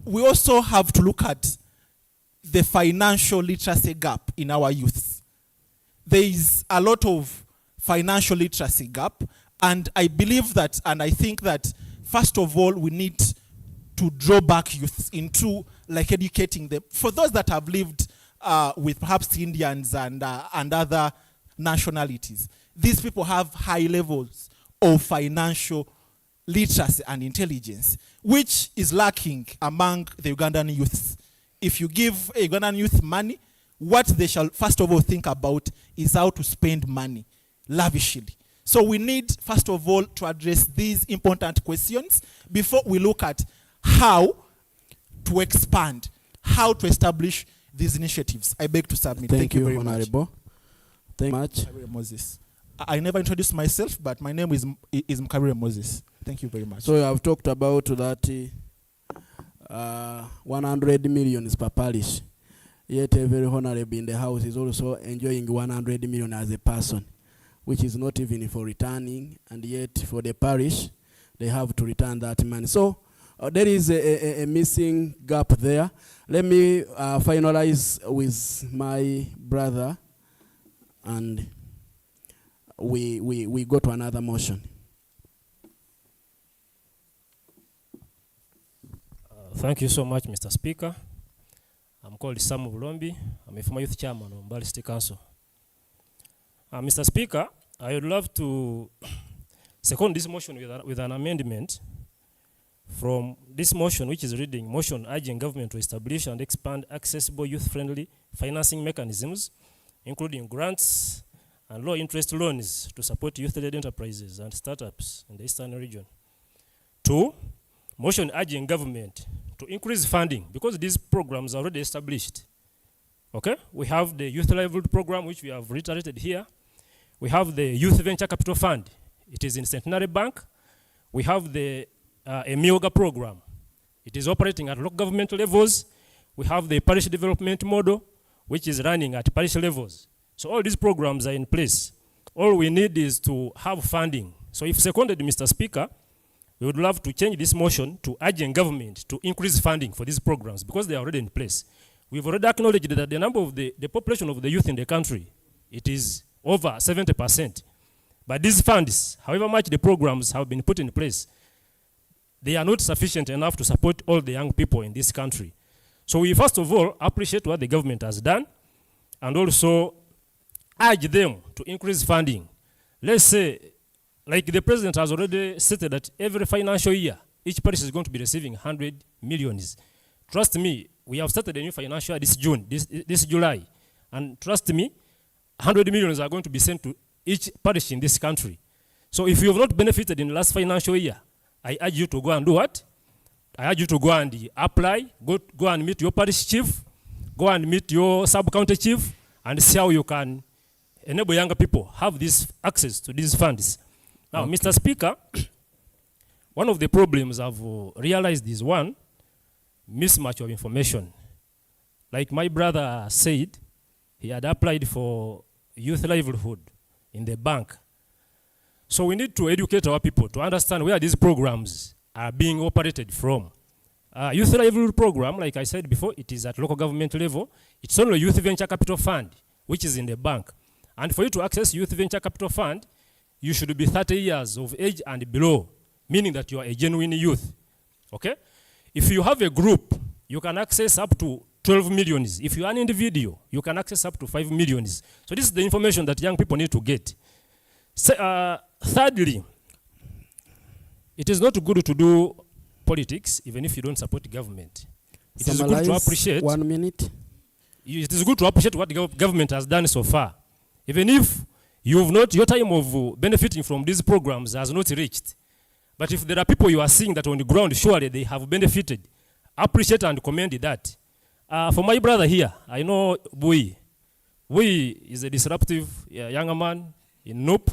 we also have to look at the financial literacy gap in our youth. There is a lot of financial literacy gap, and I believe that, and I think that, first of all, we need to draw back youth into like educating them. For those that have lived with perhaps Indians and other nationalities, these people have high levels of financial literacy and intelligence, which is lacking among the Ugandan youths. If you give a Ugandan youth money, what they shall first of all think about is how to spend money lavishly. So we need, first of all, to address these important questions before we look at how to expand, how to establish these initiatives. I beg to submit. Thank you very Honorable. Thank you much. Mkabiria Moses. I never introduced myself, but my name is Mkabiria Moses. Thank you very much. So you have talked about that 100 million per parish. Yet a very honorable in the house is also enjoying 100 million as a person, which is not even for returning, and yet for the parish, they have to return that money. So there is a missing gap there. Let me finalize with my brother, and we go to another motion. Thank you so much, Mr. Speaker. I'm called Sam Bulombi. I'm a former youth chairman of Mbale City Council. Mr. Speaker, I would love to second this motion with an amendment from this motion, which is reading, motion urging government to establish and expand accessible youth-friendly financing mechanisms, including grants and low-interest loans to support youth-led enterprises and startups in the Eastern region. 2, motion urging government to increase funding, because these programs are already established. Okay, we have the Youth Livelihood Program, which we have reiterated here. We have the Youth Venture Capital Fund. It is in Centenary Bank. We have the EMIOGA program. It is operating at local government levels. We have the parish development model, which is running at parish levels. So all these programs are in place. All we need is to have funding. So if seconded, Mr. Speaker, we would love to change this motion to urging government to increase funding for these programs because they are already in place. We've already acknowledged that the number of the population of the youth in the country, it is over 70%. But these funds, however much the programs have been put in place, they are not sufficient enough to support all the young people in this country. So we first of all appreciate what the government has done and also urge them to increase funding. Let's say, like the president has already stated that every financial year, each parish is going to be receiving 100 millions. Trust me, we have started a new financial year this July. And trust me, 100 millions are going to be sent to each parish in this country. So if you have not benefited in the last financial year, I urge you to go and do what? I urge you to go and apply, go and meet your parish chief, go and meet your sub-county chief, and see how you can enable younger people have this access to these funds. Now, okay. Mr. Speaker, one of the problems I've realized is one, mismatch of information. Like my brother said, he had applied for youth livelihood in the bank. So we need to educate our people to understand where these programs are being operated from. Youth livelihood program, like I said before, it is at local government level. It's only Youth Venture Capital Fund, which is in the bank. And for you to access Youth Venture Capital Fund, you should be 30 years of age and below, meaning that you are a genuine youth. Okay? If you have a group, you can access up to 12 millions. If you are an individual, you can access up to 5 millions. So this is the information that young people need to get. So, thirdly, it is not good to do politics even if you don't support the government. It is good to appreciate 1 minute. It is good to appreciate what the government has done so far. Even if you've not, your time of benefiting from these programs has not reached. But if there are people you are seeing that on the ground, surely they have benefited, appreciate and commend that. For my brother here, I know Bui. Bui is a disruptive younger man in Nope.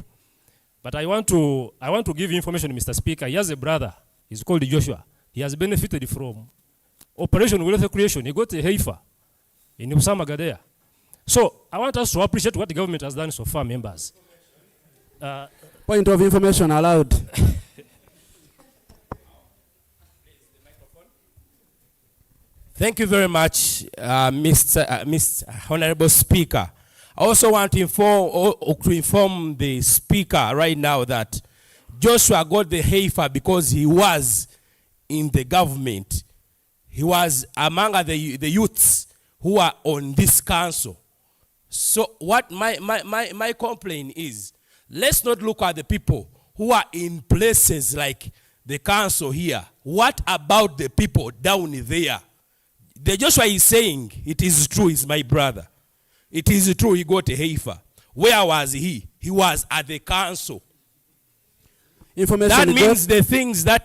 But I want to give you information, Mr. Speaker. He has a brother. He's called Joshua. He has benefited from Operation Wealth Creation. He got a heifer in Usama Gadea. So I want us to appreciate what the government has done so far, members. Point of information allowed. Thank you very much, Mr. Honorable Speaker. I also want to inform the Speaker right now that Joshua got the heifer because he was in the government. He was among the youths who are on this council. So what my complaint is, let's not look at the people who are in places like the council here. What about the people down there? The Joshua is saying, it is true, he's my brother. It is true, he got a heifer. Where was he? He was at the council. Information That got- means the things that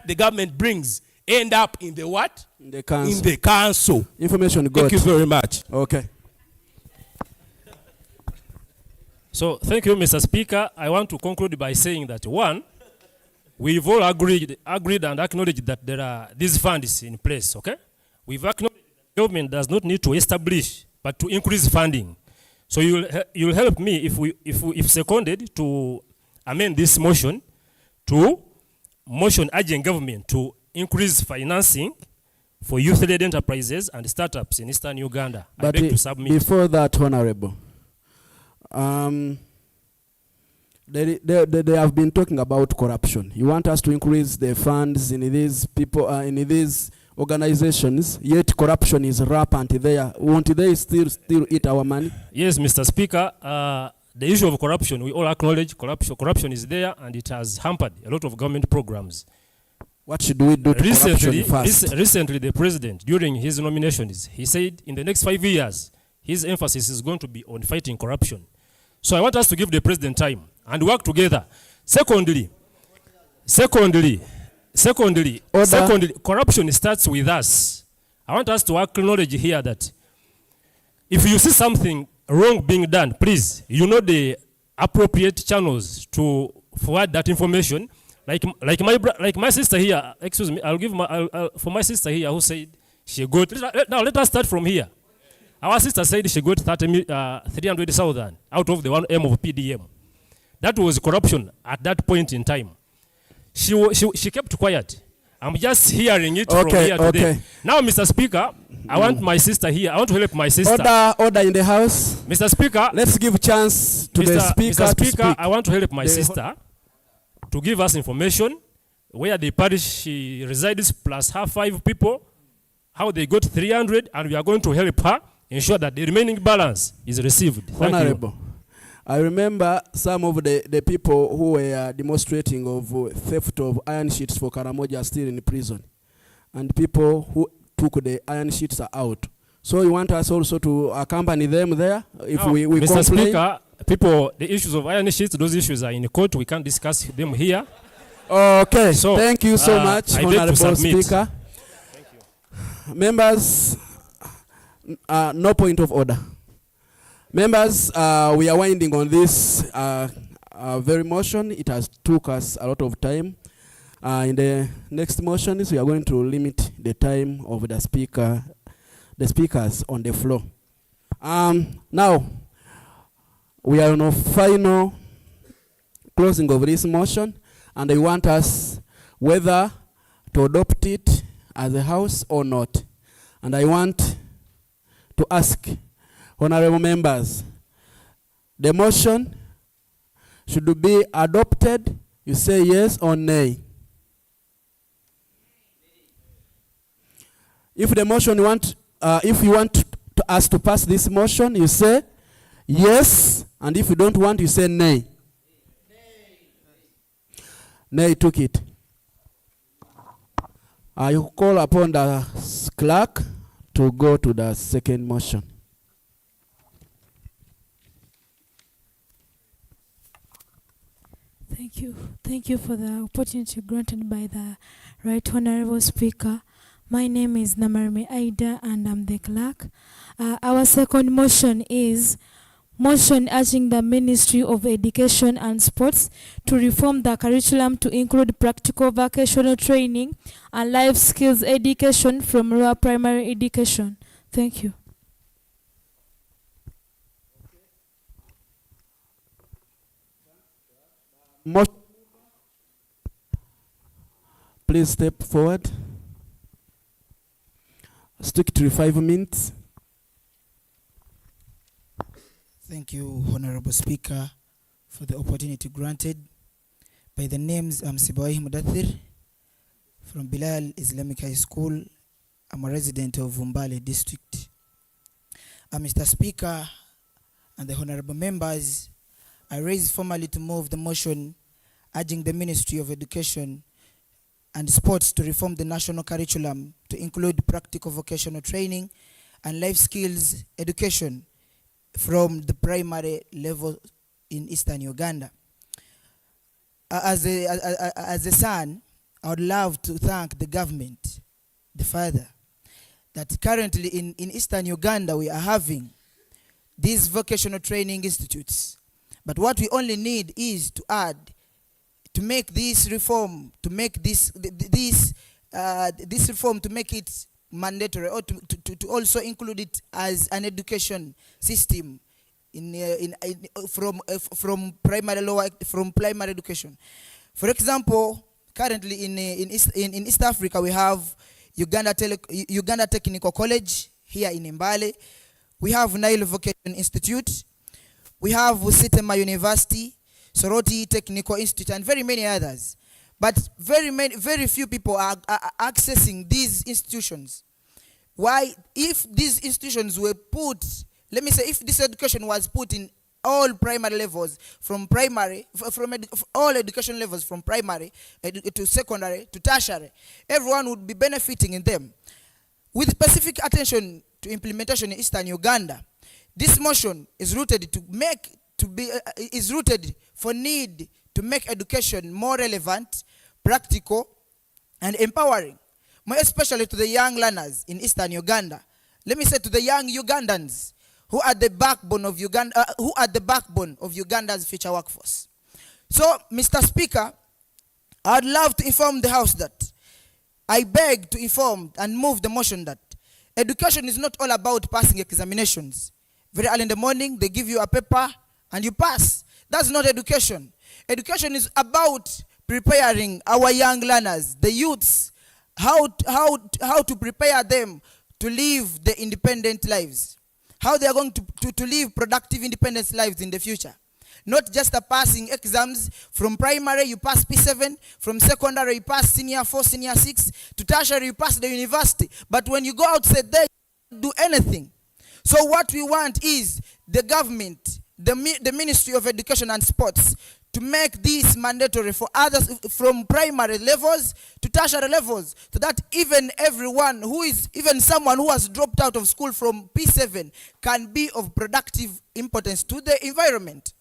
the government brings end up in the what? In the council. In the council. Information got. Thank you very much. Okay. So thank you, Mr. Speaker. I want to conclude by saying that one, we've all agreed and acknowledged that there are these funds in place, okay? We've acknowledged that government does not need to establish, but to increase funding. So you'll help me if seconded to amend this motion to motion urging government to increase financing for youth-led enterprises and startups in Eastern Uganda. I But beg to submit. before that, Honorable, they have been talking about corruption. You want us to increase the funds in these people, in these organizations, yet corruption is rampant there. Won't they still eat our money? Yes, Mr. Speaker. The issue of corruption, we all acknowledge corruption is there and it has hampered a lot of government programs. What should we do to corruption first? Recently, the president, during his nominations, he said in the next 5 years, his emphasis is going to be on fighting corruption. So I want us to give the president time and work together. Secondly, corruption starts with us. I want us to acknowledge here that if you see something wrong being done, please, you know the appropriate channels to forward that information. Like my sister here, excuse me, for my sister here who said she got, now let us start from here. Our sister said she got 300,000 out of the 1M of PDM. That was corruption at that point in time. She kept quiet. I'm just hearing it from here to there. Now, Mr. Speaker, I want my sister here. I want to help my sister. Order in the house. Mr. Speaker, let's give chance to the speaker Mr. Speaker, to speak. I want to help my sister to give us information where the parish she resides plus her 5 people, how they got 300, and we are going to help her ensure that the remaining balance is received. Thank Honorable, you. I remember some of the people who were demonstrating of theft of iron sheets for Karamoja are still in prison. And people who took the iron sheets are out. So you want us also to accompany them there? If Now, we Mr. complain? Speaker, the issues of iron sheets, those issues are in court. We can't discuss them here. Okay, So, thank you so much, I beg to Honorable submit. Speaker. Members, no point of order. Members, we are winding on this very motion. It has took us a lot of time. In the next motions, we are going to limit the time of the speakers on the floor. Now, we are on a final closing of this motion, and I want us whether to adopt it as a house or not. And I want to ask honorable members, the motion should be adopted. You say yes or nay. If the motion if you want to us to pass this motion, you say yes, and if you don't want, you say nay. Nay took it. I call upon the clerk to go to the second motion. Thank you. Thank you for the opportunity granted by the Right Honorable Speaker. My name is Namarme Aida and I'm the clerk. Our second motion is motion urging the Ministry of Education and Sports to reform the curriculum to include practical vocational training and life skills education from lower primary education. Thank you. Please step forward. Stick to 5 minutes. Thank you, Honorable Speaker, for the opportunity granted. By the names, I'm Sibawahi Mudathir from Bilal Islamic High School. I'm a resident of Vumbale District. Mr. Speaker and the honorable members, I raise formally to move the motion urging the Ministry of Education and Sports to reform the national curriculum to include practical vocational training and life skills education from the primary level in Eastern Uganda. as a son, I would love to thank the government, the father, that currently in Eastern Uganda we are having these vocational training institutes. But what we only need is to add, to make this reform, to make this reform, to make it mandatory, or to also include it as an education system from primary education. For example, currently in East Africa we have Uganda Technical College here in Mbale. We have Nile Vocation Institute. We have Sitema University, Soroti Technical Institute, and very many others. But very few people are accessing these institutions. Why? If these institutions were put, let me say, if this education was put in all primary levels, from all education levels, from primary to secondary to tertiary, everyone would be benefiting in them. With specific attention to implementation in Eastern Uganda, this motion is rooted for need to make education more relevant, practical, and empowering, more especially to the young learners in Eastern Uganda. Let me say to the young Ugandans who are the backbone of Uganda's future workforce. So, Mr. Speaker, I'd love to inform the House that I beg to inform and move the motion that education is not all about passing examinations. Very early in the morning, they give you a paper and you pass. That's not education. Education is about preparing our young learners, the youths, how to prepare them to live the independent lives, how they are going to live productive independent lives in the future. Not just a passing exams. From primary you pass P7, from secondary you pass senior 4, senior 6, to tertiary you pass the university. But when you go outside there, you don't do anything. So what we want is the government, the Ministry of Education and Sports, to make this mandatory for others from primary levels to tertiary levels, so that even someone who has dropped out of school from P7 can be of productive importance to the environment.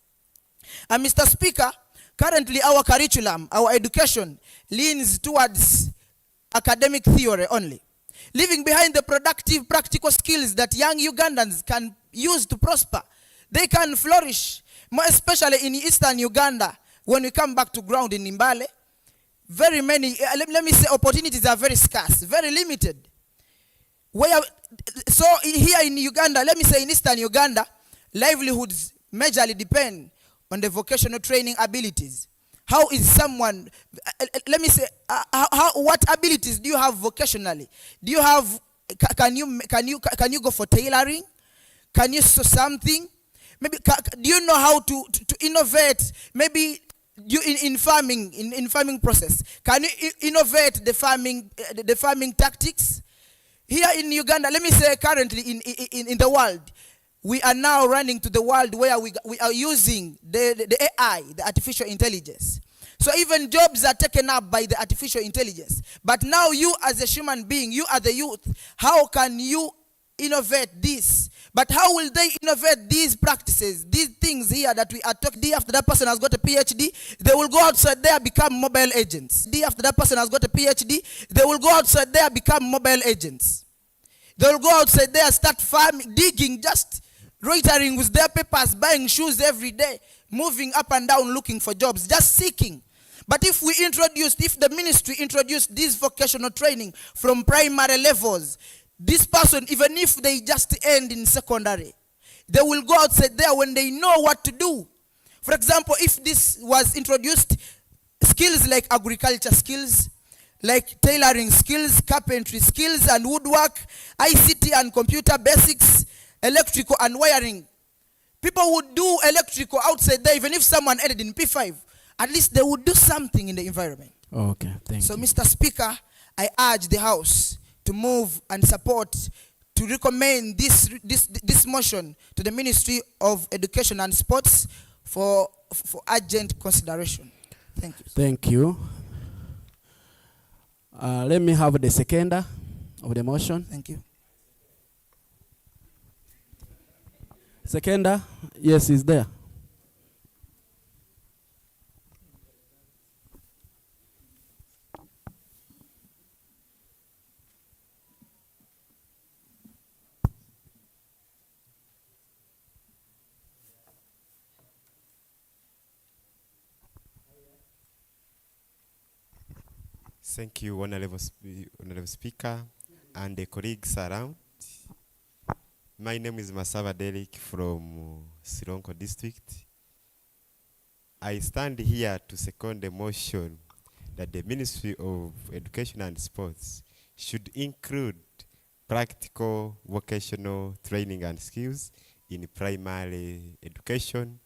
And Mr. Speaker, currently our curriculum, our education, leans towards academic theory only, leaving behind the productive practical skills that young Ugandans can use to prosper. They can flourish, more especially in Eastern Uganda. When we come back to ground in Mbale, very many, let me say, opportunities are very scarce, very limited. So here in Uganda, let me say in Eastern Uganda, livelihoods majorly depend on the vocational training abilities. How is someone, let me say, what abilities do you have vocationally? Do you have, can you go for tailoring? Can you sew something? Maybe, do you know how to innovate? Maybe you in farming process. Can you innovate the farming tactics? Here in Uganda, let me say, currently in the world, we are now running to the world where we are using the AI, the artificial intelligence. So even jobs are taken up by the artificial intelligence. But now you as a human being, you are the youth, how can you innovate this? But how will they innovate these practices, these things here that we are talking? After that person has got a PhD, they will go outside there, become mobile agents. After that person has got a PhD, they will go outside there, become mobile agents. They will go outside there, start farming, digging, just loitering with their papers, buying shoes every day, moving up and down looking for jobs, just seeking. But if the ministry introduced this vocational training from primary levels, this person, even if they just end in secondary, they will go outside there when they know what to do. For example, if this was introduced, skills like agriculture skills, like tailoring skills, carpentry skills and woodwork, ICT and computer basics, electrical and wiring. People would do electrical outside there, even if someone ended in P5. At least they would do something in the environment. Okay, thank you. So, Mr. Speaker, I urge the House to move and support, to recommend this motion to the Ministry of Education and Sports for urgent consideration. Thank you. Thank you. Let me have the seconder of the motion. Thank you. Seconder, yes, is there. Thank you, Honorable Speaker and the colleagues around. My name is Masava Derek from Sironko District. I stand here to second the motion that the Ministry of Education and Sports should include practical vocational training and skills in primary education.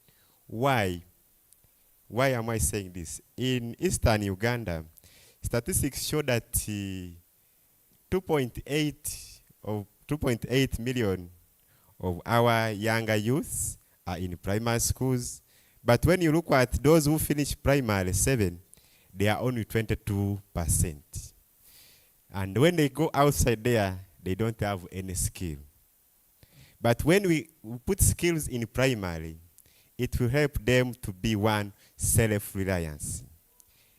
Why? Why am I saying this? In Eastern Uganda, statistics show that 2.8 million of our younger youths are in primary schools. But when you look at those who finish primary 7, they are only 22%. And when they go outside there, they don't have any skill. But when we put skills in primary, it will help them to be one self-reliance.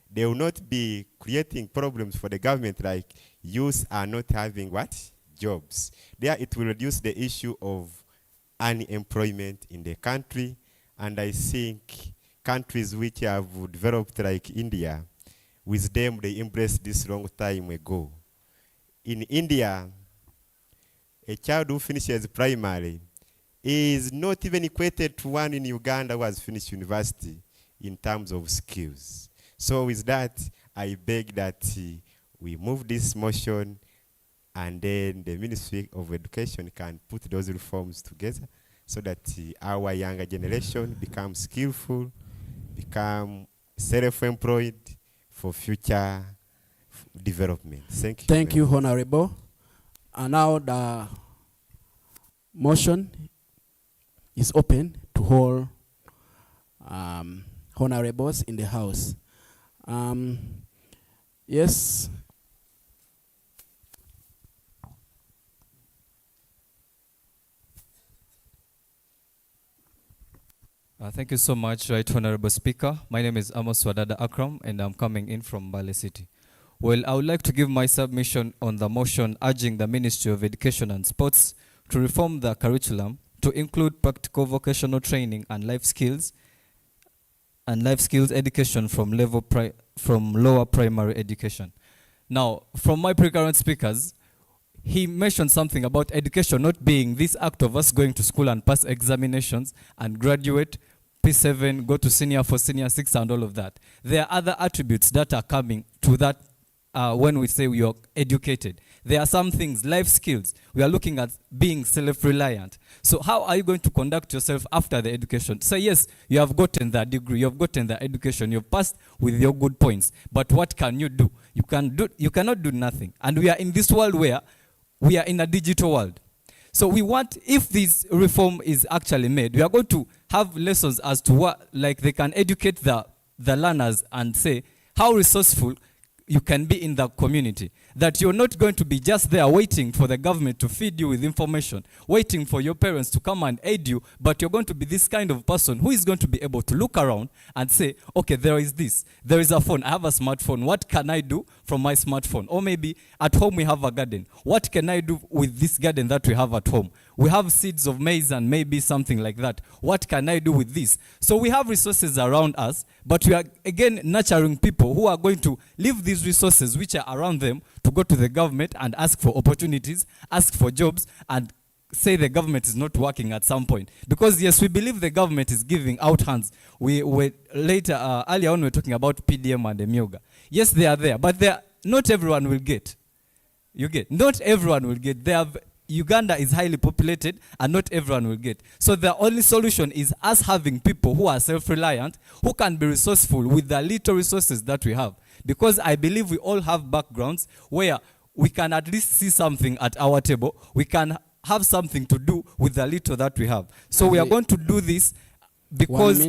They will not be creating problems for the government like youth are not having what? Jobs. There it will reduce the issue of unemployment in the country. And I think countries which have developed like India, with them they embraced this long time ago. In India, a child who finishes primary is not even equated to one in Uganda who has finished university in terms of skills. So with that, I beg that we move this motion and then the Ministry of Education can put those reforms together so that our younger generation become skillful, become self-employed for future development. Thank you. Thank you, Honorable. And now the motion is open to all honorables in the House. Yes. Thank you so much, Right Honorable Speaker. My name is Amos Wadada Akram, and I'm coming in from Mbale City. Well, I would like to give my submission on the motion urging the Ministry of Education and Sports to reform the curriculum to include practical vocational training and life skills education from lower primary education. Now, from my pre-current speakers, he mentioned something about education not being this act of us going to school and pass examinations and graduate, P7, go to senior 4, senior 6, and all of that. There are other attributes that are coming to that when we say we are educated. There are some things, life skills. We are looking at being self-reliant. So how are you going to conduct yourself after the education? Say, yes, you have gotten that degree, you have gotten the education, you've passed with your good points. But what can you do? You cannot do nothing. And we are in this world where we are in a digital world. So we want, if this reform is actually made, we are going to have lessons as to what, like they can educate the learners and say how resourceful you can be in the community. That you're not going to be just there waiting for the government to feed you with information, waiting for your parents to come and aid you, but you're going to be this kind of person who is going to be able to look around and say, okay, there is this, there is a phone, I have a smartphone, what can I do from my smartphone? Or maybe at home we have a garden, what can I do with this garden that we have at home? We have seeds of maize and maybe something like that. What can I do with this? So we have resources around us, but we are again nurturing people who are going to leave these resources which are around them to go to the government and ask for opportunities, ask for jobs, and say the government is not working at some point. Because yes, we believe the government is giving out hands. We were later, earlier on we were talking about PDM and Emyoga. Yes, they are there, but not everyone will get. You get? Not everyone will get. Uganda is highly populated and not everyone will get. So the only solution is us having people who are self-reliant, who can be resourceful with the little resources that we have. Because I believe we all have backgrounds where we can at least see something at our table. We can have something to do with the little that we have. So we are going to do this because,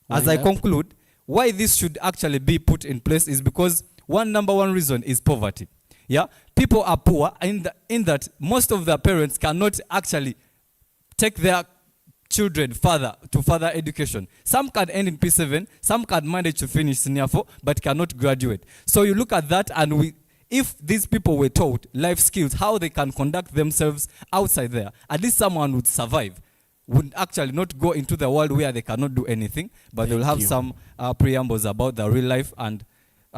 as I conclude, why this should actually be put in place is because number one reason is poverty. Yeah, people are poor in that most of their parents cannot actually take their children further education. Some can end in P7, some can manage to finish senior 4, but cannot graduate. So you look at that, and if these people were taught life skills, how they can conduct themselves outside there, at least someone would survive, would actually not go into the world where they cannot do anything, but they will have some preambles about the real life and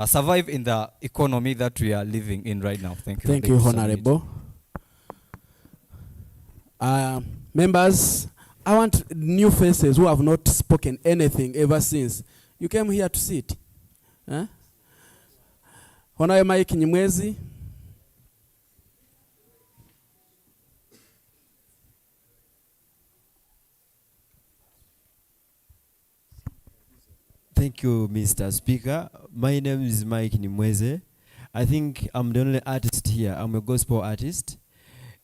survive in the economy that we are living in right now. Thank you. Thank you, Honorable. Members, I want new faces who have not spoken anything ever since. You came here to sit. Huh? Honorable Mike Nyimwezi. Thank you, Mr. Speaker. My name is Mike Nimweze. I think I'm the only artist here. I'm a gospel artist,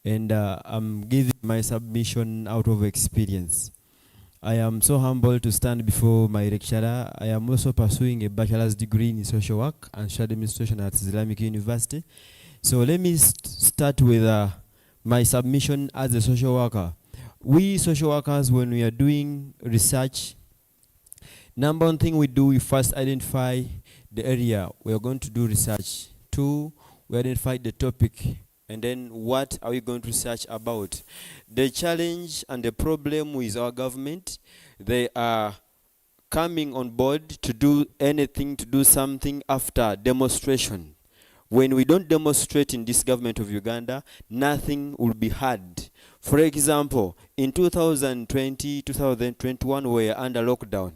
and I'm giving my submission out of experience. I am so humbled to stand before my lecturer. I am also pursuing a bachelor's degree in social work and social administration at Islamic University. So let me start with my submission as a social worker. We social workers, when we are doing research, number one thing we do, we first identify the area we are going to do research. 2, we identify the topic, and then what are we going to research about. The challenge and the problem with our government, they are coming on board to do anything, to do something after demonstration. When we don't demonstrate in this government of Uganda, nothing will be heard. For example, in 2020, 2021, we were under lockdown.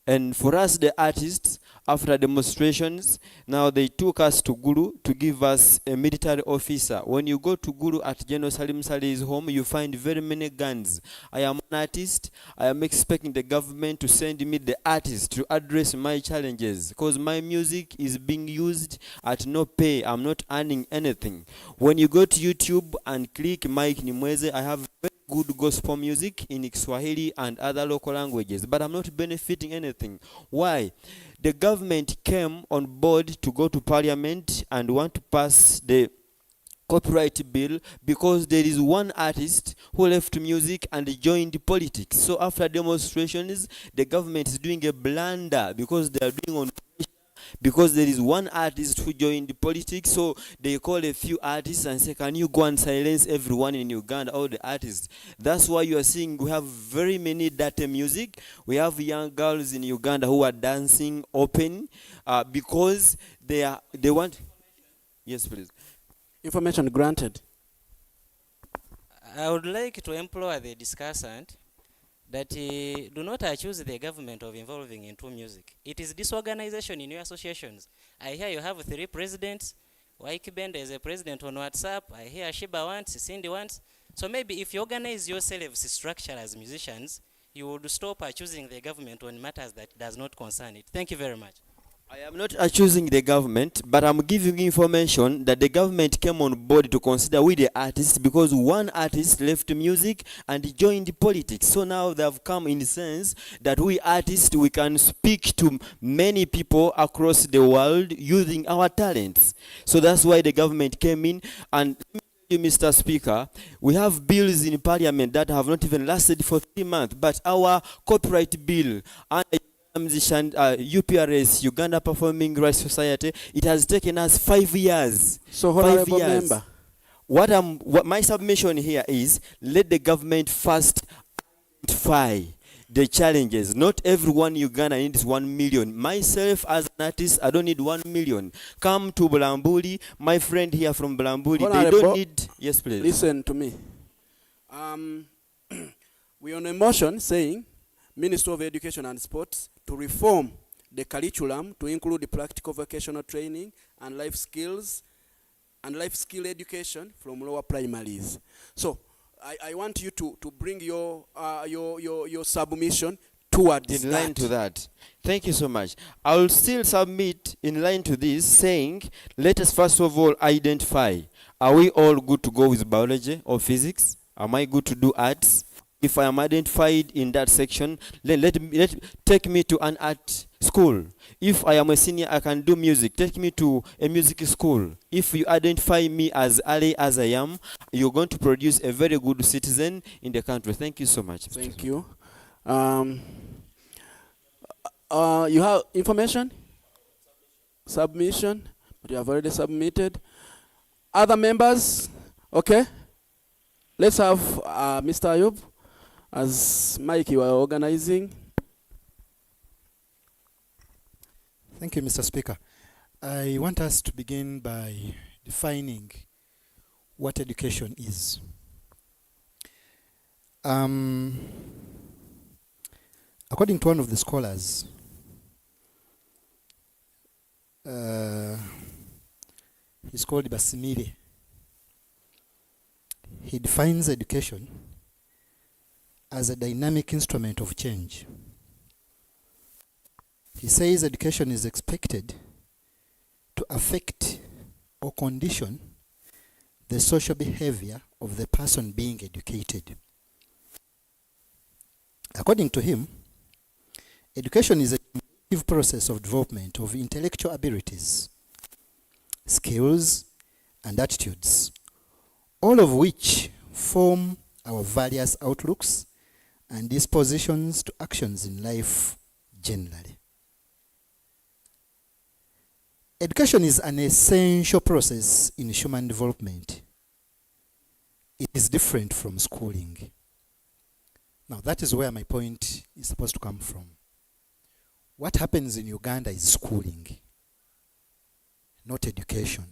And for us, the artists, after demonstrations, now they took us to Gulu to give us a military officer. When you go to Gulu at General Salim Saleh's home, you find very many guns. I am an artist. I am expecting the government to send me the artist to address my challenges, because my music is being used at no pay. I'm not earning anything. When you go to YouTube and click Mike Nimweze, I have very good gospel music in Kiswahili and other local languages, but I'm not benefiting anything. Why? The government came on board to go to parliament and want to pass the copyright bill because there is one artist who left music and joined politics. So after demonstrations, the government is doing a blunder because they are doing on because there is one artist who joined the politics, so they call a few artists and say, can you go and silence everyone in Uganda, all the artists? That's why you are seeing we have very many dirty music. We have young girls in Uganda who are dancing open because they want. Yes, please. Information granted. I would like to implore the discussant that do not accuse the government of involving into music. It is disorganization in your associations. I hear you have 3 presidents. Waiki Benda is a president on WhatsApp. I hear Shiba wants, Cindy wants. So maybe if you organize yourselves structure as musicians, you would stop accusing the government on matters that does not concern it. Thank you very much. I am not accusing the government, but I'm giving information that the government came on board to consider we the artists because one artist left music and joined politics. So now they have come in the sense that we artists, we can speak to many people across the world using our talents. So that's why the government came in. And Mr. Speaker, we have bills in parliament that have not even lasted for 3 months, but our copyright bill and musician, UPRS, Uganda Performing Rights Society, it has taken us 5 years. So, honorable member, what my submission here is, let the government first identify the challenges. Not everyone in Uganda needs 1 million. Myself as an artist, I don't need 1 million. Come to Bulambuli, my friend here from Bulambuli, they don't need. Yes, please. Listen to me. We are on a motion saying Minister of Education and Sports to reform the curriculum to include the practical vocational training and life skills and life skill education from lower primaries. So I want you to bring your submission towards in line to that. Thank you so much. I will still submit in line to this, saying let us first of all identify, are we all good to go with biology or physics? Am I good to do arts? If I am identified in that section, take me to an art school. If I am a senior, I can do music. Take me to a music school. If you identify me as Ali as I am, you're going to produce a very good citizen in the country. Thank you so much. Thank you. You have information? Submission? But you have already submitted. Other members? Okay. Let's have Mr. Ayub. As Mike, you are organizing. Thank you, Mr. Speaker. I want us to begin by defining what education is. According to one of the scholars, he's called Basimire. He defines education as a dynamic instrument of change. He says education is expected to affect or condition the social behavior of the person being educated. According to him, education is a cumulative process of development of intellectual abilities, skills, and attitudes, all of which form our various outlooks and dispositions to actions in life generally. Education is an essential process in human development. It is different from schooling. Now, that is where my point is supposed to come from. What happens in Uganda is schooling, not education.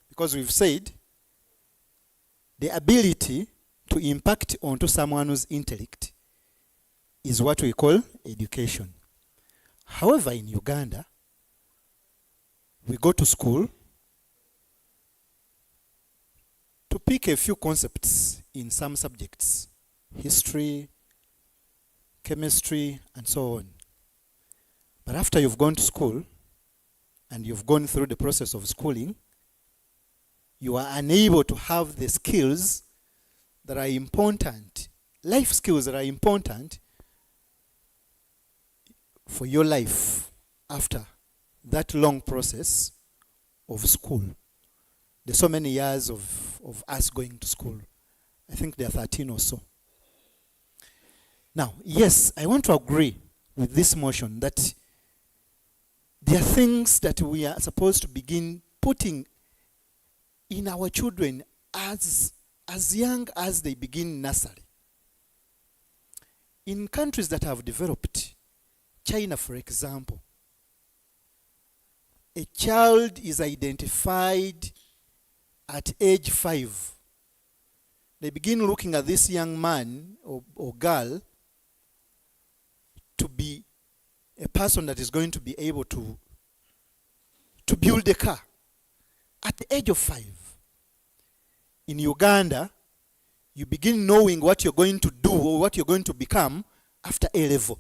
Because we've said the ability to impact onto someone's intellect is what we call education. However, in Uganda, we go to school to pick a few concepts in some subjects, history, chemistry, and so on. But after you've gone to school and you've gone through the process of schooling, you are unable to have the skills that are important, life skills that are important for your life after that long process of school. There's so many years of us going to school. I think there are 13 or so. Now, yes, I want to agree with this motion that there are things that we are supposed to begin putting in our children as young as they begin nursery. In countries that have developed, China, for example, a child is identified at age 5. They begin looking at this young man or girl to be a person that is going to be able to build a car at the age of 5. In Uganda, you begin knowing what you're going to do or what you're going to become after A level.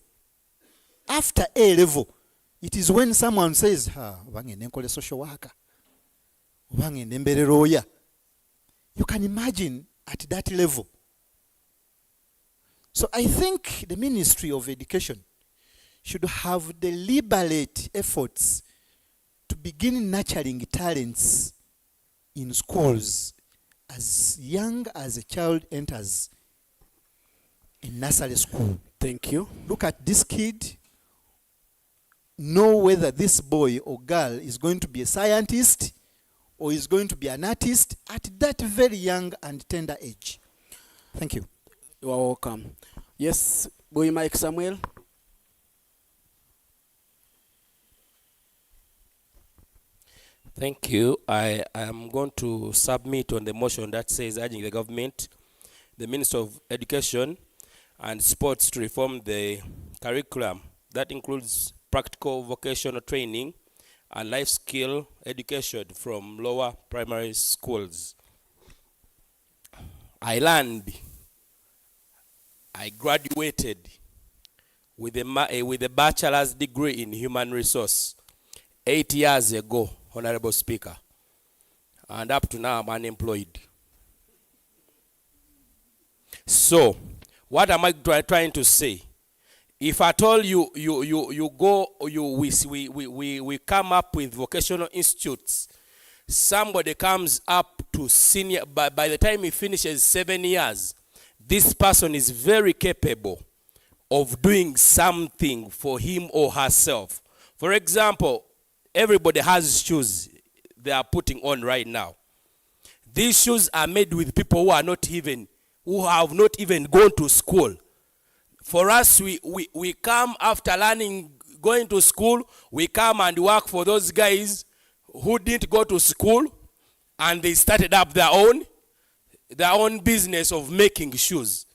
After A level, it is when someone says, "Wangene social worker, wangene mbere lawyer." You can imagine at that level. So I think the Ministry of Education should have deliberate efforts to begin nurturing talents in schools as young as a child enters in nursery school. Thank you. Look at this kid. Know whether this boy or girl is going to be a scientist or is going to be an artist at that very young and tender age. Thank you. You are welcome. Yes, boy Mike Samuel. Thank you. I am going to submit on the motion that says urging the government, the Minister of Education and Sports to reform the curriculum that includes practical vocational training and life skill education from lower primary schools. I graduated with a bachelor's degree in human resource 8 years ago, Honorable Speaker, and up to now I'm unemployed. So, what am I trying to say? If at all we come up with vocational institutes, somebody comes up to senior, by the time he finishes 7 years, this person is very capable of doing something for him or herself. For example, everybody has shoes they are putting on right now. These shoes are made with people who have not even gone to school. For us, we come after learning going to school, we come and work for those guys who didn't go to school and they started up their own business of making shoes.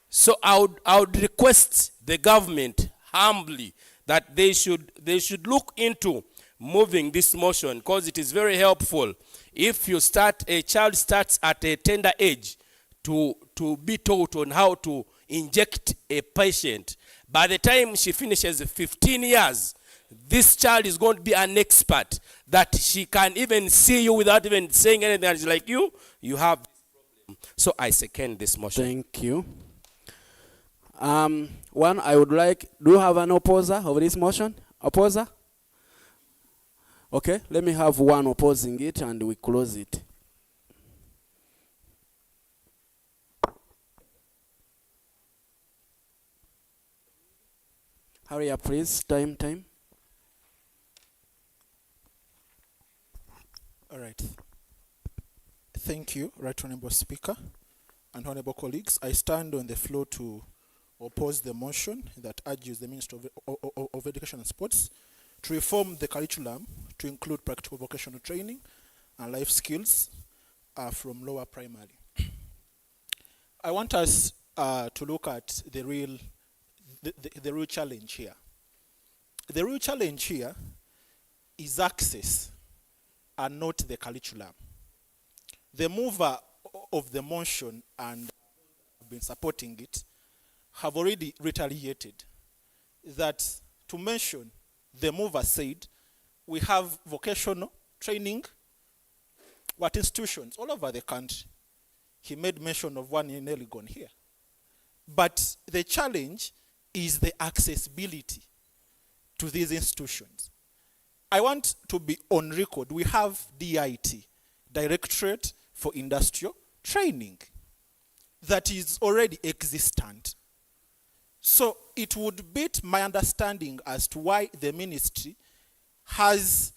So I would request the government humbly that they should look into moving this motion, because it is very helpful if a child starts at a tender age to be taught on how to inject a patient. By the time she finishes 15 years, this child is going to be an expert, that she can even see you without even saying anything. It's like, you have this problem. So I second this motion. Thank you. One, I would like, do you have an opposer of this motion? Opposer? Okay, let me have one opposing it and we close it. Hurry up, please. Time. All right. Thank you, Right Honorable Speaker and Honorable colleagues. I stand on the floor to oppose the motion that urges the Minister of Education and Sports to reform the curriculum to include practical vocational training and life skills from lower primary. I want us to look at the real challenge here. The real challenge here is access and not the curriculum. The mover of the motion and have been supporting it have already retaliated that, to mention, the mover said we have vocational training institutions all over the country. He made mention of one in Elgon here. But the challenge is the accessibility to these institutions. I want to be on record. We have DIT, Directorate for Industrial Training, that is already existent. So it would beat my understanding as to why the ministry has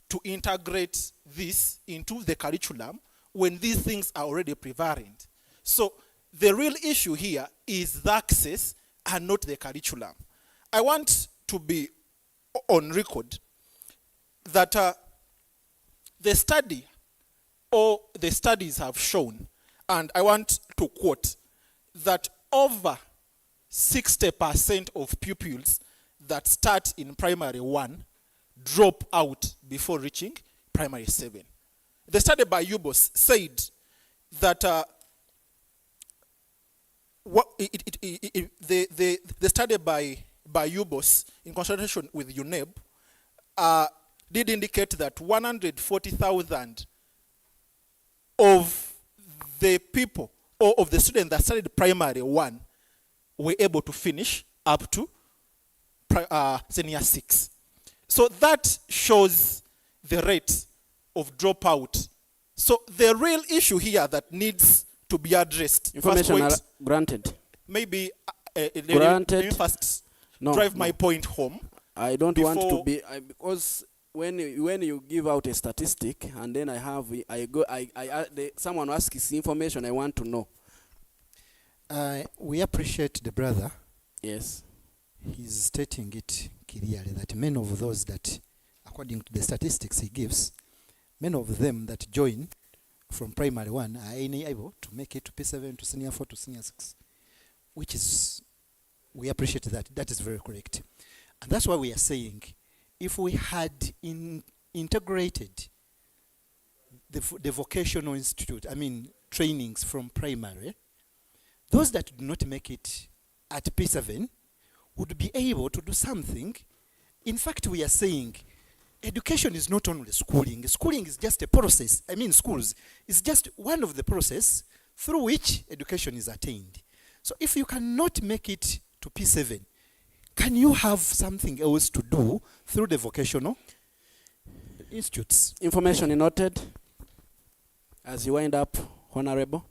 to integrate this into the curriculum when these things are already prevalent. So the real issue here is the access and not the curriculum. I want to be on record that the study or the studies have shown, and I want to quote, that over 60% of pupils that start in primary 1 drop out before reaching primary 7. The study by UBOS said that the study by UBOS in consultation with UNEB did indicate that 140,000 of the people or of the students that studied primary 1 were able to finish up to senior 6. So that shows the rate of dropout. So the real issue here that needs to be addressed. Information granted. Maybe granted. Let me first drive my point home. I don't want to be because when you give out a statistic and then someone asks information I want to know. We appreciate the brother. Yes. He's stating it clearly that many of those that, according to the statistics he gives, many of them that join from primary 1 are able to make it to P7, to senior 4, to senior 6, which is, we appreciate that. That is very correct. And that's why we are saying, if we had integrated the vocational institute, trainings from primary, those that do not make it at P7 would be able to do something. In fact, we are saying education is not only schooling. Schooling is just a process. Schools is just one of the process through which education is attained. So if you cannot make it to P7, can you have something else to do through the vocational institutes? Information noted. As you wind up, Honorable.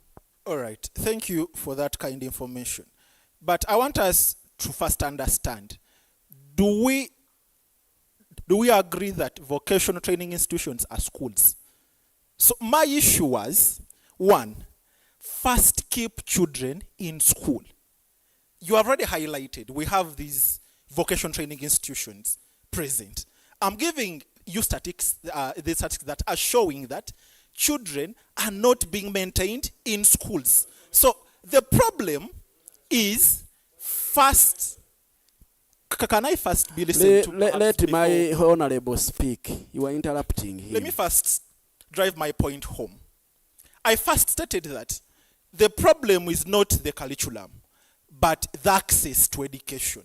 All right. Thank you for that kind information. But I want us to first understand, do we agree that vocational training institutions are schools? So my issue was, 1, first keep children in school. You have already highlighted, we have these vocational training institutions present. I'm giving you statistics, the statistics that are showing that children are not being maintained in schools. So the problem is first. Can I first be listened to? Let my honorable speak. You are interrupting him. Let me first drive my point home. I first stated that the problem is not the curriculum, but the access to education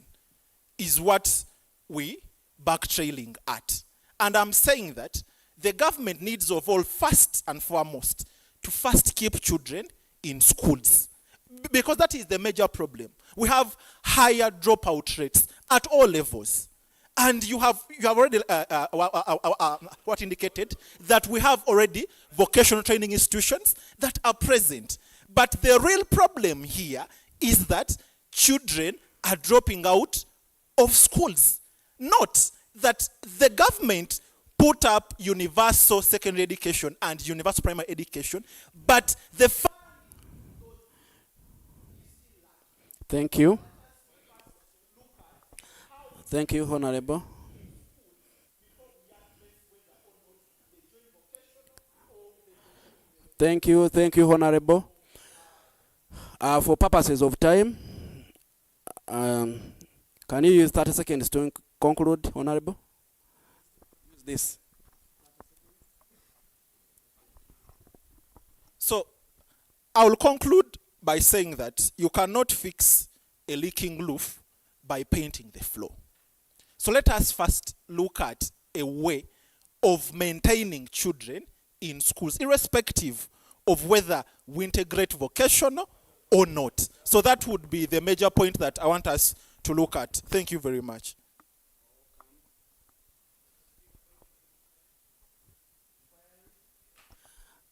is what we backtrailing at. And I'm saying that the government needs of all, first and foremost, to first keep children in schools. Because that is the major problem. We have higher dropout rates at all levels. And you have already what indicated that we have already vocational training institutions that are present. But the real problem here is that children are dropping out of schools. Not that the government put up universal secondary education and universal primary education, but the Thank you. Thank you, Honorable. Thank you, Honorable. For purposes of time, can you use 30 seconds to conclude, Honorable? Use this. So, I will conclude by saying that you cannot fix a leaking roof by painting the floor. So let us first look at a way of maintaining children in schools, irrespective of whether we integrate vocational or not. So that would be the major point that I want us to look at. Thank you very much.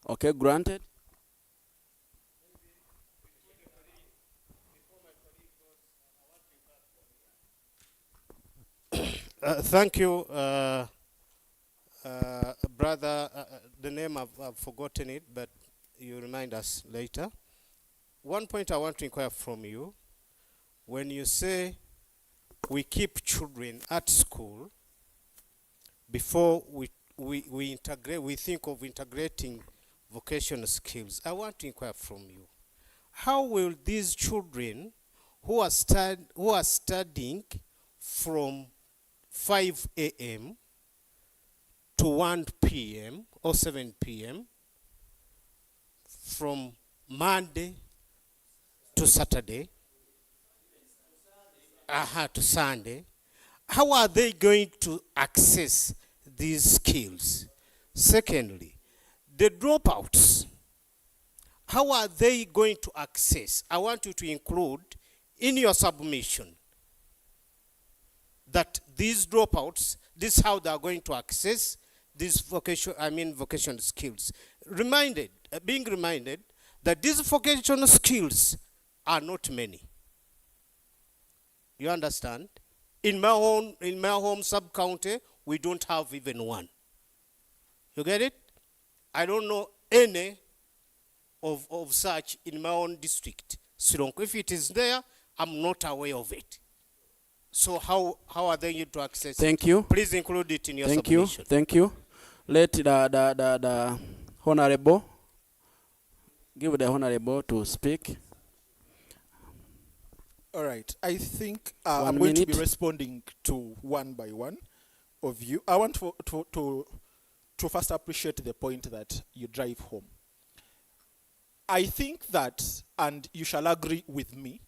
Okay, granted. Thank you, brother. The name I've forgotten it, but you remind us later. One point I want to inquire from you: when you say we keep children at school before we integrate, we think of integrating vocational skills. I want to inquire from you: how will these children who are studying from 5 a.m. to 1 p.m. or 7 p.m. from Monday to Saturday, to Sunday, how are they going to access these skills? Secondly, the dropouts, how are they going to access? I want you to include in your submission that these dropouts, this is how they are going to access these vocational skills. Being reminded that these vocational skills are not many. You understand? In my home sub-county, we don't have even one. You get it? I don't know any of such in my own district. Sironko. If it is there, I'm not aware of it. So how are they going to access Thank it? you. Please include it in your Thank submission. Thank you. Let the honorable, give the honorable to speak. All right. I think I'm going to be responding to one by one of you. I want to first appreciate the point that you drive home. I think that, and you shall agree with me,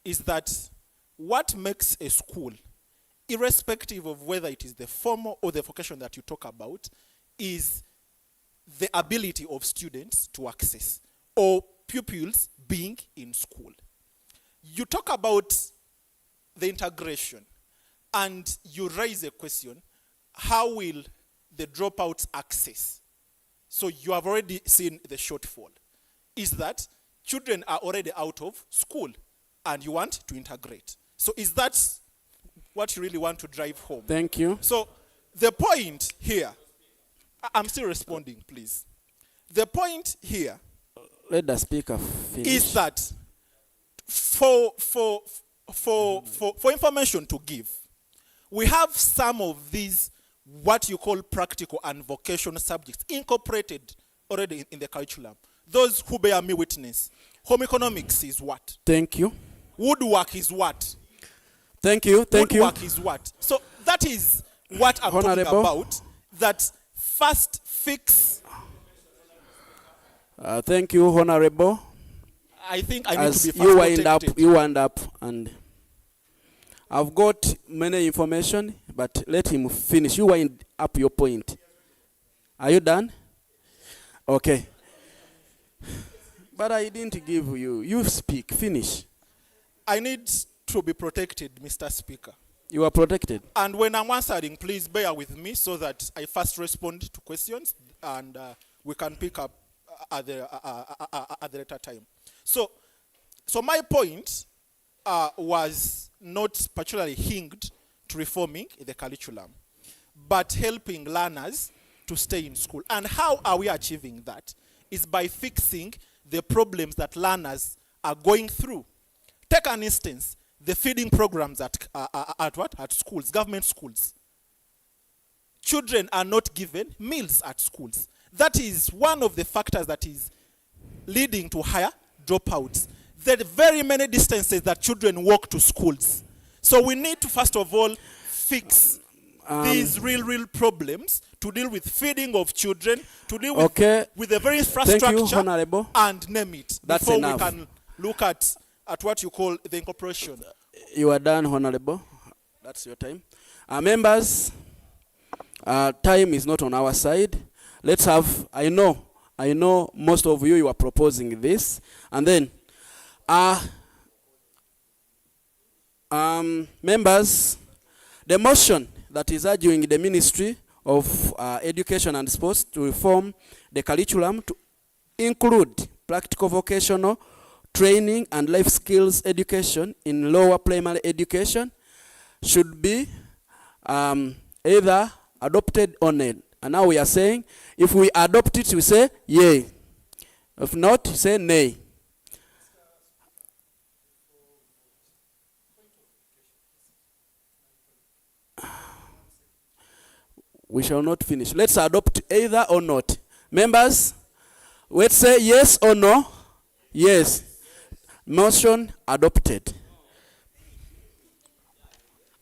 is that what makes a school, irrespective of whether it is the formal or the vocation that you talk about, is the ability of students to access or pupils being in school. You talk about the integration and you raise a question, how will the dropouts access? So you have already seen the shortfall. Is that children are already out of school and you want to integrate. So is that what you really want to drive home? Thank you. So the point here, I'm still responding, please. The point here, let the speaker finish, is that for for information to give, we have some of these what you call practical and vocational subjects incorporated already in the curriculum. Those who bear me witness. Home economics is what? Thank you. Woodwork is what? Thank you. Woodwork is what? So that is what I'm Honorable. talking about. That first fix. Thank you, Honorable. I think I need As to be you fast wind up, protected. and I've got many information, but let him finish. You wind up your point. Are you done? Okay. But I didn't give you. You speak. Finish. I need to be protected, Mr. Speaker. You are protected. And when I'm answering, please bear with me so that I first respond to questions and we can pick up at the later time. So my point was not particularly hinged to reforming the curriculum, but helping learners to stay in school. And how are we achieving that? Is by fixing the problems that learners are going through. Take an instance, the feeding programs at schools, government schools. Children are not given meals at schools. That is one of the factors that is leading to higher dropouts. There are very many distances that children walk to schools. So we need to first of all fix these real problems to deal with feeding of children, to deal with the very infrastructure, Thank you, Honorable. and name it. That's before enough. we can look at what you call the incorporation. You are done, Honorable. That's your time. Members, time is not on our side. Let's have, I know most of you are proposing this. And then, members, the motion that is urging the Ministry of Education and Sports to reform the curriculum to include practical vocational training and life skills education in lower primary education should be either adopted or not. And now we are saying, if we adopt it, we say yay. If not, we say nay. We shall not finish. Let's adopt either or not. Members, let's say yes or no. Yes. Motion adopted.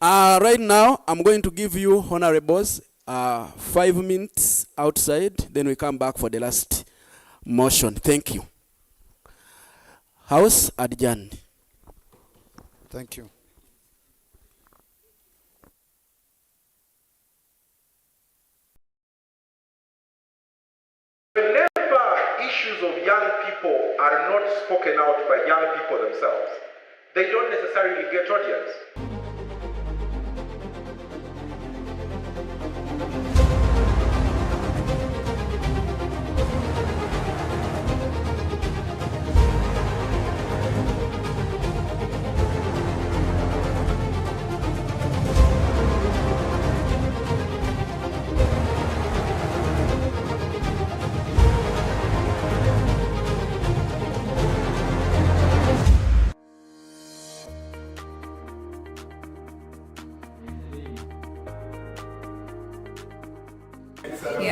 Right now, I'm going to give you, honorables, 5 minutes outside. Then we come back for the last motion. Thank you. House adjourned. Thank you. Whenever issues of young people are not spoken out by young people themselves, they don't necessarily get audience.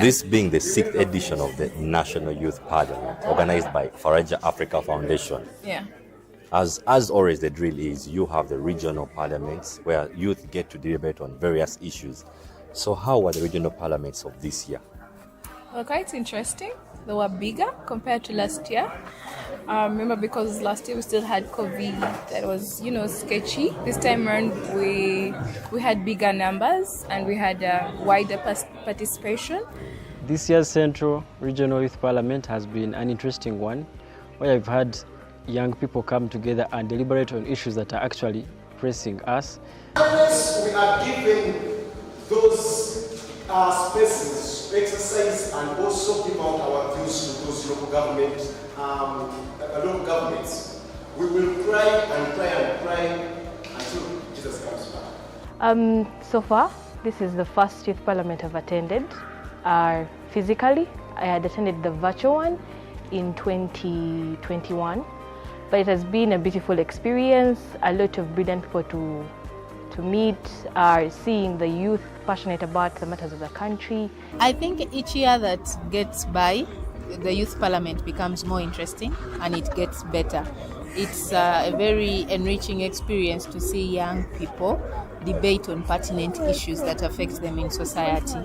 This being the 6th edition of the National Youth Parliament, organized by Faraja Africa Foundation. Yeah. As always, the drill is you have the regional parliaments where youth get to debate on various issues. So how were the regional parliaments of this year? Well, quite interesting. They were bigger compared to last year. Remember, because last year we still had COVID, that was, sketchy. This time around, we had bigger numbers and we had wider participation. This year's Central Regional Youth Parliament has been an interesting one, where I've had young people come together and deliberate on issues that are actually pressing us. Unless we are given those spaces to exercise and also give out our views to those local governments, we will cry and cry and cry until Jesus comes back. So far, this is the first youth parliament I've attended. Physically, I had attended the virtual one in 2021. But it has been a beautiful experience, a lot of brilliant people to meet, seeing the youth passionate about the matters of the country. I think each year that gets by, the Youth Parliament becomes more interesting and it gets better. It's a very enriching experience to see young people debate on pertinent issues that affect them in society.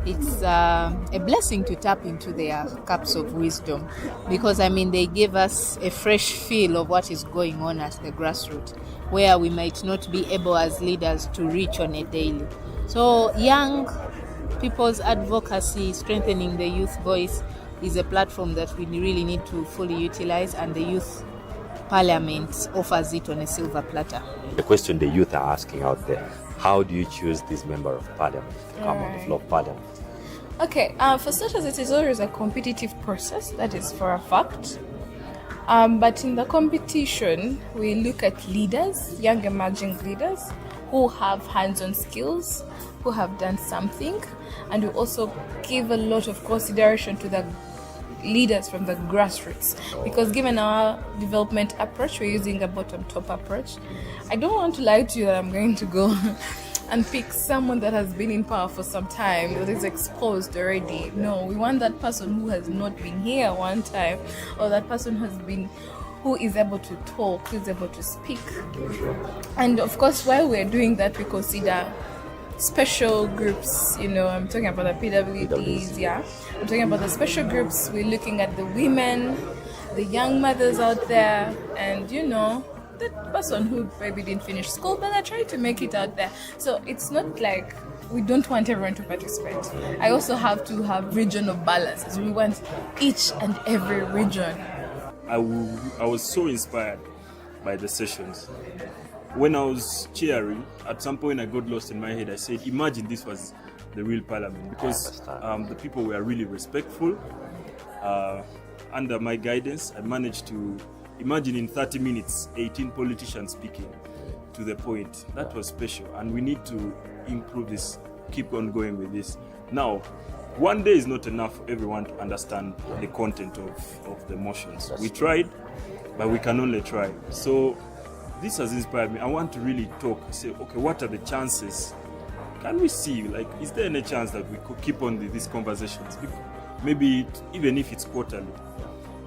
It's a blessing to tap into their cups of wisdom because, they give us a fresh feel of what is going on at the grassroots, where we might not be able as leaders to reach on a daily. So young people's advocacy, strengthening the youth voice, is a platform that we really need to fully utilize, and the Youth Parliament offers it on a silver platter. The question the youth are asking out there, how do you choose this member of parliament to come on the floor of parliament? Okay, for starters, it is always a competitive process, that is for a fact. But in the competition, we look at leaders, young emerging leaders, who have hands-on skills, who have done something, and we also give a lot of consideration to the leaders from the grassroots, because given our development approach, we're using a bottom-top approach. I don't want to lie to you that I'm going to go and pick someone that has been in power for some time, that is exposed already. No, we want that person who has not been here one time, or that person who is able to talk, who is able to speak. And of course, while we're doing that, we consider special groups, I'm talking about the PWDs, yeah. I'm talking about the special groups. We're looking at the women, the young mothers out there, and that person who maybe didn't finish school, but they're trying to make it out there. So it's not like we don't want everyone to participate. I also have to have regional balances. We want each and every region. I was so inspired by the sessions. When I was cheering, at some point I got lost in my head. I said, imagine this was the real parliament, because the people were really respectful. Under my guidance, I managed to imagine in 30 minutes, 18 politicians speaking to the point. That was special, and we need to improve this, keep on going with this. Now, one day is not enough for everyone to understand the content of the motions. We tried, but we can only try. So this has inspired me. I want to really talk, say, okay, what are the chances? Can we see, is there any chance that we could keep on these conversations? Maybe even if it's quarterly.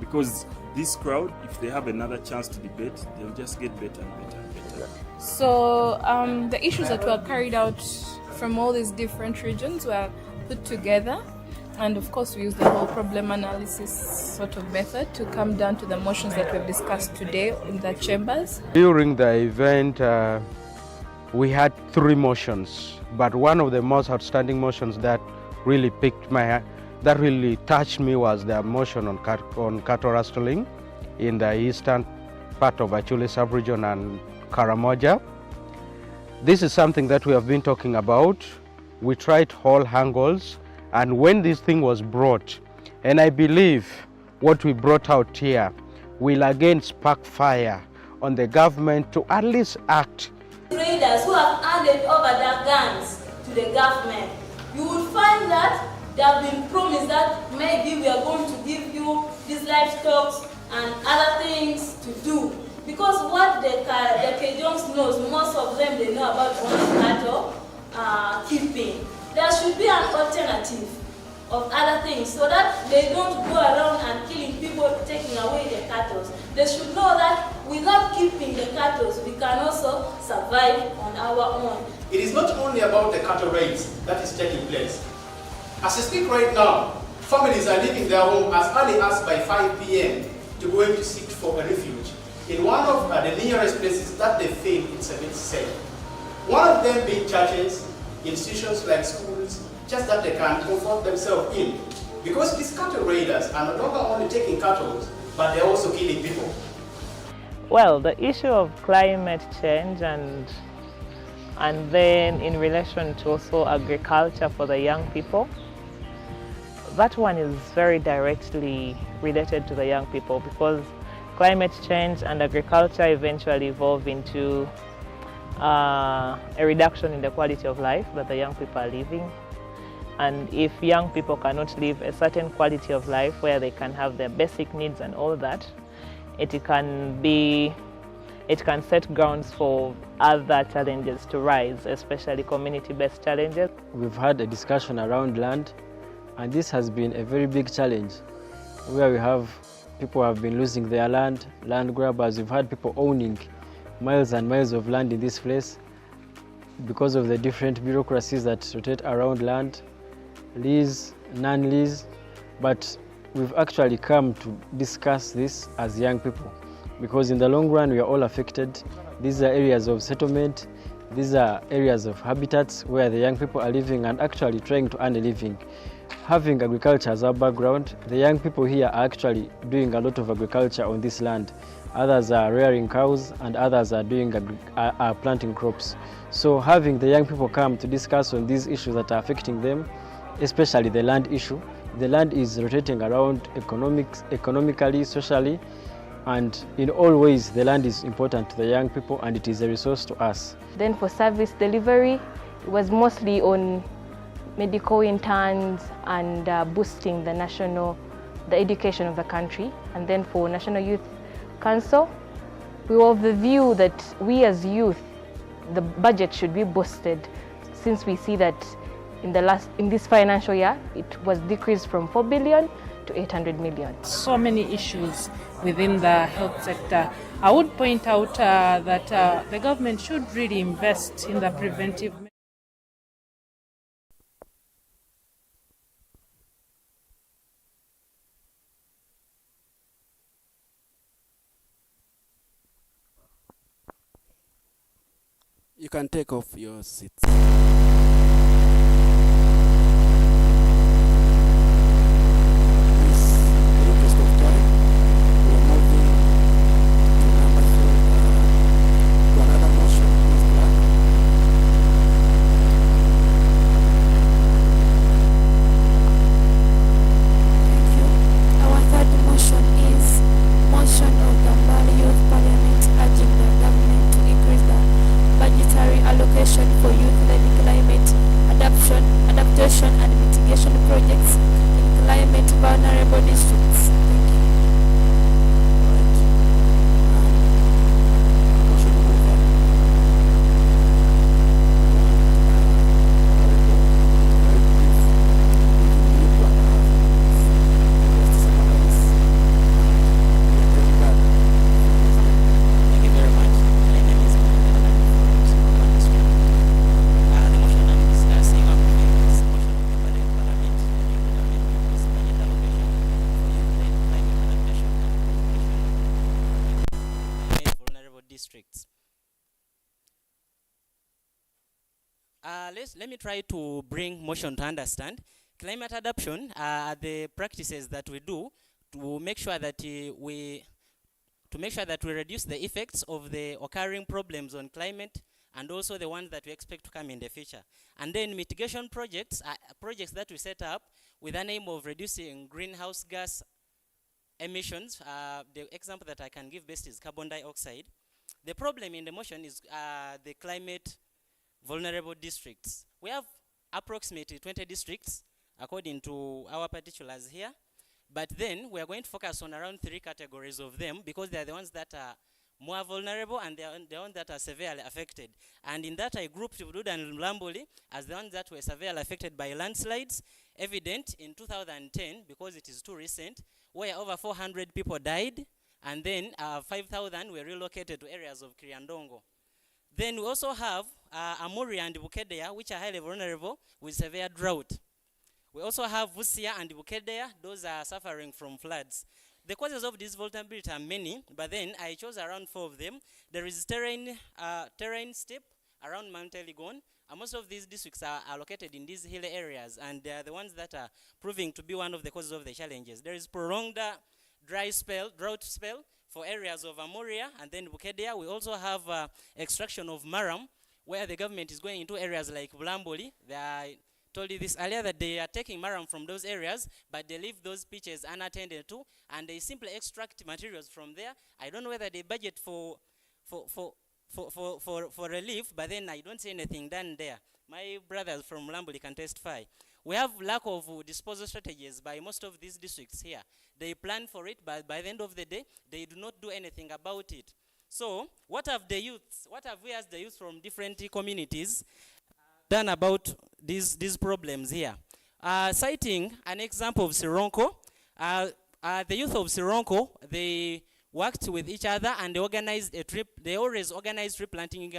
Because this crowd, if they have another chance to debate, they'll just get better and better and better. So the issues that were carried out from all these different regions were put together. And of course, we use the whole problem analysis sort of method to come down to the motions that we've discussed today in the chambers. During the event, we had 3 motions, but one of the most outstanding motions that really that really touched me was the motion on cattle rustling in the eastern part of Achule sub-region and Karamoja. This is something that we have been talking about. We tried all angles, and when this thing was brought, and I believe what we brought out here will again spark fire on the government to at least act. Traders who have handed over their guns to the government, you will find that they have been promised that maybe we are going to give you these livestock and other things to do. Because what the Cajuns knows, most of them, they know about only cattle keeping. There should be an alternative of other things so that they don't go around and killing people, taking away their cattle. They should know that without keeping the cattle, we can also survive on our own. It is not only about the cattle raids that is taking place. As I speak right now, families are leaving their home as early as by 5 p.m. to go to seek for a refuge in one of the nearest places that they feel it's a bit safe. One of them being churches, institutions like schools, just that they can comfort themselves in. Because these cattle raiders are no longer only taking cattle, but they're also killing people. Well, the issue of climate change and then in relation to also agriculture for the young people, that one is very directly related to the young people, because climate change and agriculture eventually evolve into a reduction in the quality of life that the young people are living. And if young people cannot live a certain quality of life where they can have their basic needs and all that, it can set grounds for other challenges to rise, especially community-based challenges. We've had a discussion around land, and this has been a very big challenge, where we have people have been losing their land grabbers. We've had people owning miles and miles of land in this place because of the different bureaucracies that rotate around land, lease, non-lease. But we've actually come to discuss this as young people, because in the long run we are all affected. These are areas of settlement, these are areas of habitats where the young people are living and actually trying to earn a living. Having agriculture as our background, the young people here are actually doing a lot of agriculture on this land. Others are rearing cows and others are planting crops. So having the young people come to discuss on these issues that are affecting them, especially the land issue. The land is rotating around economically, socially, and in all ways the land is important to the young people and it is a resource to us. Then for service delivery, it was mostly on medical interns and boosting the education of the country. And then for National Youth Council, we were of the view that we as youth, the budget should be boosted, since we see that in this financial year, it was decreased from 4 billion to 800 million. So many issues within the health sector. I would point out that the government should really invest in the preventive. You can take off your seats. Let me try to bring motion to understand. Climate adaptation are the practices that we do to make sure that we reduce the effects of the occurring problems on climate and also the ones that we expect to come in the future. And then mitigation projects are projects that we set up with an aim of reducing greenhouse gas emissions. The example that I can give best is carbon dioxide. The problem in the motion is the climate vulnerable districts. We have approximately 20 districts according to our particulars here, but then we are going to focus on around 3 categories of them because they are the ones that are more vulnerable and they are the ones that are severely affected. And in that I grouped Bududa and Mlambuli as the ones that were severely affected by landslides, evident in 2010 because it is too recent, where over 400 people died and then 5,000 were relocated to areas of Kiriandongo. Then we also have Amuri and Bukedea, which are highly vulnerable with severe drought. We also have Vusia and Bukedea, those are suffering from floods. The causes of this vulnerability are many, but then I chose around 4 of them. There is terrain steep around Mount Elgon, and most of these districts are located in these hilly areas, and they are the ones that are proving to be one of the causes of the challenges. There is prolonged drought spell for areas of Amuria and then Bukedea. We also have extraction of Maram, where the government is going into areas like Bulamboli. I told you this earlier that they are taking Maram from those areas, but they leave those pitches unattended to, and they simply extract materials from there. I don't know whether they budget for relief, but then I don't see anything done there. My brothers from Bulamboli can testify. we have lack of disposal strategies by most of these districts here. They plan for it, but by the end of the day, they do not do anything about it. So what have we as the youth from different communities done about these problems here? Citing an example of Sironko, the youth of Sironko, they worked with each other and they organized a trip. They always organize tree planting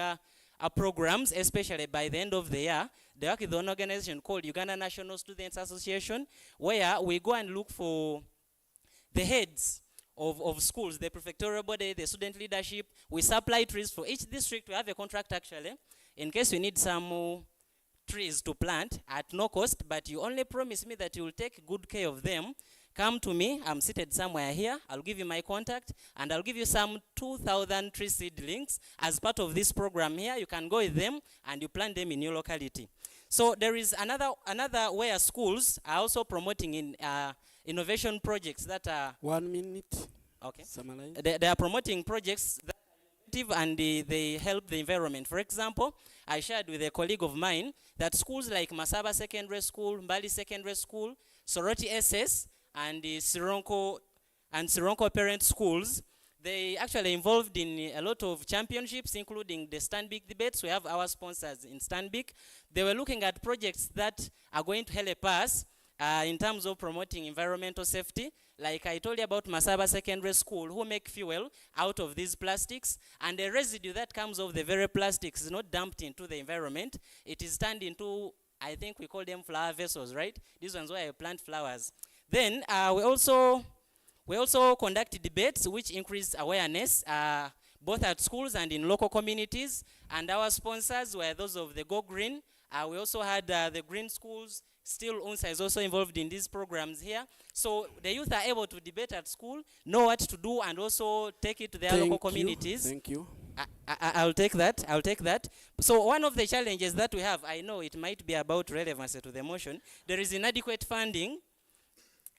programs, especially by the end of the year. They work with an organization called Uganda National Students Association, where we go and look for the heads of schools, the prefectorial body, the student leadership. We supply trees for each district. We have a contract actually, in case we need some trees to plant at no cost, but you only promise me that you will take good care of them. Come to me, I'm seated somewhere here, I'll give you my contact, and I'll give you some 2,000 tree seedlings as part of this program here. You can go with them and you plant them in your locality. So there is another where schools are also promoting in innovation projects that are... 1 minute. Okay. They are promoting projects that and they help the environment. For example, I shared with a colleague of mine that schools like Masaba Secondary School, Mbali Secondary School, Soroti SS, and the Sironko parent schools, they actually involved in a lot of championships, including the Stanbic debates. We have our sponsors in Stanbic. They were looking at projects that are going to help us in terms of promoting environmental safety. Like I told you about Masaba Secondary School, who make fuel out of these plastics, and the residue that comes off the very plastics is not dumped into the environment. It is turned into, I think we call them flower vessels, right? These ones where I plant flowers. Then we also conduct debates which increase awareness, both at schools and in local communities. And our sponsors were those of the Go Green. We also had the Green Schools. Still, UNSA is also involved in these programs here. So the youth are able to debate at school, know what to do, and also take it to their local communities. Thank you. I'll take that. I'll take that. So one of the challenges that we have, I know it might be about relevancy to the motion. There is inadequate funding.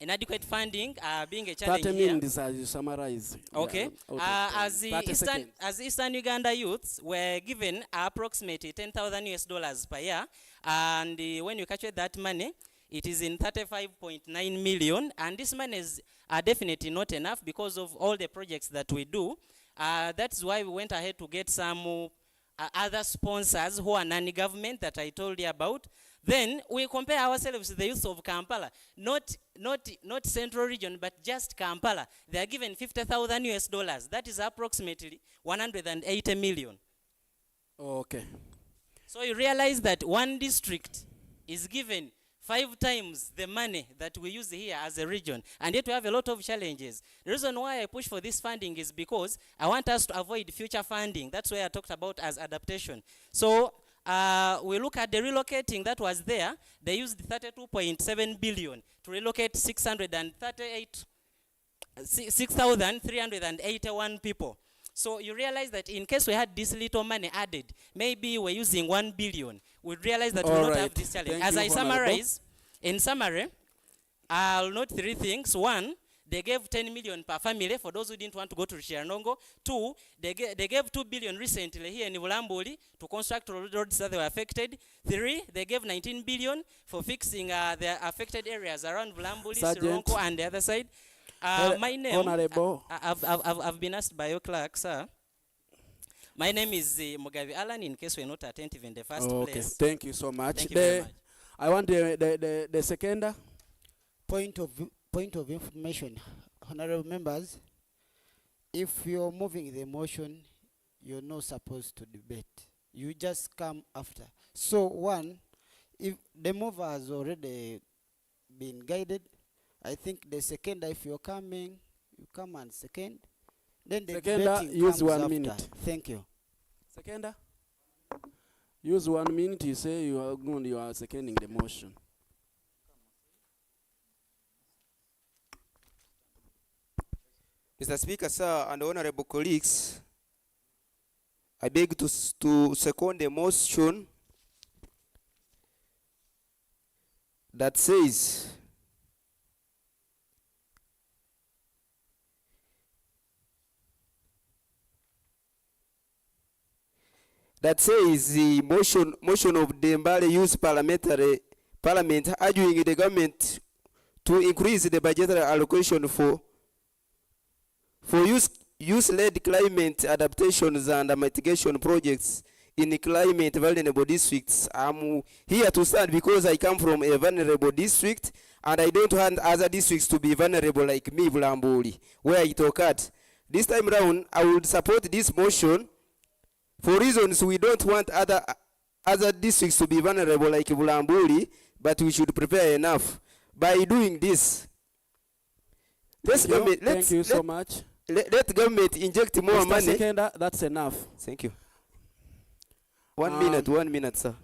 Inadequate funding being a challenge 30 here. minutes as you summarize. Okay. Yeah, As Eastern Uganda youths were given approximately $10,000 per year, and when you calculate that money, it is in 35.9 million, and this money is definitely not enough because of all the projects that we do. That's why we went ahead to get some other sponsors who are non-government that I told you about. Then we compare ourselves to the youth of Kampala, not central region, but just Kampala. They are given $50,000. That is approximately 180 million. Okay. So you realize that one district is given 5 times the money that we use here as a region, and yet we have a lot of challenges. The reason why I push for this funding is because I want us to avoid future funding. That's why I talked about as adaptation. So we look at the relocating that was there. They used 32.7 billion to relocate 6,381 people. So you realize that in case we had this little money added, maybe we're using 1 billion, we'd realize that we will not have this challenge. As I summarize, in summary, I'll note 3 things. 1, they gave 10 million per family for those who didn't want to go to Chiranongo. 2, they gave 2 billion recently here in Vulambuli to construct roads that were affected. 3, they gave 19 billion for fixing the affected areas around Vulambuli, Sironko, and the other side. My name, Honorable. I've been asked by your clerk, sir. My name is Mugabe Alan, in case we're not attentive in the first place. Okay, thank you so much. Thank you very much. I want the seconder. Point of information, honorable members, if you're moving the motion, you're not supposed to debate. You just come after. So 1, if the mover has already been guided, I think the seconder, if you're coming, you come and second. Then the Seconder, debating use comes 1 after. minute. Thank you. Seconder, use 1 minute. You say you are good. You are seconding the motion. Mr. Speaker, sir, and honorable colleagues, I beg to second the motion that says the motion of the Mbale Youth Parliament urging the government to increase the budgetary allocation for youth-led climate adaptations and mitigation projects in climate vulnerable districts. I'm here to stand because I come from a vulnerable district, and I don't want other districts to be vulnerable like me, Bulambuli, where it occurred. This time round, I would support this motion for reasons we don't want other districts to be vulnerable like Bulambuli, but we should prepare enough. By doing this, Thank you so much. Let government inject more Mr. money. Sekenda, that's enough. Thank you. 1 minute, sir.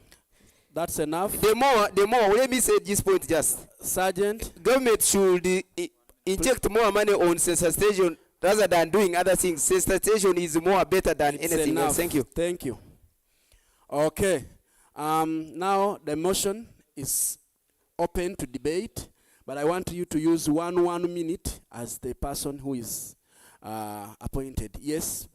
That's enough. The more, let me say this point just. Sergeant. Government should inject more money on sensitization rather than doing other things. Sensitization is more better than anything else. Thank you. Thank you. Okay. Now the motion is open to debate, but I want you to use 1 minute as the person who is appointed. Yes.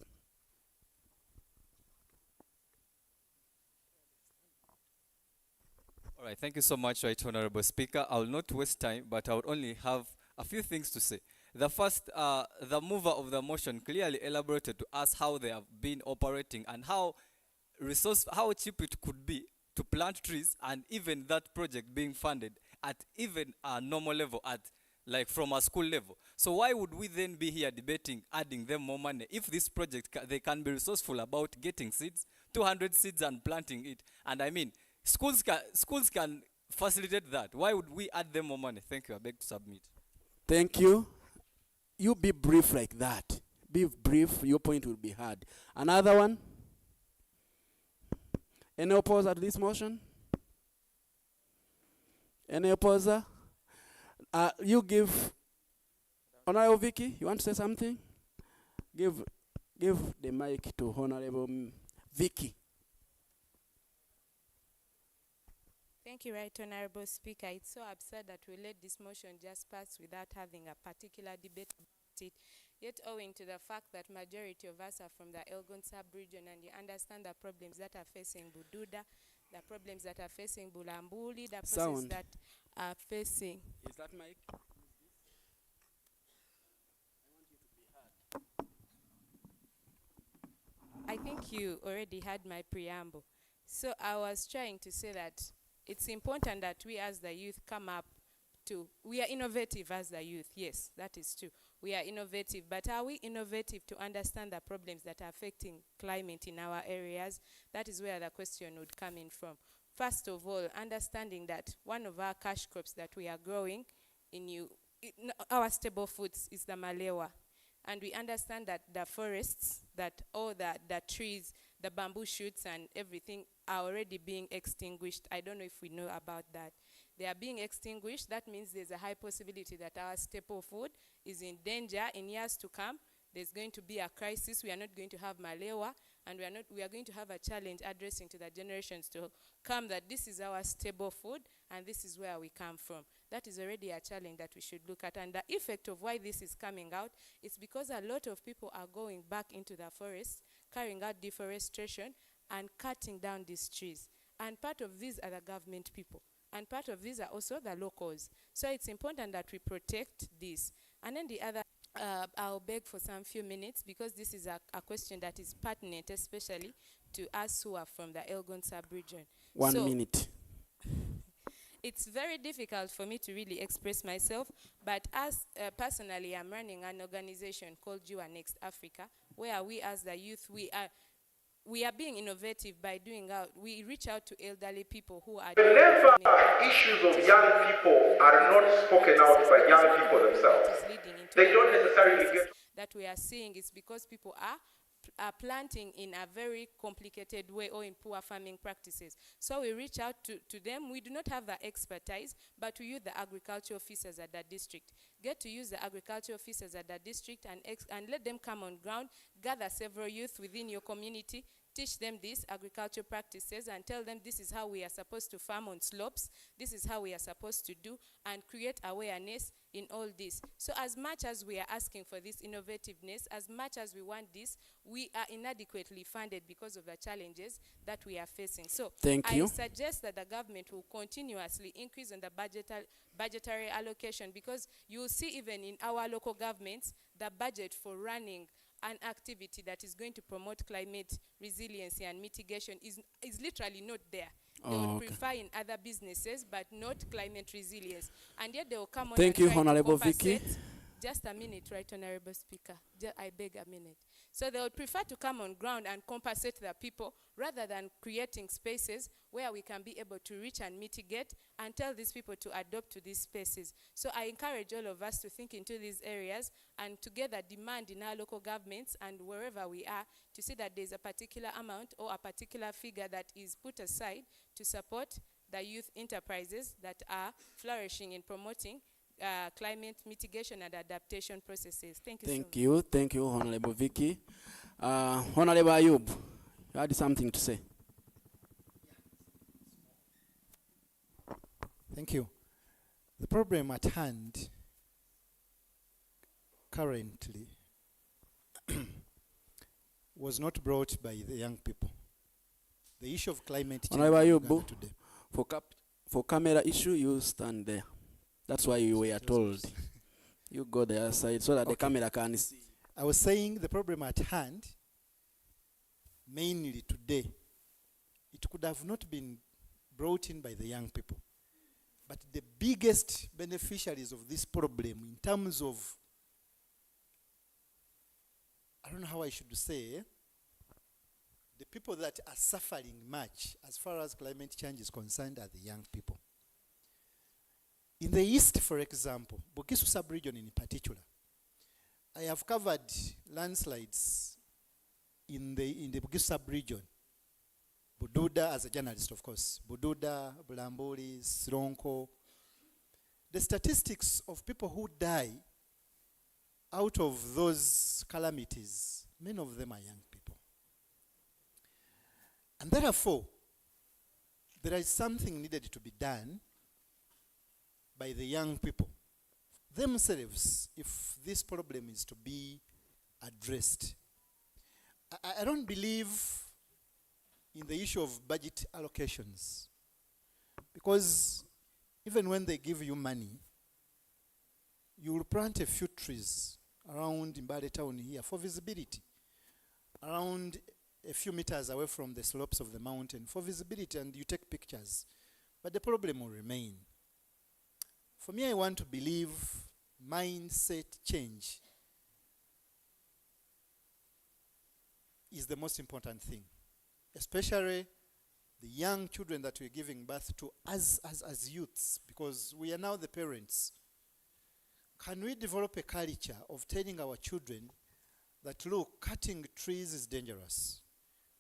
All right, thank you so much, Right Honorable Speaker. I will not waste time, but I would only have a few things to say. The first, the mover of the motion clearly elaborated to us how they have been operating and how cheap it could be to plant trees, and even that project being funded at even a normal level, at like from a school level. So why would we then be here debating adding them more money if this project they can be resourceful about getting seeds, 200 seeds, and planting it? And I mean, schools can facilitate that. Why would we add them more money? Thank you. I beg to submit. Thank you. You be brief like that. Be brief. Your point will be heard. Another one. Any opposer to this motion? Any opposer? You give. Honorable Vicky, you want to say something? Give the mic to Honorable Vicky. Thank you, Right Honorable Speaker. It's so absurd that we let this motion just pass without having a particular debate about it. Yet owing to the fact that majority of us are from the Elgon sub-region, and you understand the problems that are facing Bududa, the problems that are facing Bulambuli, the problems that are facing... Is that mic? I think you already had my preamble. So I was trying to say that it's important that we as the youth come up to, we are innovative as the youth, yes, that is true. We are innovative, but are we innovative to understand the problems that are affecting climate in our areas? That is where the question would come in from. First of all, understanding that one of our cash crops that we are growing in our staple foods is the malewa. And we understand that the forests, that all the trees, the bamboo shoots and everything are already being extinguished. I don't know if we know about that. They are being extinguished. That means there's a high possibility that our staple food is in danger in years to come. There's going to be a crisis. We are not going to have malewa, and we are going to have a challenge addressing to the generations to come that this is our staple food and this is where we come from. That is already a challenge that we should look at. And the effect of why this is coming out is because a lot of people are going back into the forest, carrying out deforestation and cutting down these trees. And part of these are the government people. And part of these are also the locals. So it's important that we protect this. And then the other, I'll beg for some few minutes because this is a question that is pertinent, especially to us who are from the Elgon sub-region. 1 minute. It's very difficult for me to really express myself, but as personally, I'm running an organization called You Are Next Africa, where we as the youth, we are being innovative by we reach out to elderly people who are... Whenever issues of young people are not spoken out by young people themselves, they don't necessarily get... That we are seeing is because people are planting in a very complicated way or in poor farming practices. So we reach out to them. We do not have the expertise, but we use the agriculture officers at that district. Get to use the agriculture officers at that district and let them come on ground, gather several youth within your community, teach them these agricultural practices and tell them this is how we are supposed to farm on slopes, this is how we are supposed to do, and create awareness in all this. So as much as we are asking for this innovativeness, as much as we want this, we are inadequately funded because of the challenges that we are facing. So Thank you. I suggest that the government will continuously increase on the budgetary allocation, because you will see even in our local governments, the budget for running an activity that is going to promote climate resiliency and mitigation is literally not there. They would prefer in other businesses, but not climate resilience. And yet they will come on Thank and you, try to Honorable Vicky. compensate. Just a minute, right, Honorable Speaker. I beg a minute. So they would prefer to come on ground and compensate the people rather than creating spaces where we can be able to reach and mitigate and tell these people to adopt to these spaces. So I encourage all of us to think into these areas and together demand in our local governments and wherever we are to see that there's a particular amount or a particular figure that is put aside to support the youth enterprises that are flourishing in promoting climate mitigation and adaptation processes. Thank you so much. Thank you, Honorable Vicky. Honorable Ayub, you had something to say. Thank you. The problem at hand currently was not brought by the young people. The issue of climate change Honorable in Uganda Ayub, today. for camera issue, you stand there. That's why you were told. You go the other side so that the camera can see. I was saying the problem at hand, mainly today, it could have not been brought in by the young people. But the biggest beneficiaries of this problem in terms of, I don't know how I should say, the people that are suffering much as far as climate change is concerned are the young people. In the east, for example, Bukisu sub-region in particular, I have covered landslides in the Bukisu sub-region. Bududa, as a journalist, of course. Bududa, Bulambuli, Sironko. The statistics of people who die out of those calamities, many of them are young people. And therefore, there is something needed to be done by the young people themselves if this problem is to be addressed. I don't believe in the issue of budget allocations, because even when they give you money, you will plant a few trees around Mbale town here for visibility, around a few meters away from the slopes of the mountain for visibility, and you take pictures, but the problem will remain. For me, I want to believe mindset change is the most important thing, especially the young children that we're giving birth to as youths, because we are now the parents. Can we develop a culture of telling our children that, look, cutting trees is dangerous?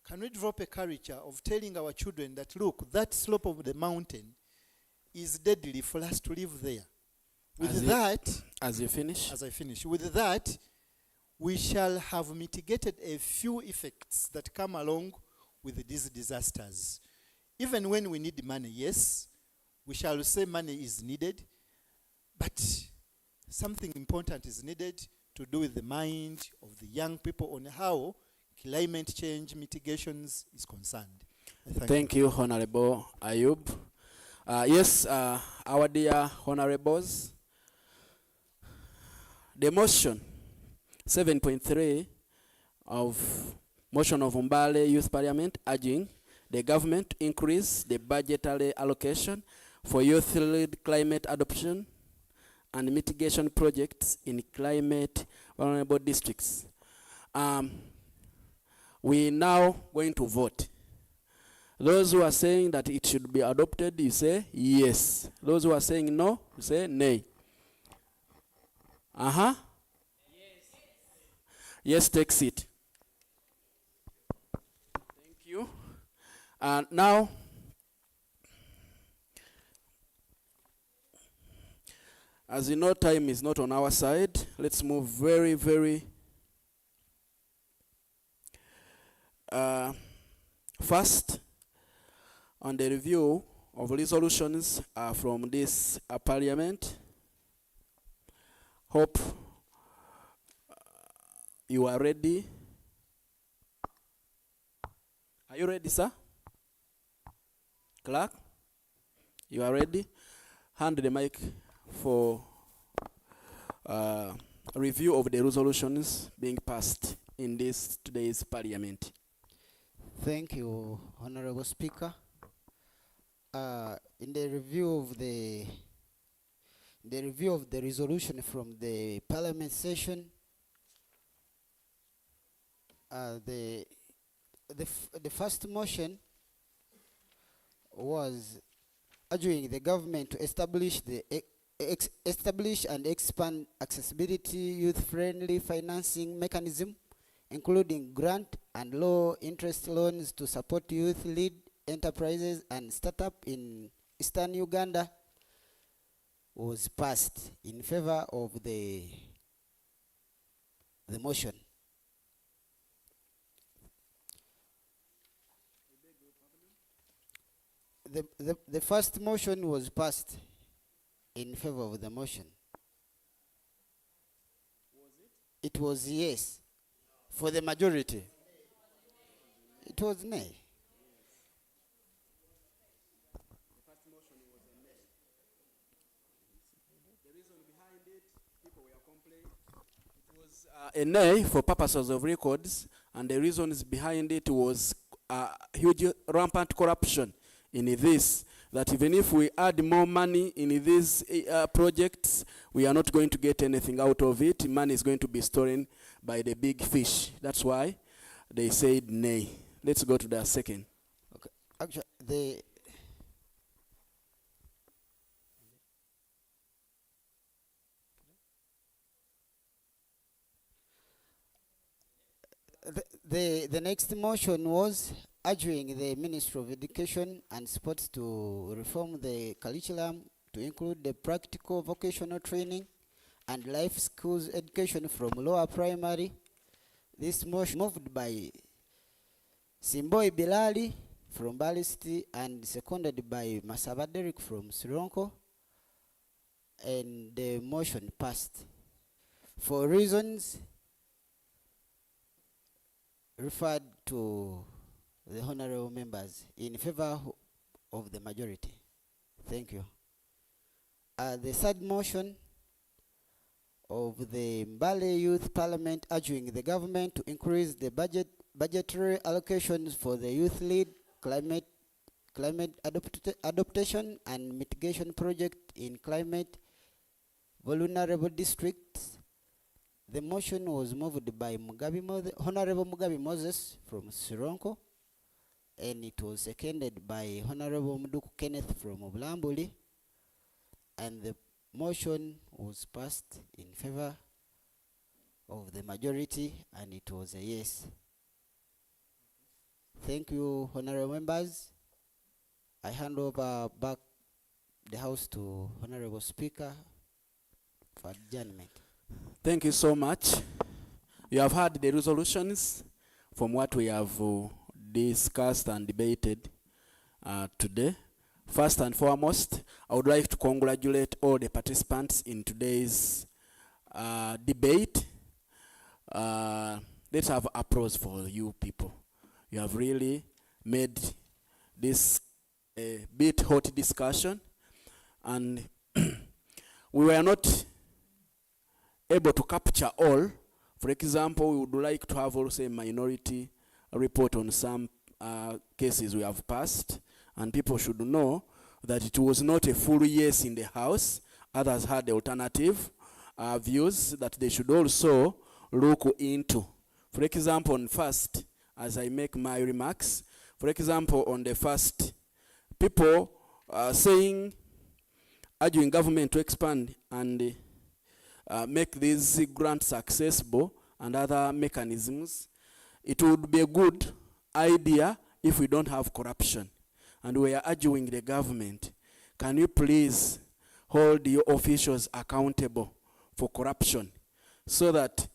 Can we develop a culture of telling our children that, look, that slope of the mountain is deadly for us to live there? As you finish? As I finish. With that, we shall have mitigated a few effects that come along with these disasters. Even when we need money, yes, we shall say money is needed, but something important is needed to do with the mind of the young people on how climate change mitigations is concerned. Thank you, Honorable Ayub. Yes, our dear honorables, the motion 7.3 of motion of Mbale Youth Parliament urging the government to increase the budgetary allocation for youth-led climate adoption and mitigation projects in climate vulnerable districts. We now going to vote. Those who are saying that it should be adopted, you say yes. Those who are saying no, you say nay. Yes. Yes, take seat. Thank you. And now, as you know, time is not on our side. Let's move very First, on the review of resolutions from this parliament, hope you are ready. Are you ready, sir? Clerk, you are ready? Hand the mic for review of the resolutions being passed in this today's parliament. Thank you, Honorable Speaker. In the review of the resolution from the parliament session, the first motion was urging the government to establish and expand accessibility youth-friendly financing mechanism, including grant and low-interest loans to support youth-led enterprises and startup in Eastern Uganda, was passed in favor of the motion. The first motion was passed in favor of the motion. It was yes for the majority. It was nay. A nay for purposes of records, and the reasons behind it was huge rampant corruption in this, that even if we add more money in these projects, we are not going to get anything out of it. Money is going to be stolen by the big fish. That's why they said nay. Let's go to the second. Okay. Actually, the next motion was urging the Ministry of Education and Sports to reform the curriculum to include the practical vocational training and life skills education from lower primary. This motion moved by Simboi Bilali from Bali City and seconded by Masaba Derek from Sironko, and the motion passed for reasons referred to the honorable members in favor of the majority. Thank you. The third motion of the Mbale Youth Parliament urging the government to increase the budgetary allocations for the youth-led climate adaptation and mitigation project in climate vulnerable districts. The motion was moved by Honorable Mugabe Moses from Sironko, and it was seconded by Honorable Mduku Kenneth from Oblambuli, and the motion was passed in favor of the majority, and it was a yes. Thank you, honorable members. I hand over back the House to Honorable Speaker for adjournment. Thank you so much. You have heard the resolutions from what we have discussed and debated today. First and foremost, I would like to congratulate all the participants in today's debate. Let's have applause for you people. You have really made this a bit hot discussion, and we were not able to capture all. For example, we would like to have also a minority report on some cases we have passed, and people should know that it was not a full yes in the House. Others had alternative views that they should also look into. For example, on first, as I make my remarks, for example, on the first, people saying, urging government to expand and make these grants accessible and other mechanisms. It would be a good idea if we don't have corruption. And we are urging the government, can you please hold your officials accountable for corruption, so that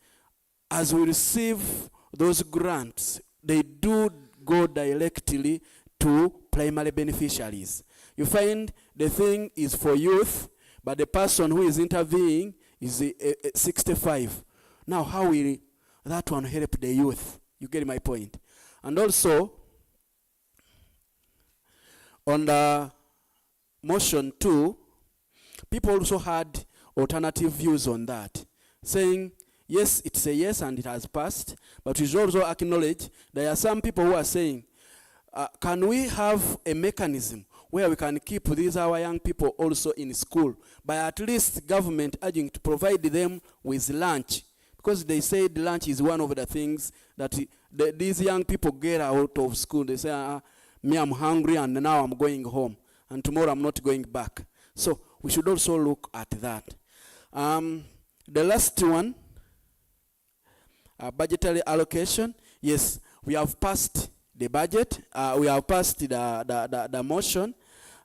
as we receive those grants, they do go directly to primary beneficiaries. You find the thing is for youth, but the person who is intervening is 65. Now, how will that one help the youth? You get my point. And also, on the motion 2, people also had alternative views on that, saying, yes, it's a yes and it has passed, but we should also acknowledge there are some people who are saying, can we have a mechanism where we can keep these our young people also in school, by at least government urging to provide them with lunch? Because they said lunch is one of the things that these young people get out of school. They say, me, I'm hungry and now I'm going home, and tomorrow I'm not going back. So we should also look at that. The last one, budgetary allocation. Yes, we have passed the budget. We have passed the motion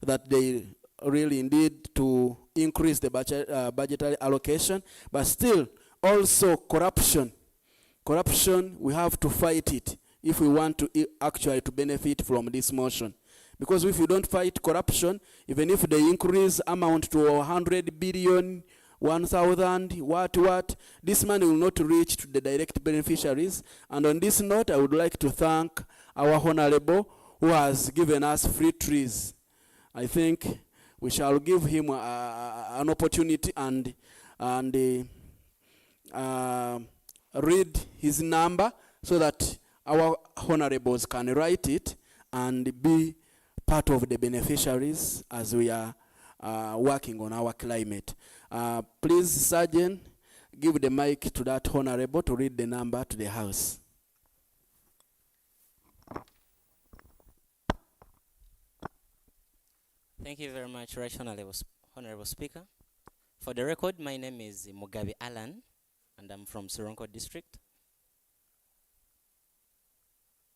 that they really need to increase the budgetary allocation, but still also corruption. Corruption, we have to fight it if we want to actually to benefit from this motion. Because if you don't fight corruption, even if they increase amount to 100 billion, 1,000, what, this money will not reach to the direct beneficiaries. And on this note, I would like to thank our Honorable who has given us free trees. I think we shall give him an opportunity and read his number so that our honorables can write it and be part of the beneficiaries as we are working on our climate. Please, Sergeant, give the mic to that honorable to read the number to the House. Thank you very much, Right Honorable Speaker. For the record, my name is Mugabe Alan, and I'm from Soronko District.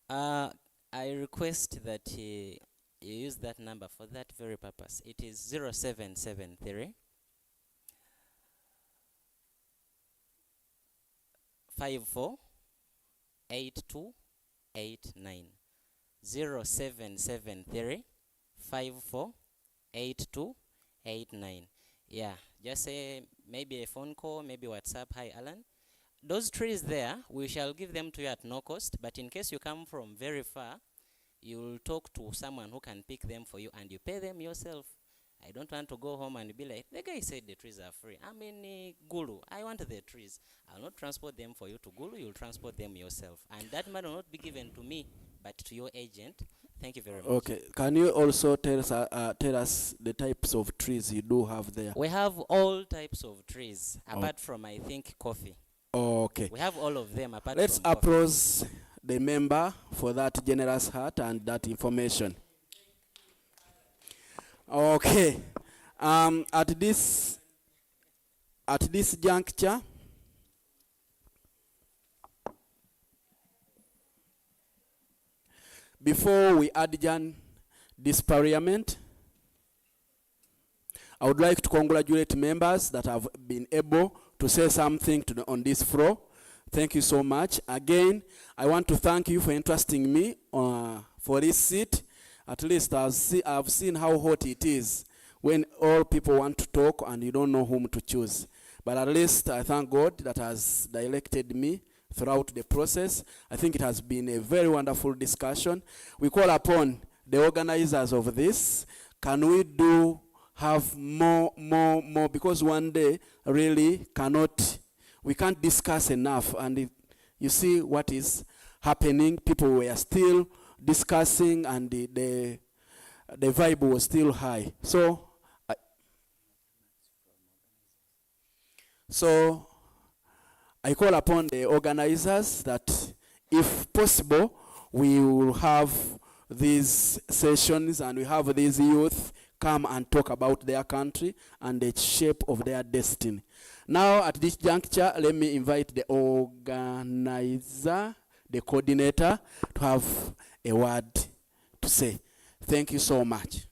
I request that you use that number for that very purpose. It is 0773 54 8289. 0773 54 8289. Yeah, just say maybe a phone call, maybe WhatsApp. Hi, Alan. Those trees there, we shall give them to you at no cost, but in case you come from very far, you'll talk to someone who can pick them for you and you pay them yourself. I don't want to go home and be like, the guy said the trees are free. I'm in Gulu. I want the trees. I'll not transport them for you to Gulu. You'll transport them yourself. And that money will not be given to me, but to your agent. Thank you very much. Okay. Can you also tell us the types of trees you do have there? We have all types of trees, apart from, I think, coffee. Okay. We have all of them apart Let's from approach the member for that generous heart and that information. Okay. At this juncture, before we adjourn this parliament, I would like to congratulate members that have been able to say something on this floor. Thank you so much. Again, I want to thank you for entrusting me for this seat. At least I've seen how hot it is when all people want to talk and you don't know whom to choose. But at least I thank God that has directed me throughout the process. I think it has been a very wonderful discussion. We call upon the organizers of this. Can we have more, because one day really we can't discuss enough. And you see what is happening. People were still discussing and the vibe was still high. So I call upon the organizers that if possible, we will have these sessions and we have these youth come and talk about their country and the shape of their destiny. Now, at this juncture, let me invite the organizer, the coordinator, to have a word to say. Thank you so much.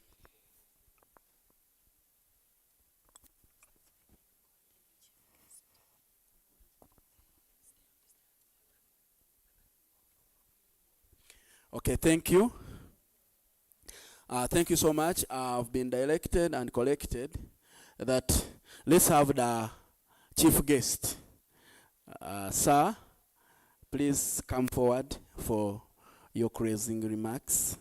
Okay, thank you. Thank you so much. I've been directed and collected that let's have the chief guest. Sir, please come forward for your closing remarks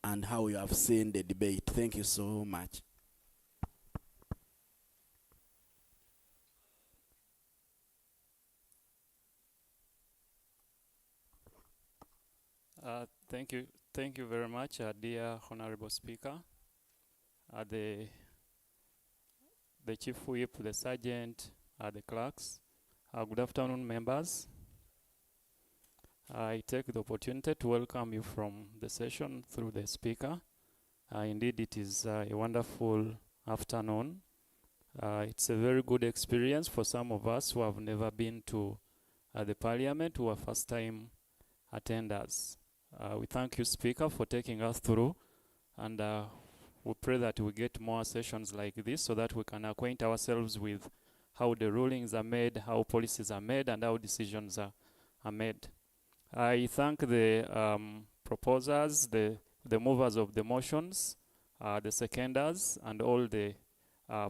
and how you have seen the debate. Thank you so much. Thank you very much, dear Honorable Speaker, the Chief Whip, the Sergeant, the clerks. Good afternoon, members. I take the opportunity to welcome you from the session through the Speaker. Indeed, it is a wonderful afternoon. It's a very good experience for some of us who have never been to the Parliament, who are first-time attenders. We thank you, Speaker, for taking us through, and we pray that we get more sessions like this so that we can acquaint ourselves with how the rulings are made, how policies are made, and how decisions are made. I thank the proposers, the movers of the motions, the seconders, and all the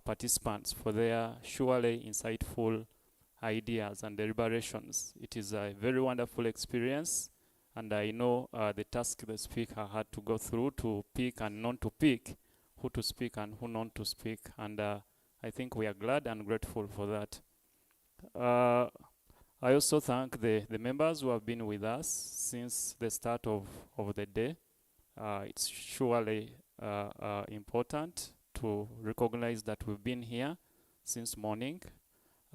participants for their surely insightful ideas and deliberations. It is a very wonderful experience, and I know the task the Speaker had to go through to pick and not to pick, who to speak and who not to speak, and I think we are glad and grateful for that. I also thank the members who have been with us since the start of the day. It's surely important to recognize that we've been here since morning.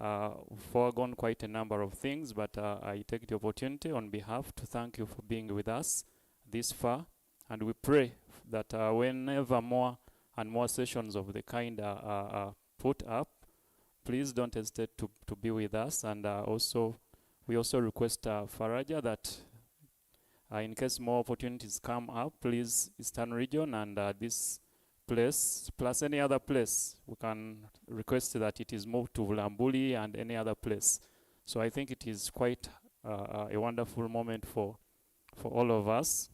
We've foregone quite a number of things, but I take the opportunity on behalf to thank you for being with us this far, and we pray that whenever more and more sessions of the kind are put up, please don't hesitate to be with us. And we also request Faraja that in case more opportunities come up, please, Eastern Region and this place, plus any other place, we can request that it is moved to Vulambuli and any other place. So I think it is quite a wonderful moment for all of us.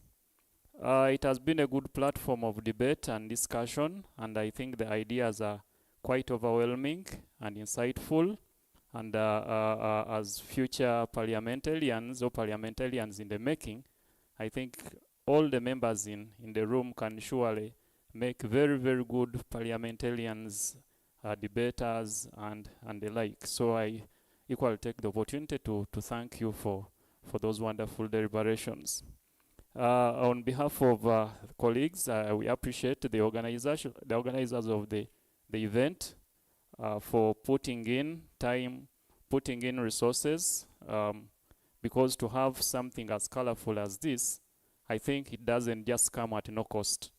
It has been a good platform of debate and discussion, and I think the ideas are quite overwhelming and insightful. And as future parliamentarians or parliamentarians in the making, I think all the members in the room can surely make very, very good parliamentarians, debaters, and the like. So I equally take the opportunity to thank you for those wonderful deliberations. On behalf of colleagues, we appreciate the organizers of the event for putting in time, putting in resources, because to have something as colorful as this, I think it doesn't just come at no cost.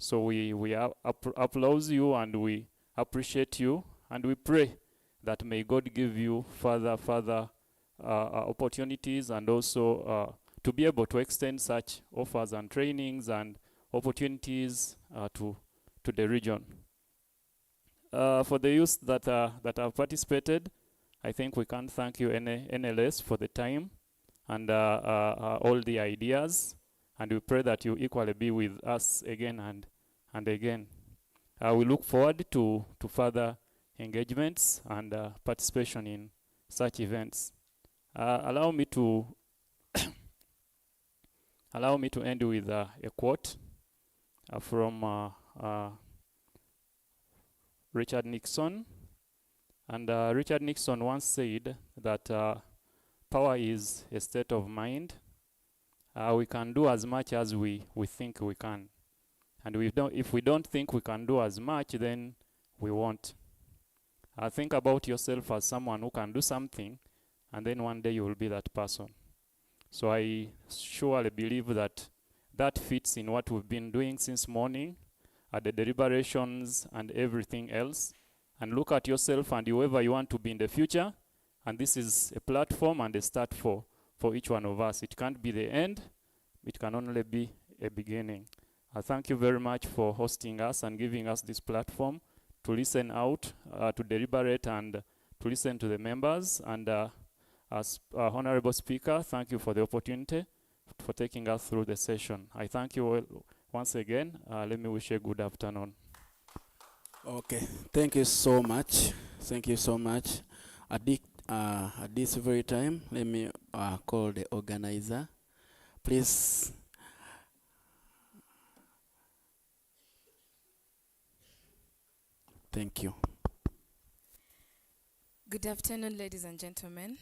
So we applaud you and we appreciate you, and we pray that may God give you further opportunities, and also to be able to extend such offers and trainings and opportunities to the region. For the youth that have participated, I think we can't thank you any less for the time and all the ideas, and we pray that you equally be with us again and again. We look forward to further engagements and participation in such events. Allow me to end with a quote from Richard Nixon. And Richard Nixon once said that power is a state of mind. We can do as much as we think we can. And if we don't think we can do as much, then we won't. Think about yourself as someone who can do something, and then one day you will be that person. So I surely believe that fits in what we've been doing since morning, at the deliberations and everything else. And look at yourself and whoever you want to be in the future. And this is a platform and a start for each one of us. It can't be the end. It can only be a beginning. I thank you very much for hosting us and giving us this platform to listen out, to deliberate and to listen to the members. And as Honorable Speaker, thank you for the opportunity for taking us through the session. I thank you all once again. Let me wish you a good afternoon. Okay, thank you so much. Thank you so much. At this very time, let me call the organizer. Please. Thank you. Good afternoon, ladies and gentlemen.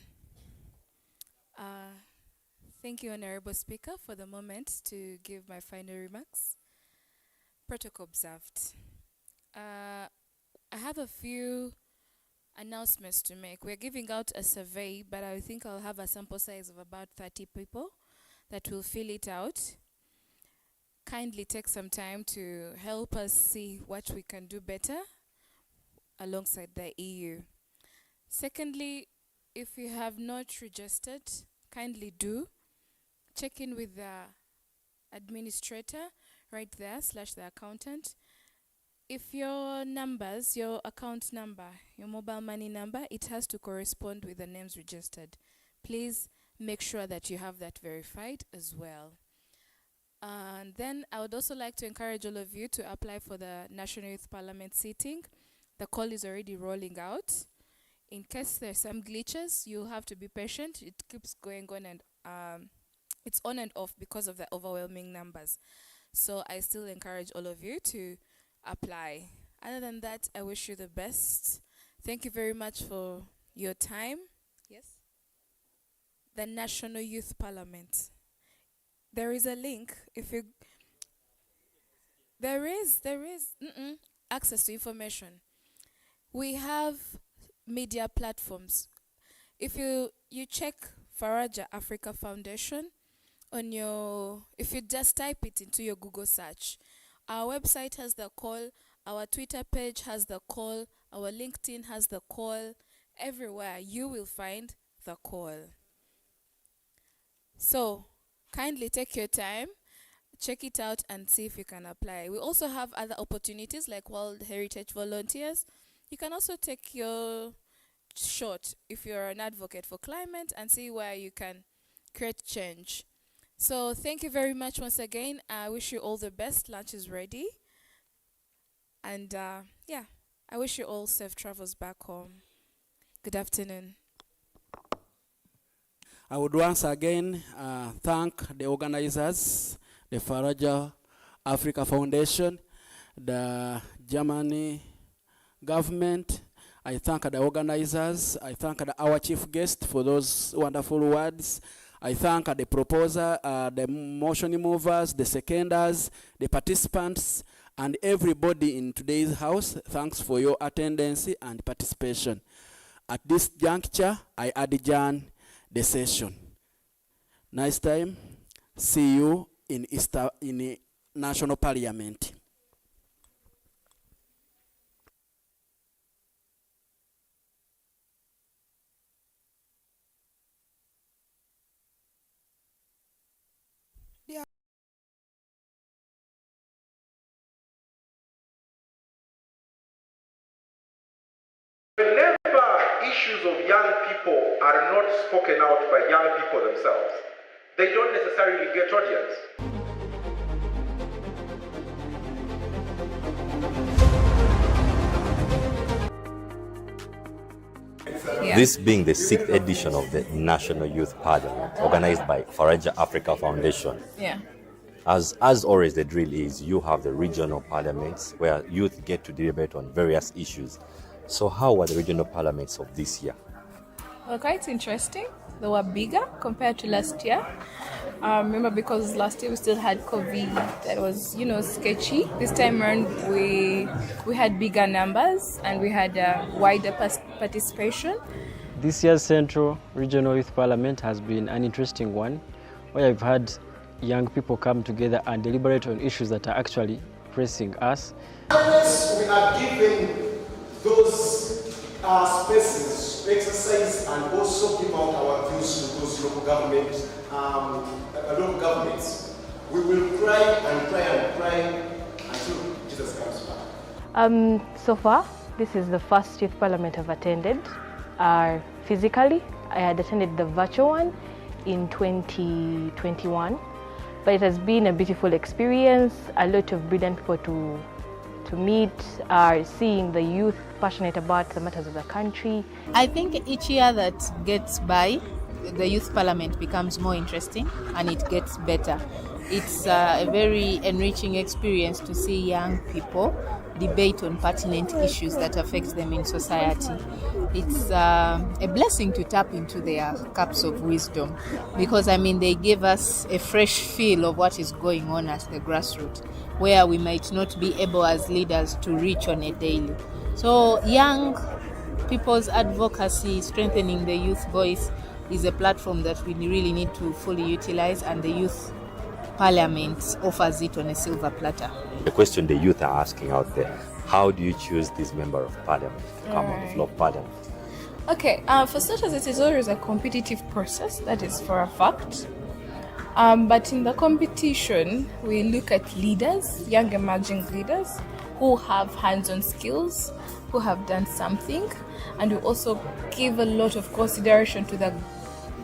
Thank you, Honorable Speaker, for the moment to give my final remarks. Protocol observed. I have a few announcements to make. We're giving out a survey, but I think I'll have a sample size of about 30 people that will fill it out. Kindly take some time to help us see what we can do better alongside the EU. Secondly, if you have not registered, kindly do. Check in with the administrator right there / the accountant. If your numbers, your account number, your mobile money number, it has to correspond with the names registered. Please make sure that you have that verified as well. And then I would also like to encourage all of you to apply for the National Youth Parliament seating. The call is already rolling out. In case there's some glitches, you'll have to be patient. It keeps going on and it's on and off because of the overwhelming numbers. So I still encourage all of you to apply. Other than that, I wish you the best. Thank you very much for your time. Yes? The National Youth Parliament. There is a link. If you there is access to information. We have media platforms. If you check Faraja Africa Foundation on your, if you just type it into your Google search, our website has the call, our Twitter page has the call, our LinkedIn has the call. Everywhere you will find the call. So kindly take your time, check it out and see if you can apply. We also have other opportunities like World Heritage Volunteers. You can also take your shot if you're an advocate for climate and see where you can create change. So thank you very much once again. I wish you all the best. Lunch is ready. And yeah, I wish you all safe travels back home. Good afternoon. I would once again thank the organizers, the Faraja Africa Foundation, the Germany government. I thank the organizers. I thank our chief guest for those wonderful words. I thank the proposer, the motion movers, the seconders, the participants, and everybody in today's house. Thanks for your attendance and participation. At this juncture, I adjourn the session. Nice time. See you in the National Parliament. Whenever issues of young people are not spoken out by young people themselves, they don't necessarily get audience. Yeah. This being the 6th edition of the National Youth Parliament, organized by Faraja Africa Foundation. Yeah. As always, the drill is you have the regional parliaments where youth get to debate on various issues. So how were the regional parliaments of this year? Well, quite interesting. They were bigger compared to last year. Remember, because last year we still had COVID, that was, sketchy. This time around, we had bigger numbers and we had wider participation. This year's Central Regional Youth Parliament has been an interesting one, where we've had young people come together and deliberate on issues that are actually pressing us. Unless we are given those spaces to exercise and also give out our views to those local governments, we will try until Jesus comes back. So far, this is the first youth parliament I've attended. Physically, I had attended the virtual one in 2021. But it has been a beautiful experience, a lot of brilliant people to meet, seeing the youth passionate about the matters of the country. I think each year that gets by, the Youth Parliament becomes more interesting and it gets better. It's a very enriching experience to see young people debate on pertinent issues that affect them in society. It's a blessing to tap into their cups of wisdom because, they give us a fresh feel of what is going on at the grassroots, where we might not be able as leaders to reach on a daily. So young people's advocacy, strengthening the youth voice, is a platform that we really need to fully utilize, and the Youth Parliament offers it on a silver platter. The question the youth are asking out there, how do you choose this member of parliament to come on the floor of parliament? Okay, for starters, it is always a competitive process, that is for a fact. But in the competition, we look at leaders, young emerging leaders, who have hands-on skills, who have done something, and we also give a lot of consideration to the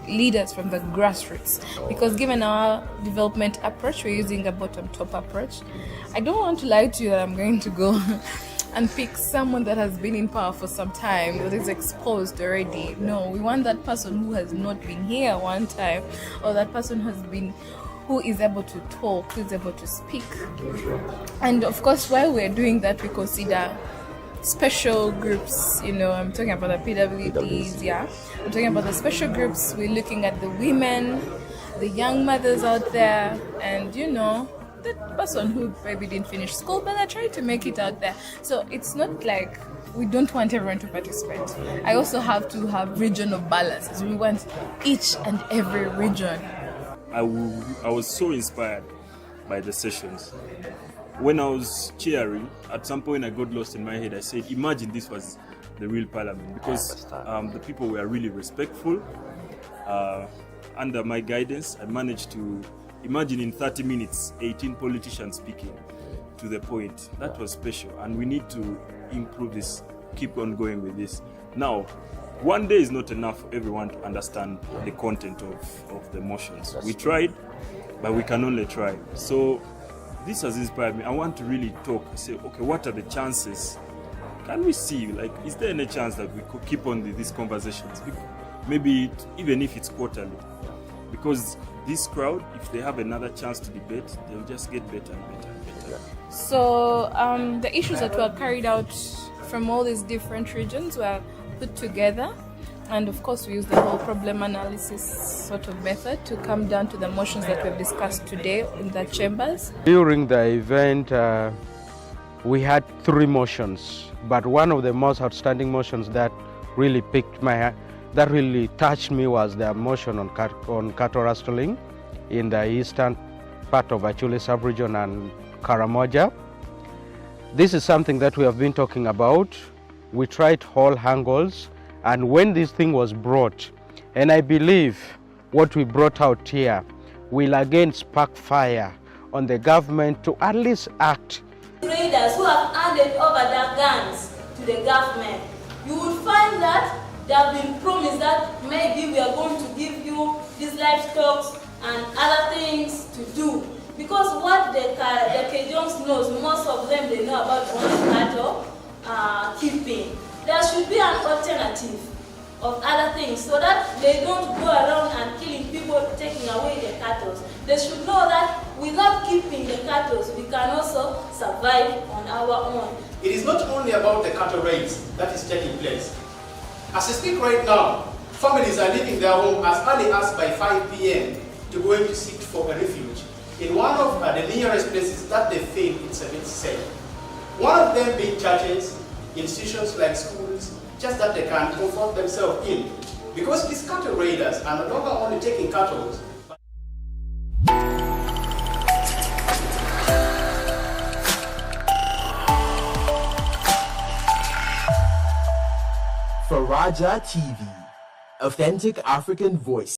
leaders from the grassroots, because given our development approach, we're using a bottom-top approach. I don't want to lie to you that I'm going to go and pick someone that has been in power for some time, that is exposed already. No, we want that person who has not been here one time, or that person who is able to talk, who is able to speak. And of course, while we're doing that, we consider special groups, I'm talking about the PWDs, I'm talking about the special groups. We're looking at the women, the young mothers out there, and that person who maybe didn't finish school, but they're trying to make it out there. So it's not like we don't want everyone to participate. I also have to have regional balance. We want each and every region. I was so inspired by the sessions. When I was cheering, at some point I got lost in my head. I said, imagine this was the real parliament, because the people were really respectful. Under my guidance, I managed to imagine in 30 minutes, 18 politicians speaking to the point. That was special, and we need to improve this, keep on going with this. Now, one day is not enough for everyone to understand the content of the motions. We tried, but we can only try. So this has inspired me. I want to really talk, say, okay, what are the chances? Can we see, is there any chance that we could keep on these conversations? Maybe even if it's quarterly. Because this crowd, if they have another chance to debate, they'll just get better and better and better. So the issues that were carried out from all these different regions were put together. And of course, we use the whole problem analysis sort of method to come down to the motions that we've discussed today in the chambers. During the event, we had 3 motions, but one of the most outstanding motions that really that really touched me was the motion on cattle rustling in the eastern part of Achule sub-region and Karamoja. This is something that we have been talking about. We tried all angles. And when this thing was brought, and I believe what we brought out here will again spark fire on the government to at least act. Traders who have handed over their guns to the government, you would find that they have been promised that maybe we are going to give you these livestock and other things to do. Because what the Cajuns knows, most of them, they know about only cattle keeping. There should be an alternative of other things so that they don't go around and killing people, taking away their cattle. They should know that without keeping the cattle, we can also survive on our own. It is not only about the cattle raids that is taking place. As I speak right now, families are leaving their home as early as by 5 p.m. to go to seek for a refuge in one of the nearest places that they feel it's a bit safe. One of them being churches, institutions like schools, just that they can comfort themselves in. Because these cattle raiders are no longer only taking cattle, Faraja TV, authentic African voice.